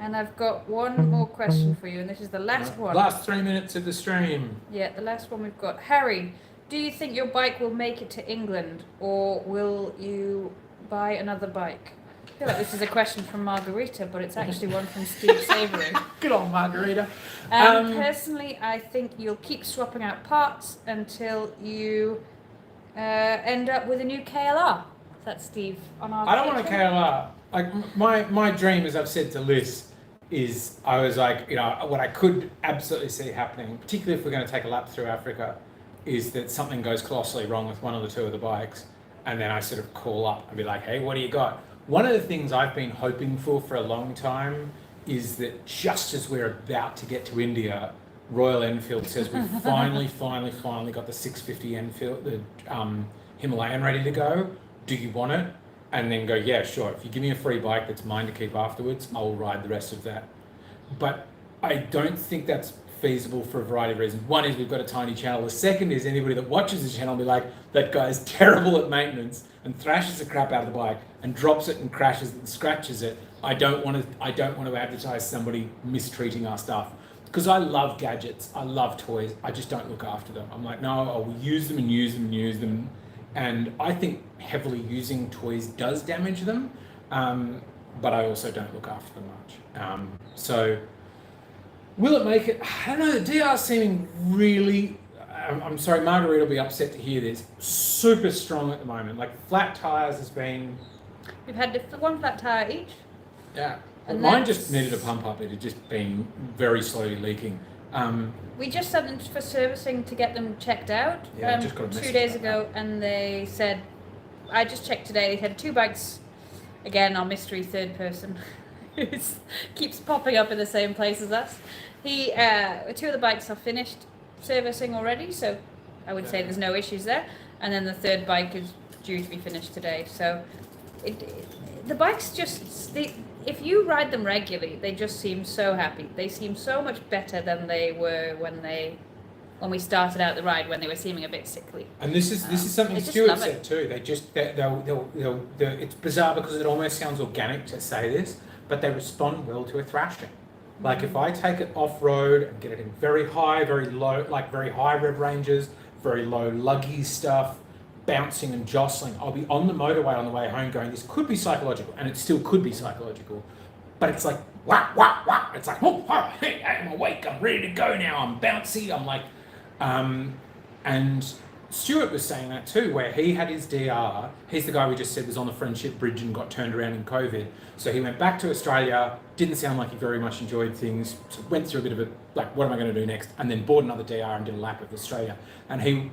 And I've got one more question for you, and this is the last one. Last 3 minutes of the stream. Yeah, the last one we've got. Harry, do you think your bike will make it to England, or will you buy another bike? I feel like this is a question from Margarita, but it's actually one from Steve Savory. Good on Margarita. Personally, I think you'll keep swapping out parts until you end up with a new KLR. That's Steve on our I don't want a Patreon. KLR. Like, my dream, as I've said to Liz, is I was like, what I could absolutely see happening, particularly if we're going to take a lap through Africa, is that something goes colossally wrong with one or the two of the bikes, and then I sort of call up and be like, hey, what do you got? One of the things I've been hoping for a long time is that just as we're about to get to India, Royal Enfield says we've finally got the 650 Enfield, the Himalayan ready to go. Do you want it? And then go, yeah, sure. If you give me a free bike that's mine to keep afterwards, I'll ride the rest of that. But I don't think that's feasible for a variety of reasons. One is we've got a tiny channel. The second is anybody that watches the channel will be like, that guy's terrible at maintenance and thrashes the crap out of the bike and drops it and crashes it and scratches it. I don't want to advertise somebody mistreating our stuff. Because I love gadgets, I love toys, I just don't look after them. I'm like, no, I'll use them and use them and use them. And I think heavily using toys does damage them, but I also don't look after them much. So, will it make it? I don't know, the DR's seeming really, I'm sorry, Margarita will be upset to hear this, super strong at the moment. Like, flat tyres has been... We've had one flat tyre each. Yeah. And Mine just needed a pump up, it had just been very slowly leaking. We just sent them for servicing to get them checked out Just got a 2 message days about ago, and they said, I just checked today, they had 2 bikes, again, our mystery third person, who keeps popping up in the same place as us. 2 of the bikes are finished servicing already, so I would say there's no issues there, and then the third bike is due to be finished today. So the bikes just... If you ride them regularly, they just seem so happy. They seem so much better than they were when we started out the ride, when they were seeming a bit sickly. And this is something Stuart said too. They'll it's bizarre because it almost sounds organic to say this, but they respond well to a thrashing. Like if I take it off road and get it in very high, very low, like very high rev ranges, very low luggy stuff, bouncing and jostling, I'll be on the motorway on the way home going, this could be psychological, and it still could be psychological, but it's like, wah, wah, wah. It's like, oh, hey, I'm awake, I'm ready to go now, I'm bouncy, I'm like, and Stuart was saying that too, where he had his DR, he's the guy we just said was on the Friendship Bridge and got turned around in COVID, so he went back to Australia, didn't sound like he very much enjoyed things, so went through a bit of a, like, what am I going to do next, and then bought another DR and did a lap of Australia, and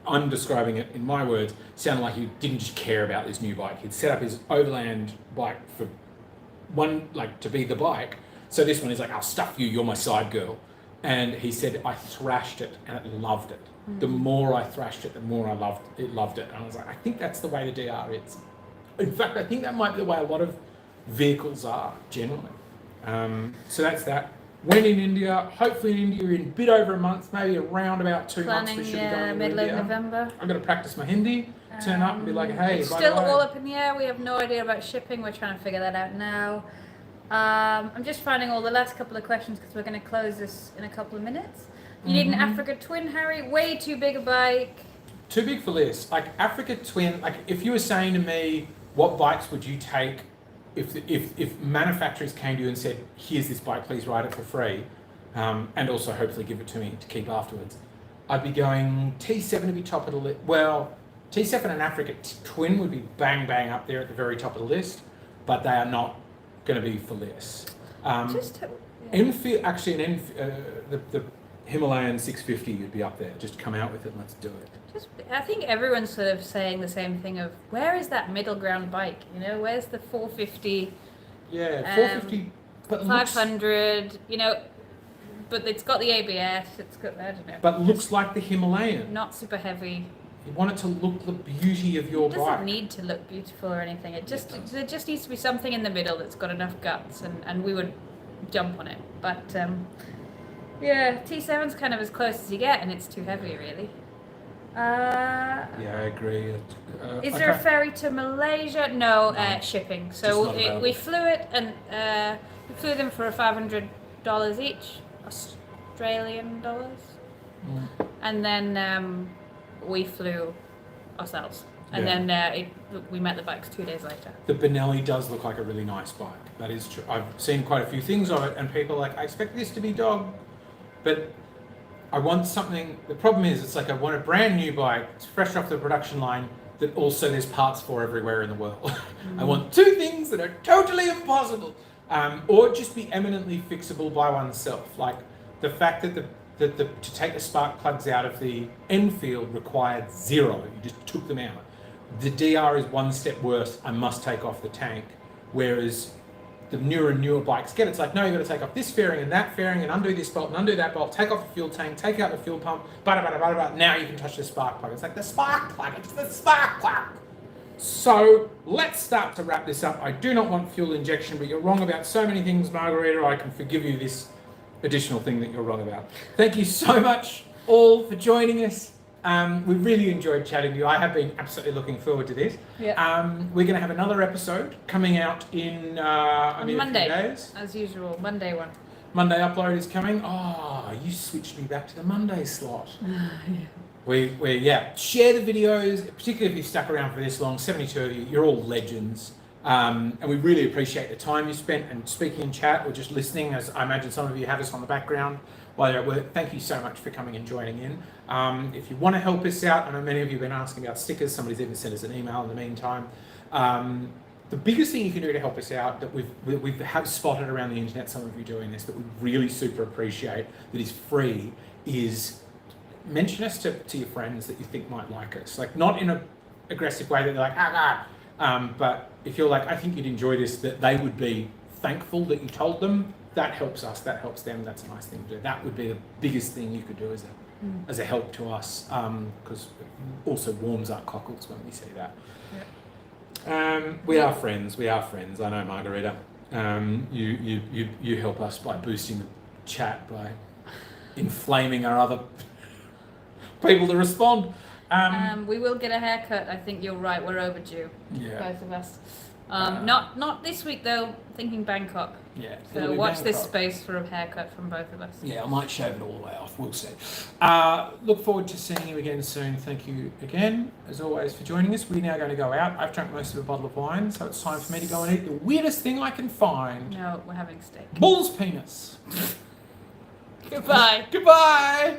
I'm describing it in my words, sounded like he didn't just care about this new bike. He'd set up his overland bike for one, like, to be the bike. So this one is like, I'll stuff you, you're my side girl. And he said, I thrashed it and it loved it. The more I thrashed it, the more I loved it. And I was like, I think that's the way the DR is. In fact, I think that might be the way a lot of vehicles are generally. So that's that. When in India, hopefully in India in a bit over a month, maybe around about 2 months we should be going to middle India. of November. I'm going to practice my Hindi, turn up and be like, hey, It's by still the way. all up in the air. We have no idea about shipping. We're trying to figure that out now. I'm just finding all the last couple of questions because we're going to close this in a couple of minutes. You need an Africa Twin, Harry. Way too big a bike. Too big for this. Like Africa Twin, like if you were saying to me, what bikes would you take if manufacturers came to you and said, here's this bike, please ride it for free, and also hopefully give it to me to keep afterwards, I'd be going T7 to be top of the list. Well, T7 and Africa Twin would be bang up there at the very top of the list, but they are not going to be for less. Enfield, actually, the Himalayan 650 would be up there. Just come out with it and let's do it. I think everyone's sort of saying the same thing of, where is that middle ground bike? You know, where's the 450? Yeah, 450, but 500, you know, but it's got the ABS, it's got, I don't know. But looks like the Himalayan. Not super heavy. You want it to look the beauty of your bike. It doesn't need to look beautiful or anything. There just needs to be something in the middle that's got enough guts, and we would jump on it. But yeah, T7's kind of as close as you get, and it's too heavy, really. Yeah, I agree. Is there a ferry to Malaysia? No, shipping. So we flew it, and we flew them for $500 each, Australian dollars, and then we flew ourselves, and then we met the bikes 2 days later. The Benelli does look like a really nice bike. That is true. I've seen quite a few things of it, and people are like, I expect this to be dog, but I want something. The problem is, it's like I want a brand new bike, it's fresh off the production line, that also there's parts for everywhere in the world. I want two things that are totally impossible, or just be eminently fixable by oneself. Like the fact that to take the spark plugs out of the Enfield required 0. You just took them out. The DR is one step worse. I must take off the tank, whereas the newer bikes get, it's like, no, you've got to take off this fairing and that fairing and undo this bolt and undo that bolt, take off the fuel tank, take out the fuel pump, now you can touch the spark plug. It's like the spark plug, it's the spark plug. So let's start to wrap this up. I do not want fuel injection, but you're wrong about so many things, Margarita. I can forgive you this additional thing that you're wrong about. Thank you so much all for joining us. We really enjoyed chatting to you. I have been absolutely looking forward to this. Yeah. We're going to have another episode coming out in on Monday, a few days. As usual, Monday one. Monday upload is coming. Oh, you switched me back to the Monday slot. Yeah. Share the videos, particularly if you've stuck around for this long. 72 of you, you're all legends. And we really appreciate the time you spent and speaking in chat or just listening, as I imagine some of you have us on the background while you're at work. Thank you so much for coming and joining in. If you want to help us out, I know many of you have been asking about stickers. Somebody's even sent us an email in the meantime. The biggest thing you can do to help us out, that we have spotted around the internet, some of you doing this, that we really super appreciate, that is free, is mention us to your friends that you think might like us. Like, not in an aggressive way that they're like, but if you're like, I think you'd enjoy this, that they would be thankful that you told them. That helps us, that helps them. That's a nice thing to do. That would be the biggest thing you could do as a help to us, because it also warms up cockles when we see that. We are friends. I know, Margarita. You help us by boosting the chat, by inflaming our other people to respond. We will get a haircut. I think you're right. We're overdue. Yeah. Both of us. Not this week though. Thinking Bangkok. Yeah. So watch this space for a haircut from both of us. Yeah, I might shave it all the way off. We'll see. Look forward to seeing you again soon. Thank you again, as always, for joining us. We're now going to go out. I've drunk most of a bottle of wine, so it's time for me to go and eat the weirdest thing I can find. No, we're having steak. Bull's penis. Goodbye. Goodbye.